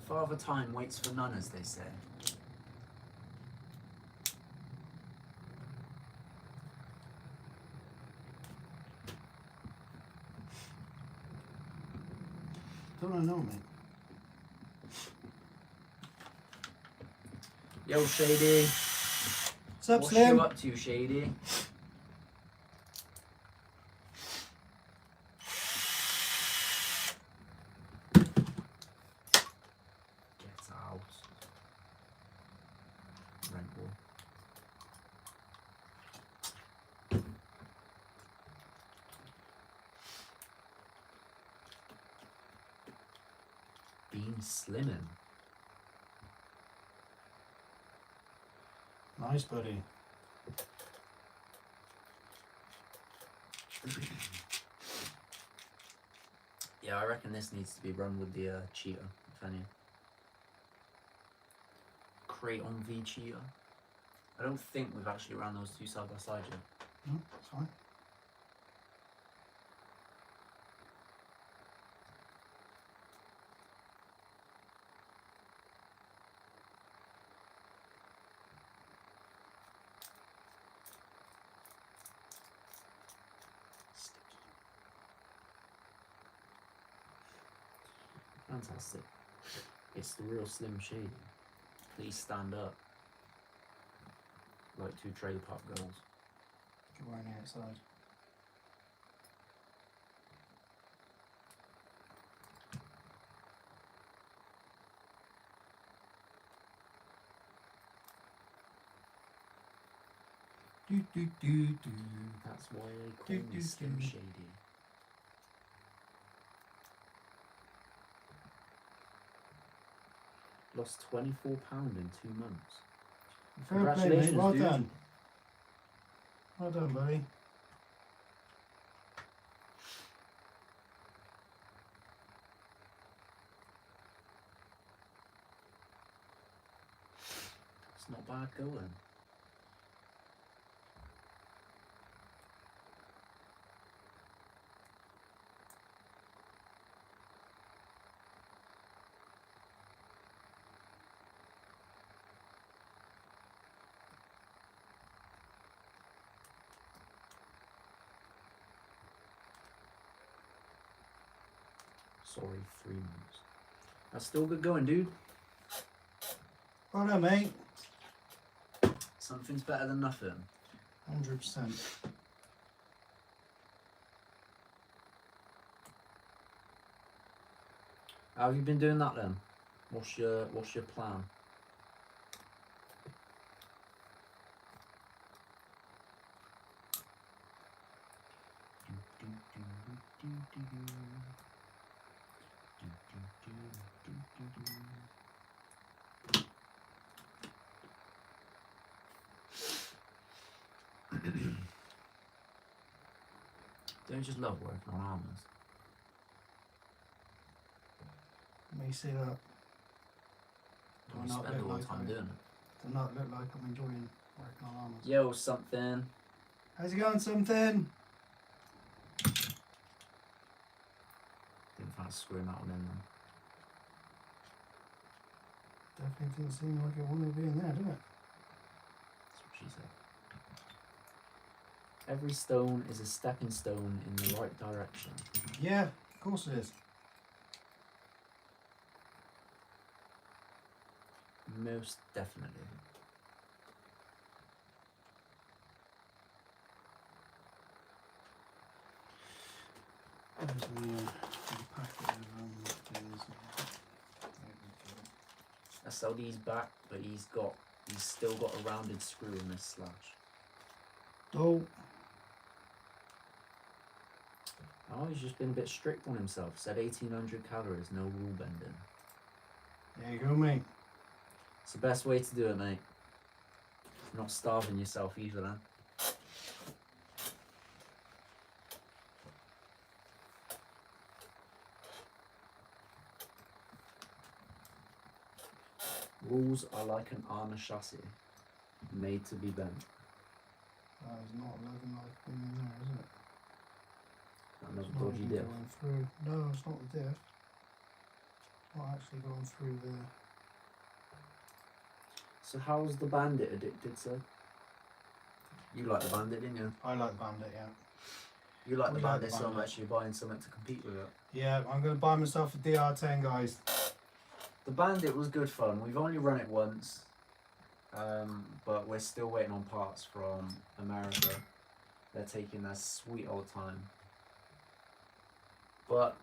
Father Time waits for none, as they say. Don't know, mate. Yo, Shady. What's up, What's Slim? you up to, Shady? Get out. Rental. Being slimming. Nice, buddy. Yeah, I reckon this needs to be run with the cheetah, if any. Kraton v cheetah. I don't think we've actually ran those two side by side yet. No, it's fine. Fantastic. It's the real Slim Shady. Please stand up. Like 2 trailer park girls. Go around the outside. Do. That's why they call me Slim Shady. Lost £24 in 2 months. Fair play, mate. Congratulations, Well dude. done. Well done, buddy. It's not bad going. Sorry, 3 months. That's still good going, dude. Well done, mate. Something's better than nothing. 100%. How have you been doing that then? What's your plan? Don't you just love working on armors? Let me see that. Don't I you not spend look all the like time I- doing it? Do not look like I'm enjoying working on armors. Yo, something. How's it going, something? Didn't fancy screwing that one in then. Definitely didn't seem like it wanted to be in there, did it? That's what she said. Every stone is a stepping stone in the right direction. Yeah, of course it is. Most definitely. There's the packet of things. There we That's LD's back, but he's still got a rounded screw in this slash. go. Oh, he's just been a bit strict on himself. Said 1800 calories, no rule bending. There you go, mate. It's the best way to do it, mate. You're not starving yourself either, then. Rules are like an armor chassis, made to be bent. That is not looking like being in there, is it? Another It's not dodgy even diff. going through. No, it's not the diff. It's not actually going through the. So how's the bandit addicted, sir? You like the bandit, didn't you? I like the bandit, yeah. You like the We like bandit the so bandit. much you're buying something to compete with it. Yeah, I'm going to buy myself a DR10, guys. The bandit was good fun. We've only run it once, but we're still waiting on parts from America. They're taking their sweet old time. But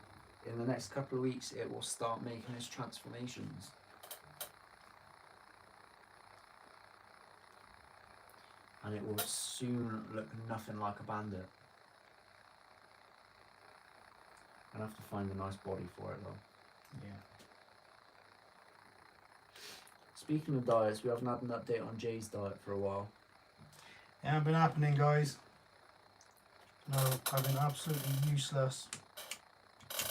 in the next couple of weeks, it will start making its transformations. And it will soon look nothing like a bandit. I'll have to find a nice body for it though. Yeah. Speaking of diets, we haven't had an update on Jay's diet for a while. It ain't been happening, guys. No, I've been absolutely useless.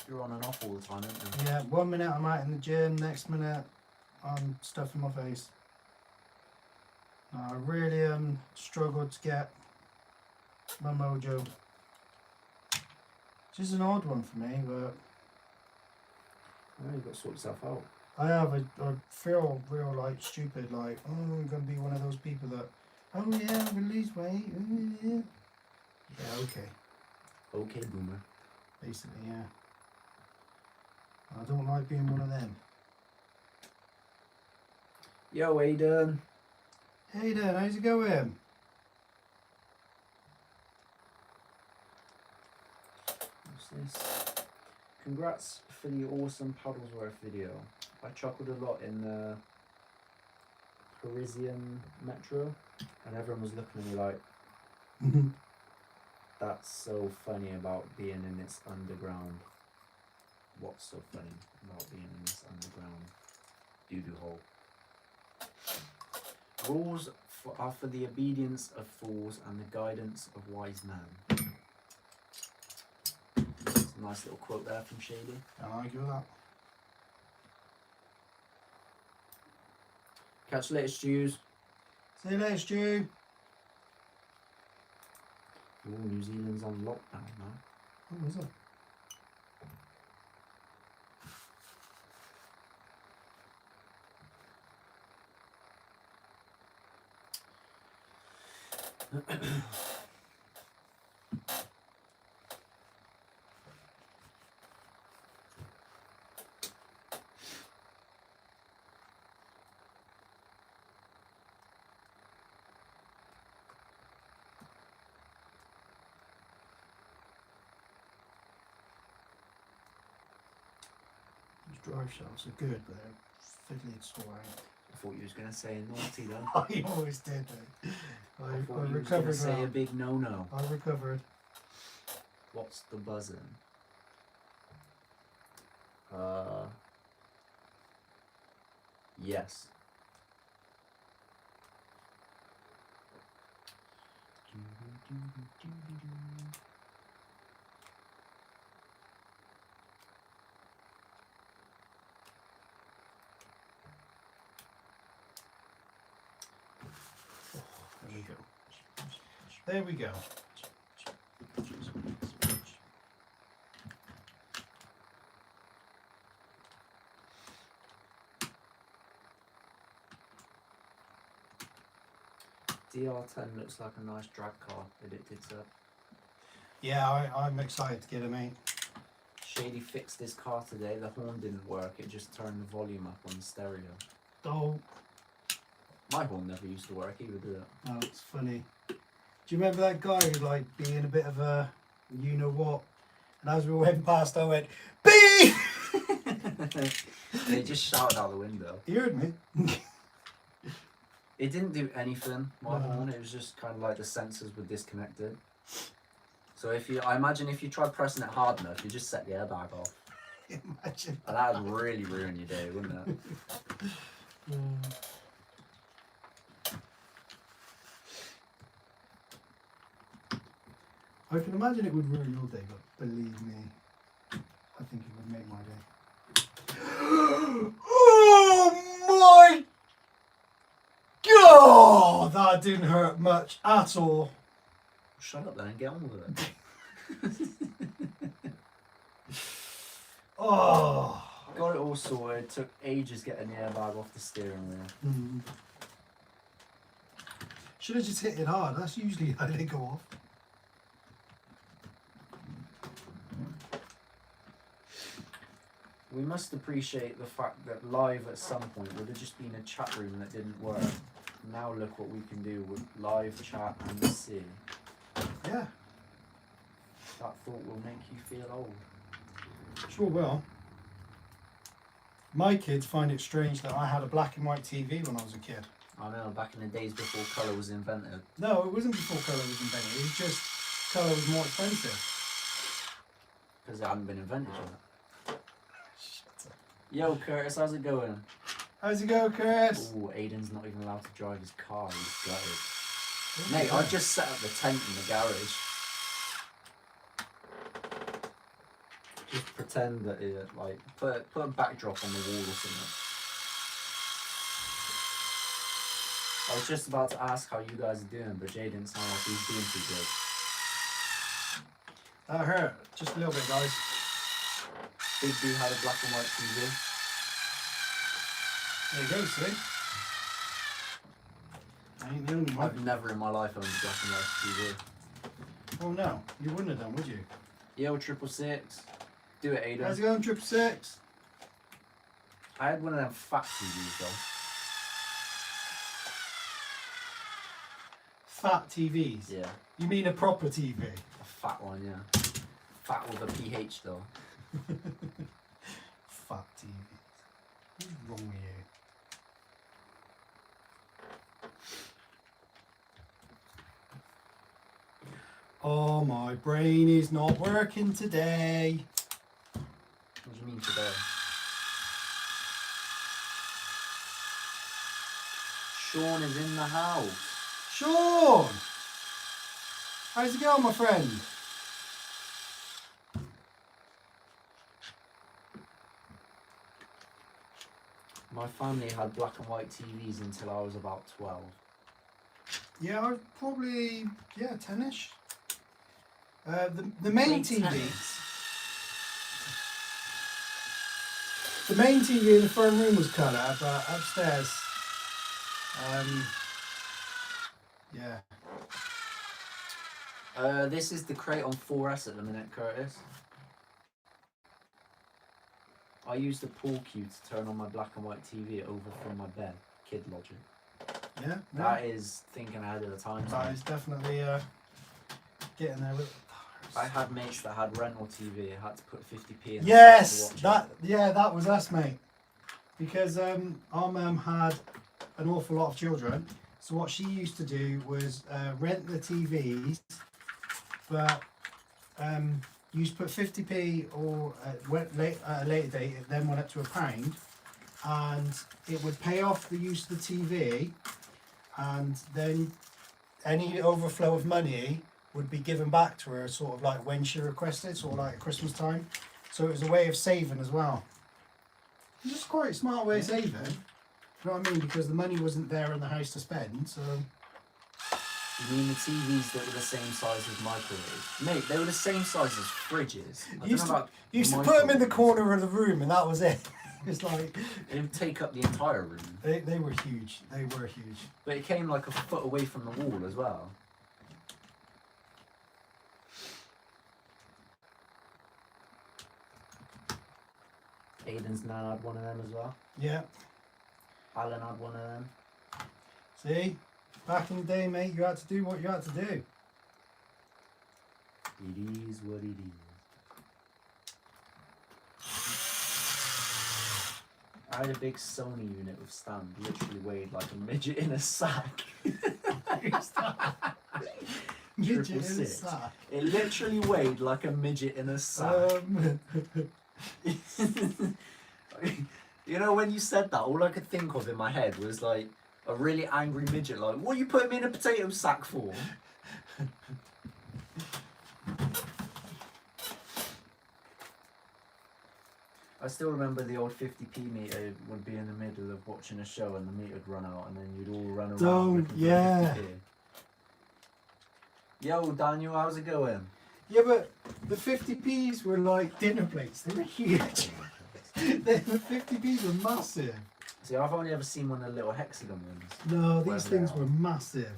You're on and off all the time, aren't you? Yeah, 1 minute I'm out in the gym, next minute I'm stuffing my face. No, I really struggled to get my mojo. Which is an odd one for me, but Oh, you've got to sort yourself out. I feel real like stupid, like, oh, I'm gonna be one of those people that, oh yeah, I'm gonna lose weight. Yeah, okay. Okay, boomer. Basically, yeah. I don't like being one of them. Yo, Aiden. Hey Dan, how's it going? What's this? Congrats for the awesome Puddlesworth video. I chuckled a lot in the Parisian metro, and everyone was looking at me like, that's so funny about being in this underground. What's so funny about being in this underground doo-doo hole? Rules are for the obedience of fools and the guidance of wise men. That's a nice little quote there from Shady. Can't argue with that. Catch you later, Stews. See you later, Stu. Oh, New Zealand's on lockdown now. Oh, is it? These drive shafts are good, but they're fiddly and swearing. I thought you was going to say naughty though. I always did, mate. I I thought you was going to recovered say now. a big no-no. I recovered. What's the buzzing? Yes. There we go. DR10 looks like a nice drag car, addicted to. Yeah, I'm excited to get it, mate. Shady fixed his car today, the horn didn't work, it just turned the volume up on the stereo. Oh, My horn never used to work either, did it? no, it's funny. Do you remember that guy who, like, being a bit of a you-know-what? And as we went past, I went, beep! They just shouted out the window. You heard me? It didn't do anything, my No. horn, it was just kind of like the sensors were disconnected. So I imagine if you tried pressing it hard enough, you just set the airbag off. Imagine. And that would really ruin your day, wouldn't it? I can imagine it would ruin your day, but believe me, I think it would make my day. Oh my God! That didn't hurt much at all. Shut up then and get on with it. Oh. Got it all sorted, took ages getting the airbag off the steering wheel. Should have just hit it hard. That's usually how they go off. We must appreciate the fact that live at some point would have just been a chat room that didn't work. Now look what we can do with live chat and see. Yeah, That thought will make you feel old. sure will. My kids find it strange that I had a black and white TV when I was a kid. I know, back in the days before colour was invented. No, it wasn't before colour was invented. It was just colour was more expensive. Because it hadn't been invented yet. Shut up. Yo, Curtis, how's it going? How's it go, Chris? Ooh, Aiden's not even allowed to drive his car, he's gutted. Mate, I just set up the tent in the garage. Just pretend that it, like, put a backdrop on the wall or something. I was just about to ask how you guys are doing, but Jay didn't sound like he's doing too good. That hurt. Just a little bit, guys. Big B had a black and white TV. There you go, see? I ain't the only one. I've never in my life owned a black and white TV. Oh no, you wouldn't have done, would you? Yo, 666. Do it, Aiden. How's it going, 666? I had one of them fat TVs though. Fat TVs? Yeah, You mean a proper TV? a fat one, yeah. Fat with a PH though. Fat TVs. What's wrong with you? Oh, my brain is not working today. What do you mean today? Sean is in the house. Sean! How's it going, my friend? My family had black and white TVs until I was about 12. Yeah, I was probably, 10ish. The main Late TV. 10s. The main TV in the front room was colour, but upstairs, yeah. This is the Kraton 4S at the minute, Curtis. I used the pool cue to turn on my black and white TV over from my bed. Kid logic. Yeah. That is thinking ahead of the times. That is definitely getting there with. I had mates that had rental TV. I had to put 50p in. Yes, to watch it. that was us, mate. Because our mum had an awful lot of children, so what she used to do was rent the TVs, but used to put 50p or at a later date. It then went up to £1, and it would pay off the use of the TV, and then any overflow of money would be given back to her, sort of like when she requested, sort of like at Christmas time. So it was a way of saving as well. It's just quite a smart way of saving. You know what I mean? Because the money wasn't there in the house to spend, so. You mean the TVs that were the same size as microwaves? Mate, they were the same size as fridges. You used to put them in the corner of the room and that was it. It's like... It would take up the entire room. They were huge. They were huge. But it came like a foot away from the wall as well. Aiden's nan had one of them as well. Yeah. Alan had one of them. See? Back in the day, mate, you had to do what you had to do. It is what it is. I had a big Sony unit with stand, literally weighed like a midget in a sack. Midget in a 666. sack. It literally weighed like a midget in a sack. You know, when you said that, all I could think of in my head was like a really angry midget, like, what are you putting me in a potato sack for? I still remember the old 50p meter would be in the middle of watching a show and the meter would run out and then you'd all run around. Don't, looking for yeah. 50p. Yo, Daniel, how's it going? Yeah, but the 50p's were like dinner plates. They were huge. The 50p's were massive. See, I've only ever seen one of the little hexagon ones. No, these Wherever things they were are. massive.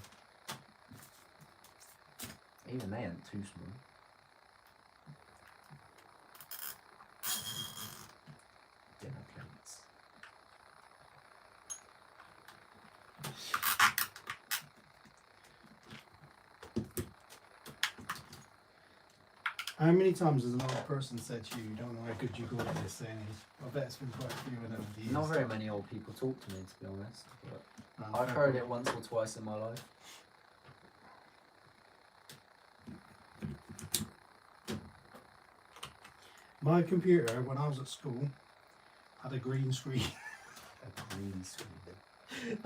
Even they ain't too small. Dinner plates. How many times has an old person said to you, you don't know how good you got at this thing? I bet it's been quite a few in over the years. Not very many old people talk to me, to be honest. But No, I've fair heard point. it once or twice in my life. My computer, when I was at school, had a green screen. A green screen.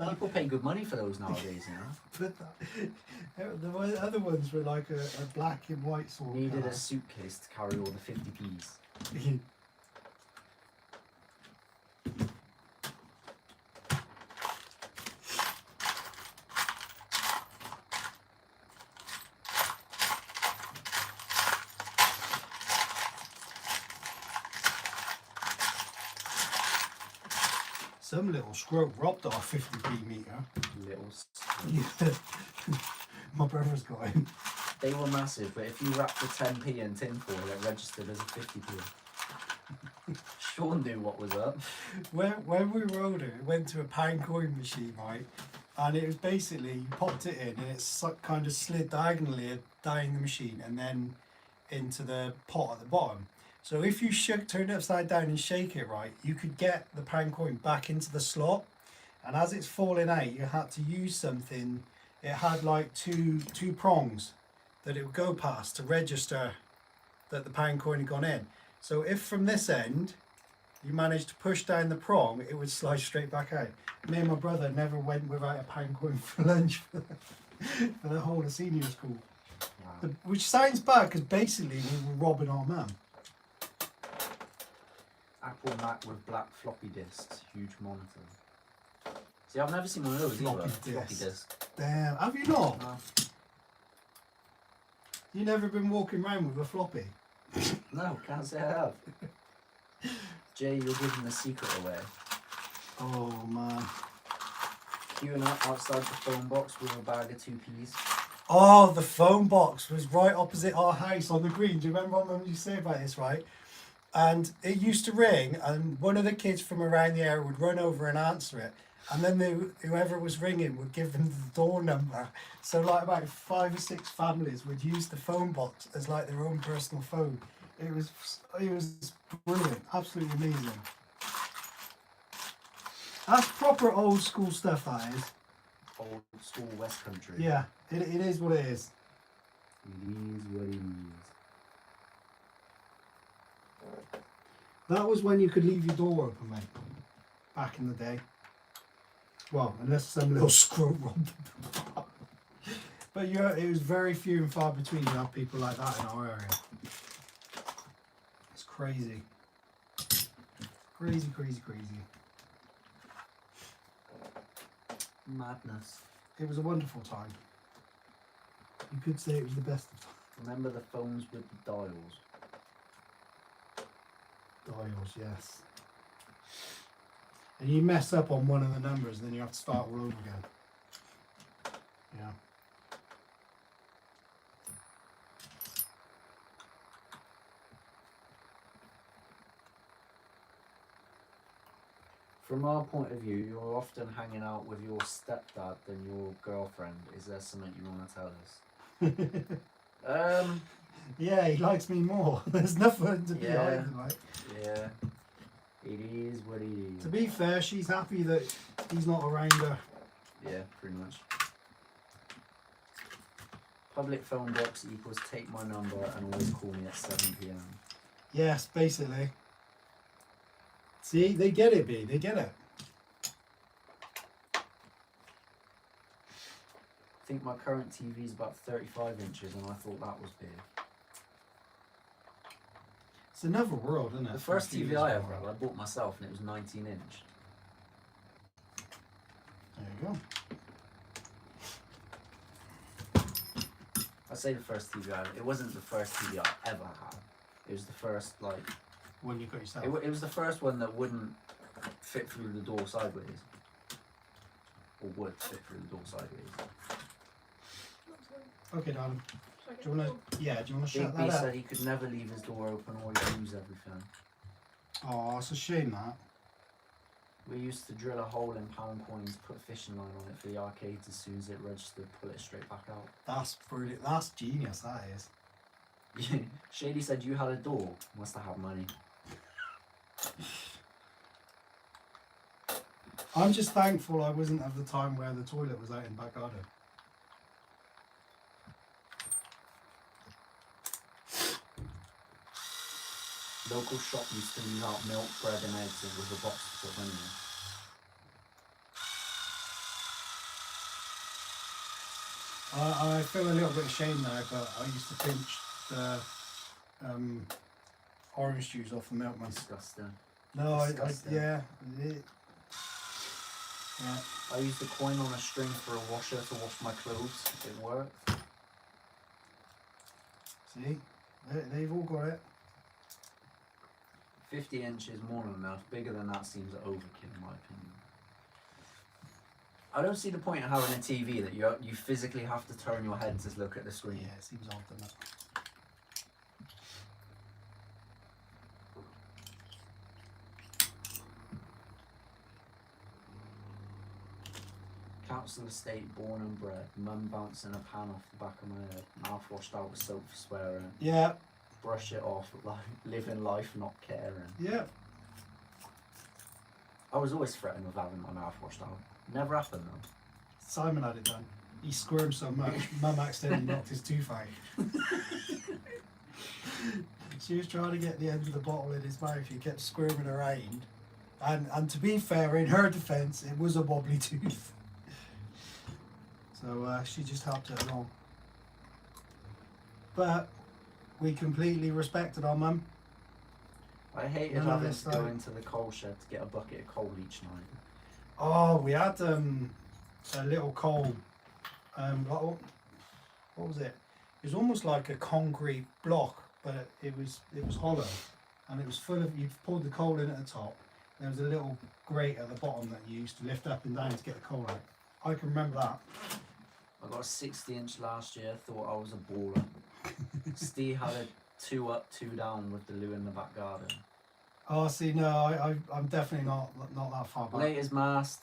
People pay good money for those nowadays, you know. But the other ones were like a black and white sort of Needed colour. a suitcase to carry all the 50p's. Some little scrope robbed our 50p meter. Little. My brother's got him. They were massive, but if you wrapped the 10p in tinfoil, it registered as a 50p. Sean knew what was up. When we were older, we went to a pound coin machine, right? And it was basically, you popped it in and it kind of slid diagonally down the machine and then into the pot at the bottom. So if you turn it upside down and shake it right, you could get the pound coin back into the slot. And as it's falling out, you had to use something. It had like two prongs that it would go past to register that the pound coin had gone in. So if from this end, you managed to push down the prong, it would slide straight back out. Me and my brother never went without a pound coin for lunch for the whole of senior school. Wow. Which sounds bad because basically we were robbing our mum. Apple Mac with black floppy disks, huge monitor. See, I've never seen one of those Floppy either. disk. Floppy disk. Damn, have you not? No. You never been walking around with a floppy? No, can't say I have. Jay, you're giving the secret away. Oh man. Queuing up outside the phone box with a bag of 2p's. Oh, the phone box was right opposite our house on the green. Do you remember what Mum used to say about this, right? And it used to ring, and one of the kids from around the area would run over and answer it. And then whoever was ringing would give them the door number. So like about 5 or 6 families would use the phone box as like their own personal phone. It was brilliant, absolutely amazing. That's proper old school stuff, that is. Old school West Country. Yeah, it is what it is. It is what it is. That was when you could leave your door open, mate. Back in the day. Well, unless some little screw robbed the But it was very few and far between to have people like that in our area. It's crazy. Crazy, crazy, crazy. Madness. It was a wonderful time. You could say it was the best of times. Remember the phones with the dials? Dials, yes. And you mess up on one of the numbers, then you have to start all over again. Yeah. From our point of view, you're often hanging out with your stepdad than your girlfriend. Is there something you want to tell us? Yeah, he likes me more. There's nothing to be hiding, like. Yeah. It is what it is. To be fair, she's happy that he's not around her. Yeah, pretty much. Public phone box equals take my number and always call me at 7 p.m. Yes, basically. See, they get it, B. They get it. I think my current TV is about 35 inches and I thought that was big. It's another world, isn't it? The first TV I ever had, I bought myself and it was 19 inch. There you go. I say the first TV I had, it wasn't the first TV I ever had. It was the first, like... When you got yourself. It was the first one that wouldn't fit through the door sideways. Or would fit through the door sideways. Okay, darling. Do you want to? Yeah. Do you want to Big shut B that up? said he could never leave his door open or he'd lose everything. Oh, it's a shame that. We used to drill a hole in pound coins, put a fishing line on it for the arcades. As soon as it registered, pull it straight back out. That's brilliant. That's genius. That is. Shady said you had a door. Must have had money. I'm just thankful I wasn't at the time where the toilet was out in the back garden. Local shop used to leave out milk, bread and eggs with a box to put money in. I feel a little bit ashamed now, but I used to pinch the orange juice off the milkman. Disgusting. No, Disgusting. yeah. I used a coin on a string for a washer to wash my clothes. It worked. See, they've all got it. 50 inches more than enough. Bigger than that seems overkill in my opinion. I don't see the point of having a TV that you physically have to turn your head to look at the screen. Yeah, it seems odd, doesn't it? Council estate, born and bred. Mum bouncing a pan off the back of my head. Mouth washed out with soap for swearing. Yeah. Brush it off, like living life, not caring. Yeah. I was always threatened with having my mouth washed out. Never happened though. Simon had it done. He squirmed so much, Mum accidentally knocked his tooth out. She was trying to get the end of the bottle in his mouth. He kept squirming around. And to be fair, in her defence, it was a wobbly tooth. So she just helped it along. But we completely respected our mum. I hated None of having this, to go like- into the coal shed to get a bucket of coal each night. Oh, we had a little coal. What was it? It was almost like a concrete block, but it was hollow, and it was full of. You pulled the coal in at the top. There was a little grate at the bottom that you used to lift up and down to get the coal out. I can remember that. I got a 60-inch last year, thought I was a baller. Steve had a 2 up, 2 down with the loo in the back garden. Oh, see, no, I'm definitely not that far back. Latest mast.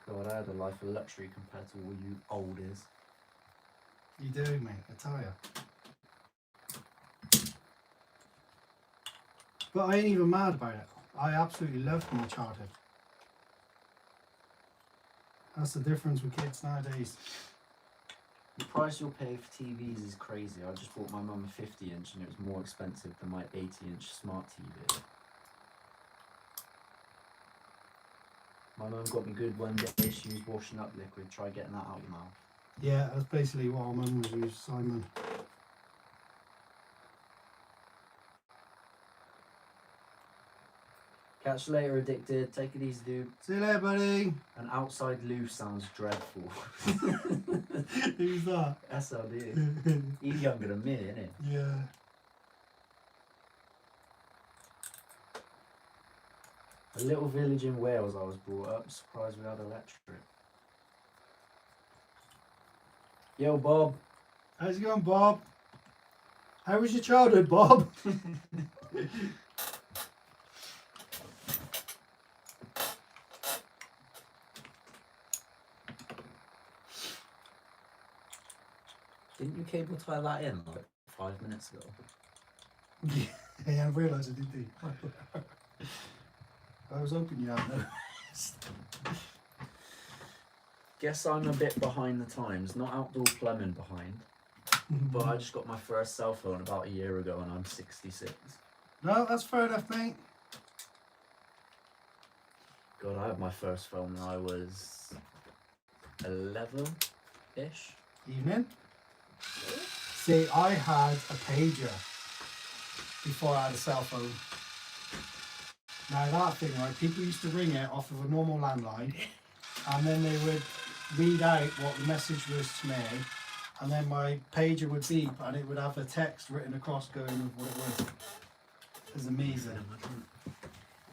God, I had a life of luxury compared to all you olders. You do, mate. I tell you. But I ain't even mad about it. I absolutely loved my childhood. That's the difference with kids nowadays. The price you'll pay for TVs is crazy. I just bought my mum a 50-inch and it was more expensive than my 80-inch smart TV. My mum got me good one day. She was washing up liquid. Try getting that out your mouth. Yeah, that's basically what our mum was used, Simon. Catch you later, addicted. Take it easy, dude. See you later, buddy. An outside loo sounds dreadful. Who's that? SLD. He's younger than me, isn't he? Yeah. A little village in Wales I was brought up. Surprised we had electric. Yo, Bob. How's it going, Bob? How was your childhood, Bob? Didn't you cable tie that in like 5 minutes ago? Yeah, I realised I didn't. I was hoping you hadn't noticed. Guess I'm a bit behind the times. Not outdoor plumbing behind, but I just got my first cell phone about a year ago and I'm 66. No, that's fair enough, mate. God, I had my first phone when I was 11-ish. Evening. See, I had a pager before I had a cell phone. Now that thing, right, people used to ring it off of a normal landline and then they would read out what the message was to me and then my pager would beep and it would have a text written across going with what it was. It was amazing.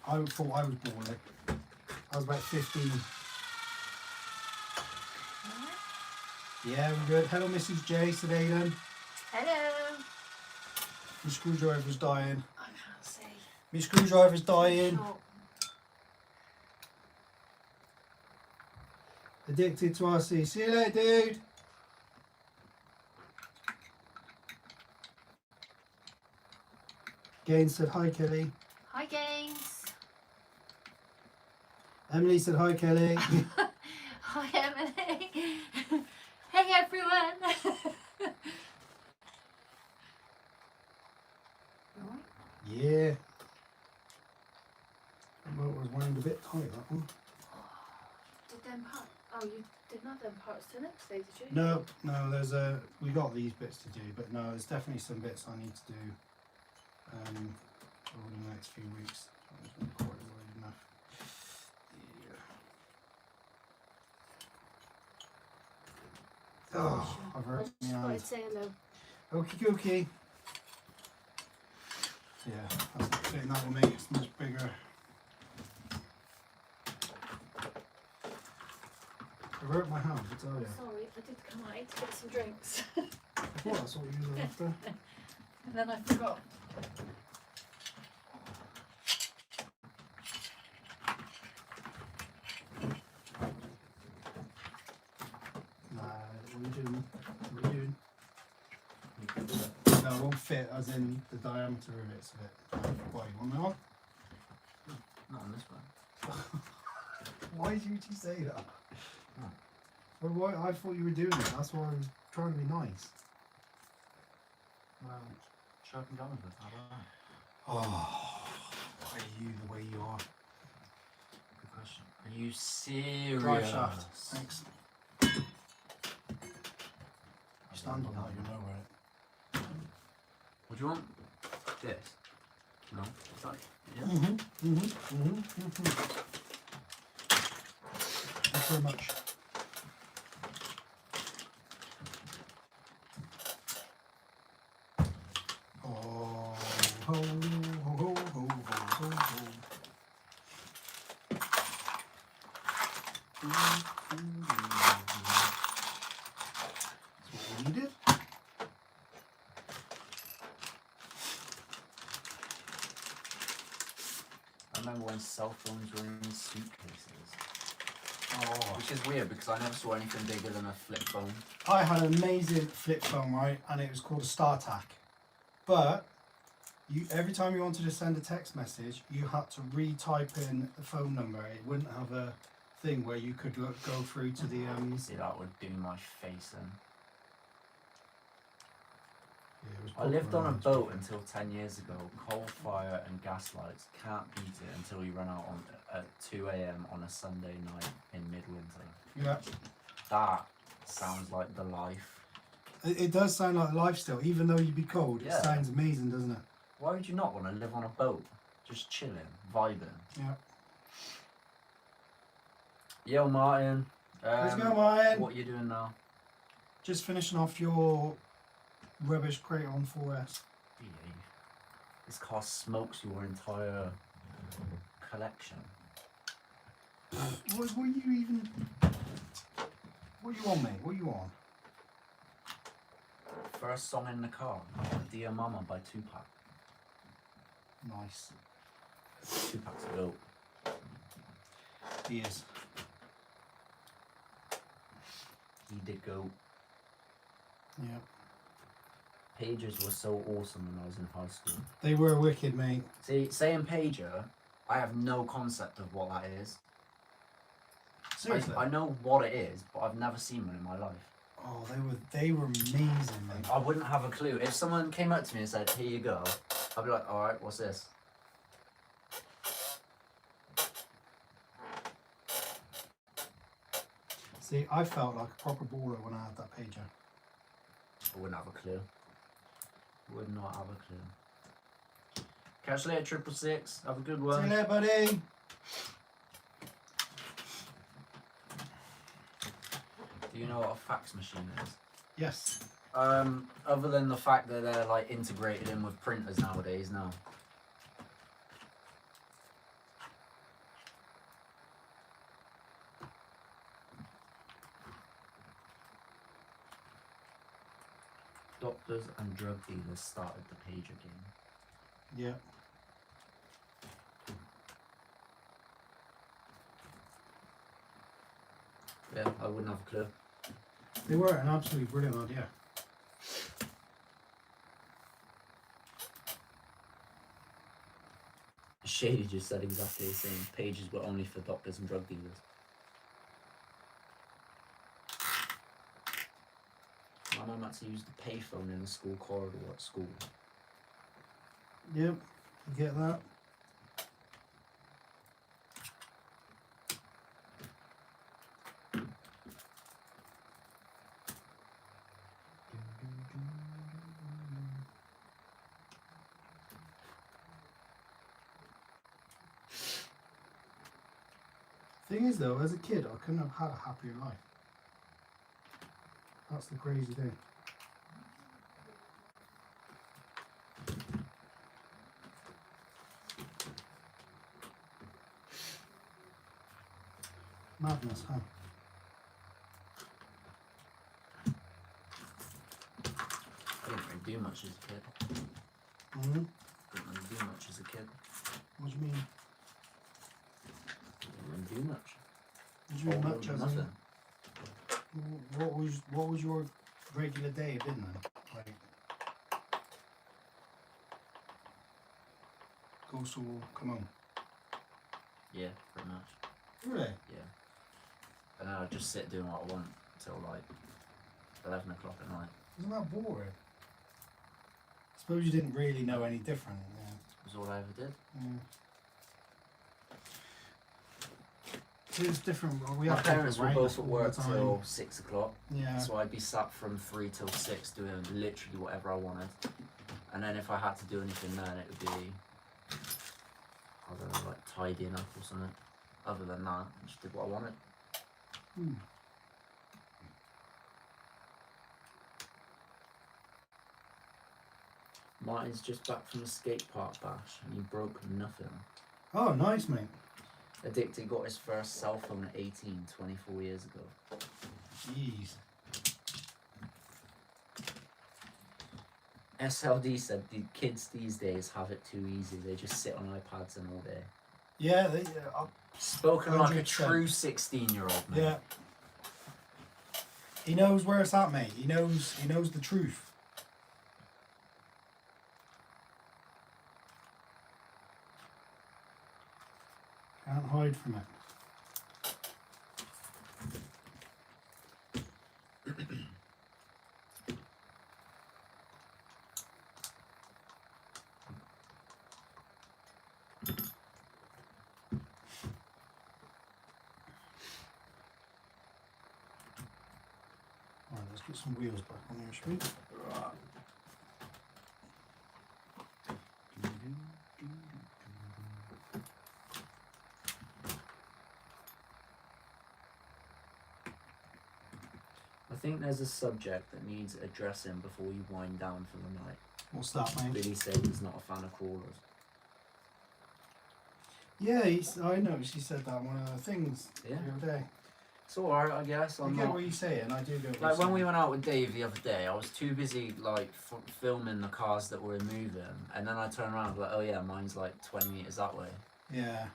I thought I was bored. I was about 15. Yeah, we're good. Hello, Mrs. J. Today then. Hello. My screwdriver's dying. I can't see. My screwdriver's dying. Oh, Addicted to RC. See you later, dude. Gaines said hi, Kelly. hi, Gaines. Emily said hi, Kelly. Hi, Emily. Hey, everyone. Yeah. Well, it was wound a bit tight, that one. Did them part? Oh, you did not them parts to next day, did you? No, we got these bits to do, but no, there's definitely some bits I need to do over the next few weeks. That wasn't quite wide enough. Yeah. Oh, I've I hurt just my thought hand. I'd say hello. Okie dokie. Yeah, that's the thing, that will make it much bigger. I hurt my hand, I tell you. Sorry, I did come out to get some drinks. I thought that's what you were after. And then I forgot. Nah, what are you doing? What are you doing? No, it won't fit, as in the diameter of it's a bit wide. way. Want that one? Not on this one. Why did you say that? Oh. Well, why, I thought you were doing it. That's why I was trying to be nice. Well, sharp and done with it. How about that? Oh, why are you the way you are? Good question. Are you serious? Drive shaft. Thanks. You stand on that, you'll know where it. Would you want this? No. Is that, yeah. Thanks very much. Oh, ho, ho, ho, ho, ho, ho. That's what we needed. I remember when cell phones were in suitcases. Oh. Which is weird because I never saw anything bigger than a flip phone. I had an amazing flip phone, right, and it was called a StarTAC. But you, every time you wanted to send a text message, you had to re-type in the phone number. It wouldn't have a thing where you could go through to the See, that would do my face in. Yeah, it was I lived on a popular boat until 10 years ago. Coal fire and gas lights. Can't beat it until we run out on at 2 a.m. on a Sunday night in midwinter. Yeah, That sounds like the life. it does sound like life still, even though you'd be cold. Yeah. It sounds amazing, doesn't it? Why would you not want to live on a boat? Just chilling, vibing. Yeah. Yo, Martin. Let's go, Martin. What are you doing now? Just finishing off your rubbish Kraton 4S. Behave. This car smokes your entire collection. What are you even? What are you on, mate? What are you on? First song in the car, Dear Mama by Tupac. Nice. Tupac's dope. He is. He did go. Yeah. Pagers were so awesome when I was in high school. They were wicked, mate. See, saying pager, I have no concept of what that is. Seriously. I know what it is, but I've never seen one in my life. Oh, they were amazing, mate. I wouldn't have a clue. If someone came up to me and said, "Here you go," I'd be like, "All right, what's this?" See, I felt like a proper baller when I had that pager. I wouldn't have a clue. Would not have a clue. Catch you later, 666. Have a good See one. you later, buddy. Do you know what a fax machine is? Yes. Other than the fact that they're like integrated in with printers nowadays, no. Doctors and drug dealers started the pager game. Yeah. Yeah, I wouldn't have a clue. They were an absolutely brilliant idea. Shady just said exactly the same. Pages were only for doctors and drug dealers. My mum had to use the payphone in the school corridor at school. Yep. You get that? Thing is though, as a kid I couldn't have had a happier life. That's the crazy thing. Madness, huh? I didn't really do much as a kid. Mm-hmm. Didn't really do much as a kid. What do you mean? Didn't really do much. What do you mean All much or as nothing. in, what was your regular day been then? Like, Ghosts will come on. Yeah, pretty much. Really? Yeah. And then I'll just sit doing what I want until like 11 o'clock at night. Isn't that boring? I suppose you didn't really know any different. Yeah. Was all I ever did. It was different. Well, we My had parents were different both at rains work all the time. till 6 o'clock. Yeah. So I'd be sat from 3 till 6 doing literally whatever I wanted. And then if I had to do anything then it would be, I don't know, like tidying up or something. Other than that, I just did what I wanted. Hmm. Martin's just back from the skate park bash and he broke nothing. Oh, nice, mate. Addicted got his first cell phone at 18, 24 years ago. Jeez. SLD said the kids these days have it too easy. They just sit on iPads and all day. Yeah, Spoken like a 100%. true 16-year-old, man. yeah. He knows where it's at, mate. He knows the truth. Can't hide from it. Right, let's get some wheels back on here, shall we? I think there's a subject that needs addressing before you wind down for the night. What's that, mate? Billy said he's not a fan of crawlers. Yeah, I noticed he said that on one of the things Yeah. the other day. It's alright, I guess. I I'm get not... what you're saying, I do get what Like you're when we saying. went out with Dave the other day, I was too busy like filming the cars that were moving, and then I turned around and was like, oh yeah, mine's like 20 meters that way. Yeah.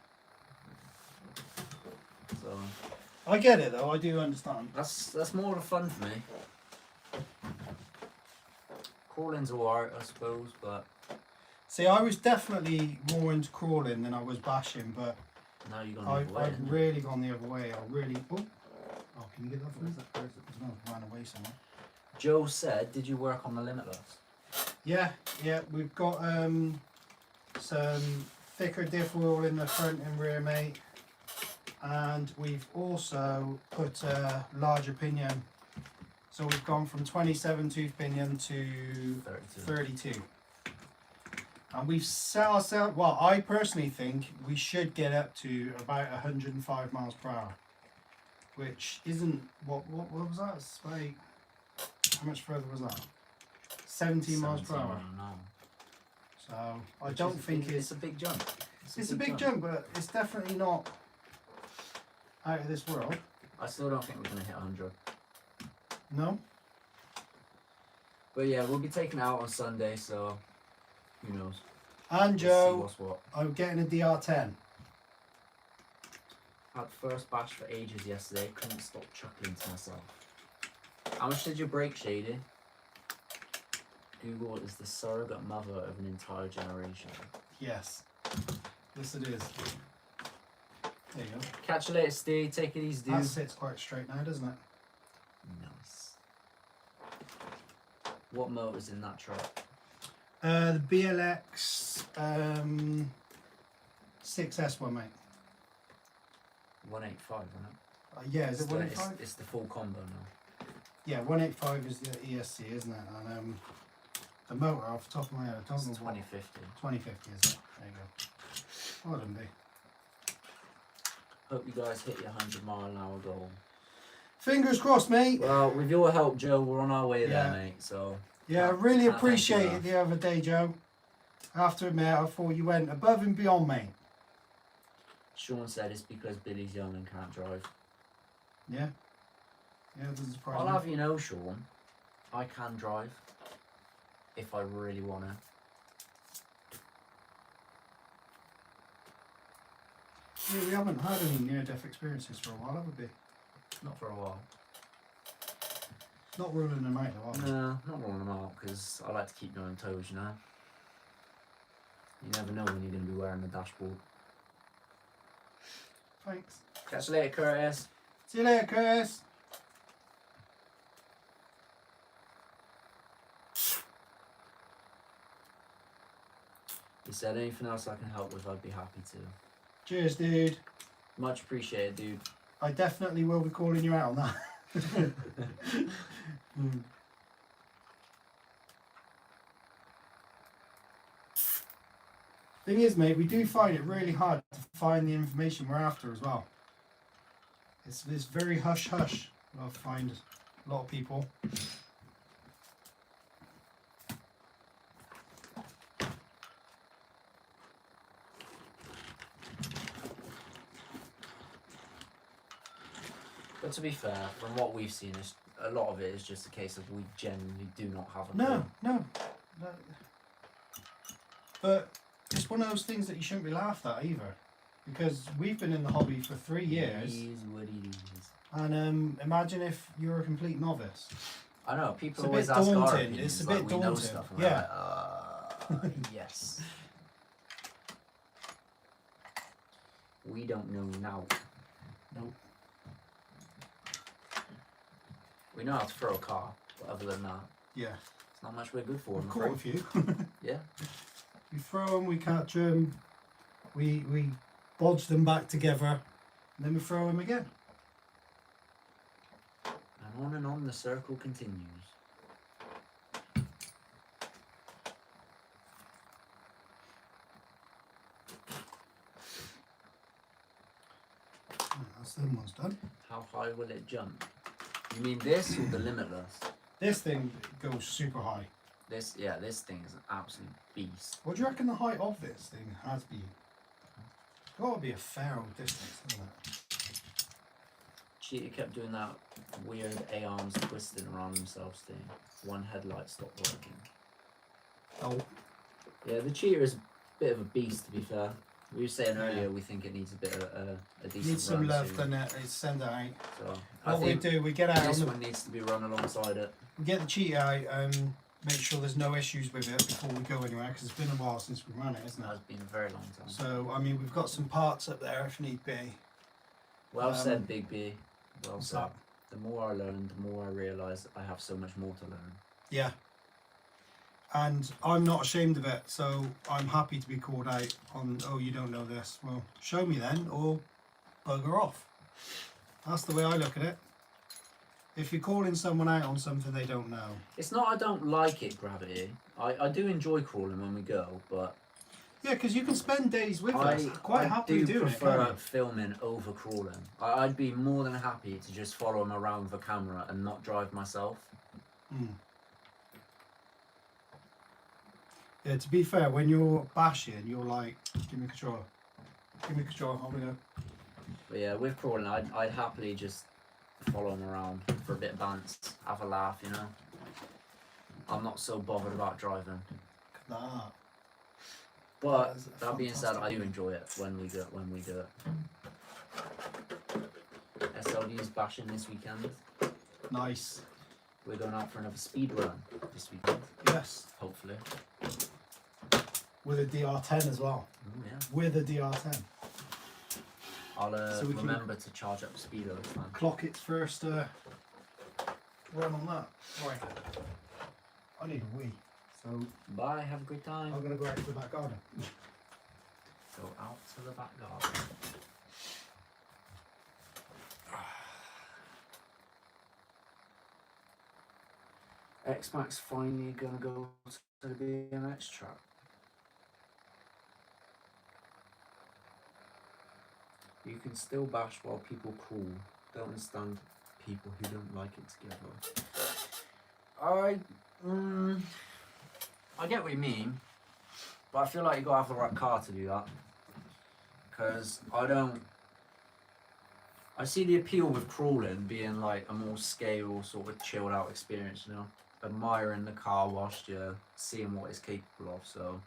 So I get it though, I do understand. that's more of fun for me. Crawling's alright, I suppose, but See, I was definitely more into crawling than I was bashing, but now you're gonna move away. I've isn't it? really gone the other way. I really. Oh, can you get that for me? Where's that? It's not ran away somewhere. Joe said, did you work on the limitless? Yeah, we've got some thicker diff oil in the front and rear, mate, and we've also put a larger pinion. So we've gone from 27 tooth pinion to 32. 32. And we've set ourselves, well, I personally think we should get up to about 105 miles per hour, which isn't, what was that? It's like, how much further was that? 17 miles per hour. So I Which don't is- think it's a big jump. it's a big jump, but it's definitely not out of this world. I still don't think we're gonna hit 100. No? But yeah, we'll be taking it out on Sunday, so who knows? And We'll see Joe, what's what. I'm getting a DR10. Had first bash for ages yesterday. Couldn't stop chuckling to myself. How much did you break, Shady? Google is the surrogate mother of an entire generation. Yes. Yes, it is. There you go. Catch you later, Steve. Take it easy, dude. That sits quite straight now, doesn't it? Nice. What motor's in that truck? The BLX 6S one, mate. 185, isn't it? Yeah, is it It's the- 185? It's the full combo now. Yeah, 185 is the ESC, isn't it? And the motor, off the top of my head, I don't It's know what. 2050. 2050, is it? There you go. Well done, B. Hope you guys hit your 100-mile-an-hour goal. Fingers crossed, mate. Well, with your help, Joe, we're on our way Yeah. there, mate. So Yeah, I really Can't thank you appreciated enough. the other day, Joe. I have to admit, I thought you went above and beyond, mate. Sean said it's because Billy's young and can't drive. Yeah. Yeah, it doesn't surprise I'll me. have you know, Sean, I can drive if I really want to. Yeah, we haven't had any near-death experiences for a while, have we? Not for a while. Not ruling them out, though, are we? No, not rolling them out because I like to keep you on toes, you know. You never know when you're going to be wearing the dashboard. Thanks. Catch you later, Curtis. See you later, Chris. He said anything else I can help with, I'd be happy to. Cheers, dude. Much appreciated, dude. I definitely will be calling you out on that. Thing is, mate, we do find it really hard to find the information we're after as well. It's very hush hush. I'll find a lot of people. But to be fair, from what we've seen, a lot of it is just a case of we genuinely do not have a No, clue. no. But it's one of those things that you shouldn't be laughed at either. Because we've been in the hobby for 3 years. It is what it is. And imagine if you're a complete novice. I know, people It's a always bit ask our daunting. opinions, It's a like bit we know daunting. stuff. And Yeah. we're like, yes. We don't know now. Nope. We know how to throw a car, but other than that, Yeah. it's not much we're good for. We've I'm caught a afraid. few. Yeah. We throw them, we catch them, we bodge them back together, and then we throw them again. And on the circle continues. That's them ones done. How high will it jump? You mean this or the limitless? This thing goes super high. This thing is an absolute beast. What do you reckon the height of this thing has been? Got to be a fair old distance, isn't it? Cheater kept doing that weird A-arms twisting around themselves thing. One headlight stopped working. Oh, Yeah, the cheater is a bit of a beast, to be fair. We were saying Yeah. earlier we think it needs a bit of a decent needs some run love, soon. doesn't it? It's send it out. So I What we think do, we get out this on the, one needs to be run alongside it. we get the cheat out and make sure there's no issues with it before we go anywhere, because it's been a while since we ran it, isn't That it? has been a very long time. So, I mean, we've got some parts up there if need be. Well said, Big B. Well What's said. that? The more I learn, the more I realise I have so much more to learn. Yeah. And I'm not ashamed of it, so I'm happy to be called out on, oh, you don't know this. Well, show me then, or bugger off. That's the way I look at it. If you're calling someone out on something they don't know. It's not I don't like it, Gravity. I do enjoy crawling when we go, but Yeah, because you can spend days with us. Quite happily do doing it, prefer can't you? filming over crawling. I'd be more than happy to just follow him around with a camera and not drive myself. Mm. Yeah, to be fair, when you're bashing, you're like, give me a controller. Give me a controller, I'm gonna go. But yeah, with crawling, I'd happily just follow him around for a bit of bounce, have a laugh, you know. I'm not so bothered about driving. Nah. But That is that being said, I do fantastic. enjoy it when we do it. SLD's bashing this weekend. Nice. We're going out for another speed run this weekend, Yes. hopefully. With a DR10 as well. Ooh, yeah. With a DR10. I'll So we can- remember to charge up the speedo this time. Clock its first run on that. Right. I need a wee. So Bye, have a great time. I'm gonna go out to the back garden. Go out to the back garden. X-Max finally gonna go to the BMX track. You can still bash while people crawl. Don't understand people who don't like it together. I get what you mean, but I feel like you gotta have the right car to do that. Because I see the appeal with crawling being like a more scale, sort of chilled out experience, you know? Admiring the car whilst you're seeing what it's capable of, so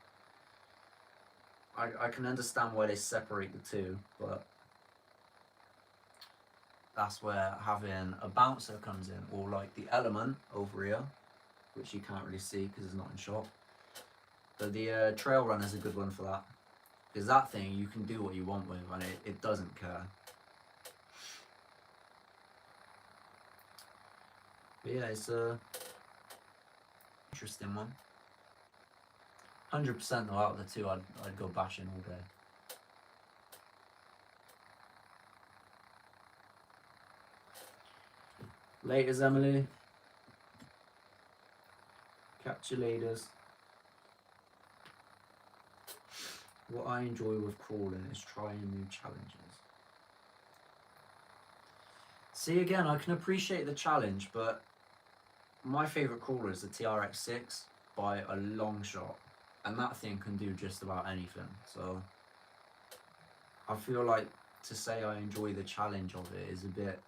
I can understand why they separate the two, but that's where having a bouncer comes in, or like the element over here, which you can't really see because it's not in shot. But the trail runner is a good one for that. Because that thing you can do what you want with, and it doesn't care. But yeah, it's a interesting one. 100% though, out of the two, I'd go bashing all day. Laters, Emily. Catch you laters. What I enjoy with crawling is trying new challenges. See, again, I can appreciate the challenge, but my favourite crawler is the TRX6 by a long shot. And that thing can do just about anything. So I feel like to say I enjoy the challenge of it is a bit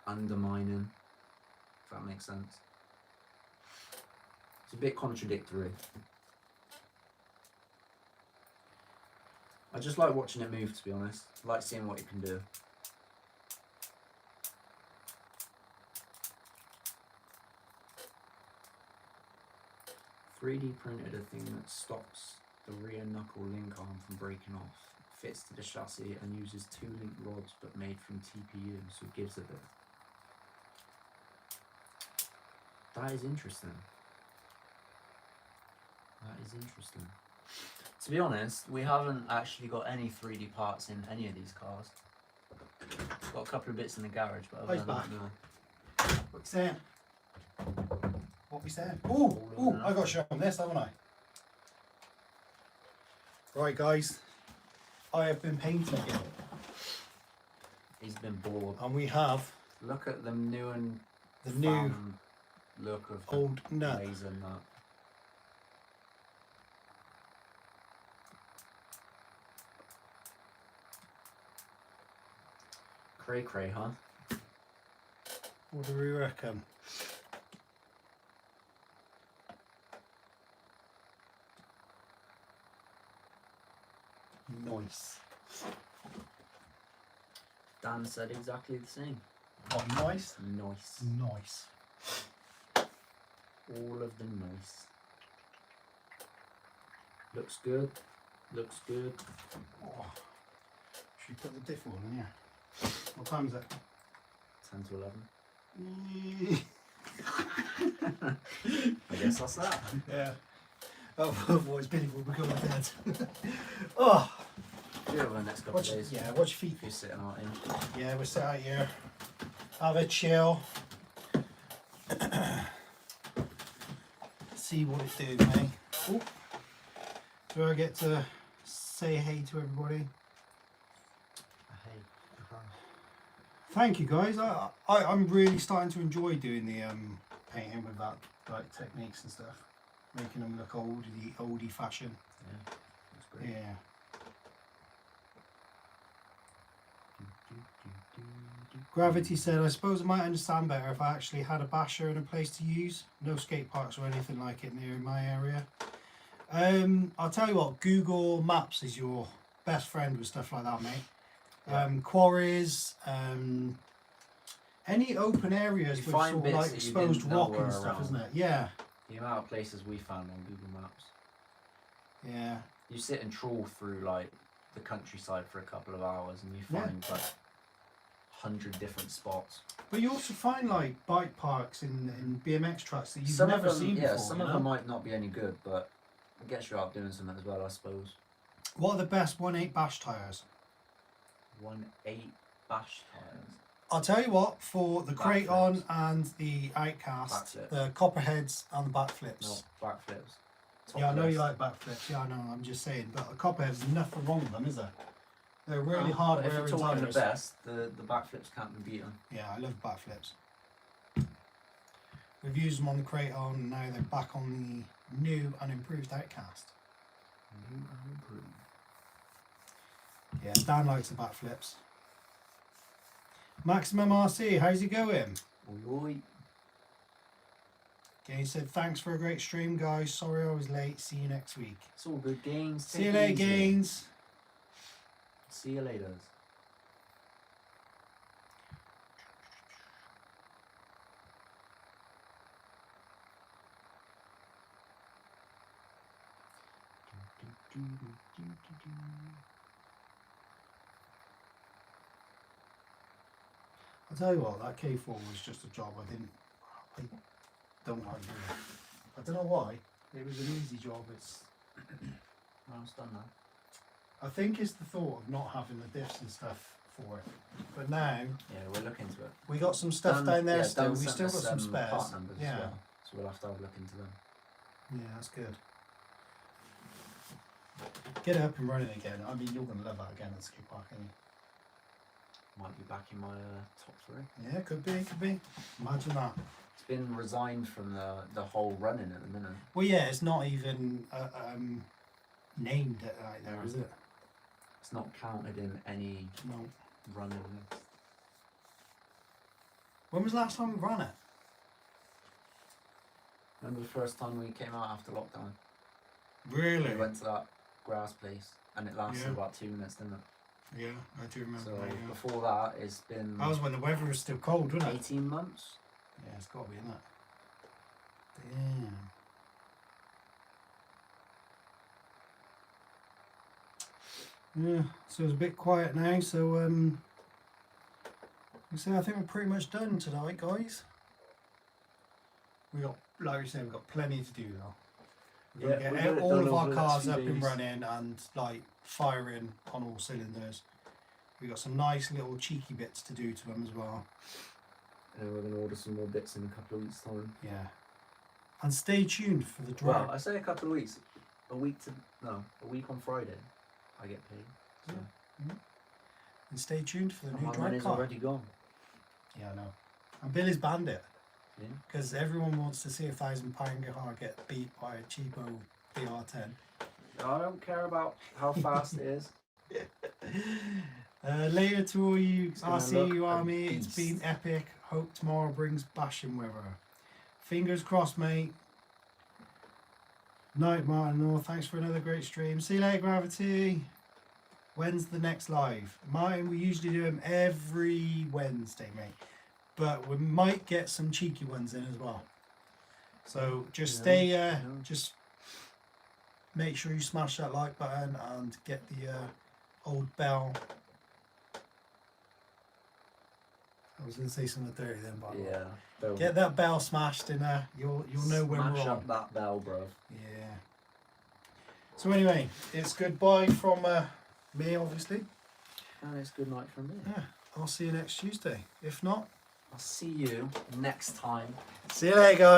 undermining, if that makes sense. It's a bit contradictory. I just like watching it move, to be honest. I like seeing what it can do. "3D printed a thing that stops the rear knuckle link arm from breaking off. Fits to the chassis and uses 2 link rods but made from TPU, so it gives a bit." That is interesting. That is interesting. To be honest, we haven't actually got any 3D parts in any of these cars. Got a couple of bits in the garage, but other He's than back. that, no. What you saying? What we saying? Ooh, I got to show them this, haven't I? Right, guys. I have been painting again. He's been bored. And we have Look at the new and the new found look of the old nut. laser nut. Cray cray, huh? What do we reckon? Nice. Dan said exactly the same. Oh, nice. Nice. Nice. All of the nice. Looks good. Looks good. Oh. Should we put the diff on here? What time is it? 10 to 11. I guess that's that. Yeah. Oh, otherwise Billy will be going to bed. Oh. Do it over the next couple of days. Yeah, watch your feet. If you're sitting out in. Yeah, we're sat out here. Have a chill. See what it do, mate. Oh. Do I get to say hey to everybody? Hey. Thank you, guys. I'm really starting to enjoy doing the painting with that like techniques and stuff, making them look oldie fashion. Yeah, that's great. Yeah. Gravity said, I suppose I might understand better if I actually had a basher and a place to use. No skate parks or anything like it near my area. I'll tell you what, Google Maps is your best friend with stuff like that, mate. Yeah. Quarries, any open areas You with find sort of bits like that you exposed didn't know rock were and stuff, around. isn't it? Yeah. The amount of places we found on Google Maps. Yeah. You sit and trawl through like the countryside for a couple of hours and you Yeah. find like 100 different spots. But you also find like bike parks and BMX tracks that you've Some never of them, seen yeah, before. some you of know? them might not be any good, but it gets you out doing something as well, I suppose. What are the best 1.8 bash tyres? 1.8 bash tires. I'll tell you what, for the Backflips. Kraton and the Outcast, Backflips. the Copperheads and the backflips. No, backflips. Top Yeah, I know you list. like backflips. Yeah, I know. I'm just saying, but the Copperheads, there's nothing wrong with them, is there? They're really hard But if you're wearing talking tyres. the best, the backflips can't be beaten. Yeah, I love backflips. We've used them on the Kraton, and now they're back on the new and improved Outcast. New and improved. Yeah, Dan likes the backflips. Maximum RC, how's it going? Oi. Okay, he said, thanks for a great stream, guys. Sorry I was late. See you next week. It's all good, Gaines. See you Take it later, easy. Gaines. See you later. I'll tell you what, that K4 was just a job I don't like doing. I don't know why. It was an easy job. It's Well, it's done now. I think it's the thought of not having the diffs and stuff for it. But now Yeah, we'll look into it. we got some stuff down there still. We still got some spares. Part numbers Yeah. as well, so we'll have to have a look into them. Yeah, that's good. Get it up and running again. I mean, you're going to love that again at skate park, aren't you? Might be back in my top 3. Yeah, could be, could be. Imagine that. It's been resigned from the whole running at the minute. Well, yeah, it's not even named it like there, is it? It's not counted in any No. running list. When was the last time we ran it? Remember the first time we came out after lockdown? Really? We went to that grass place and it lasted Yeah. about 2 minutes, didn't it? Yeah, I do remember So that, yeah. before that, it's been That was when the weather was still cold, wasn't it? 18 months. Yeah, it's got to be, isn't it? Damn. Yeah, so it's a bit quiet now, so you see, I think we're pretty much done tonight, guys. We got, like we said, we've got plenty to do though. We're Yeah, gonna we'll get get it all done of our over the next cars few up and days. running and like firing on all cylinders. We got some nice little cheeky bits to do to them as well. And then we're going to order some more bits in a couple of weeks' time. Yeah. And stay tuned for the Well, drive. I say a couple of weeks. A week on Friday, I get paid. So. And stay tuned for the And new my drive money's car. already gone. Yeah, I know. And Billy's banned it Yeah. because everyone wants to see a £1,000 car get beat by a cheapo BR10. I don't care about how fast it is. Later to all you gonna RCU look a army, it's been beast. epic. Hope tomorrow brings bashing weather. Fingers crossed, mate. Night, Martin. Oh, thanks for another great stream. See you later, Gravity. When's the next live? Martin, we usually do them every Wednesday, mate. But we might get some cheeky ones in as well. So just stay, just make sure you smash that like button and get the old bell. I was going to say something dirty then, but Yeah. Don't get that bell smashed and you'll know when we're smash on. up that bell, bruv. Yeah. So anyway, it's goodbye from me, obviously. And it's good night from me. Yeah, I'll see you next Tuesday. If not, I'll see you next time. see you later, guys.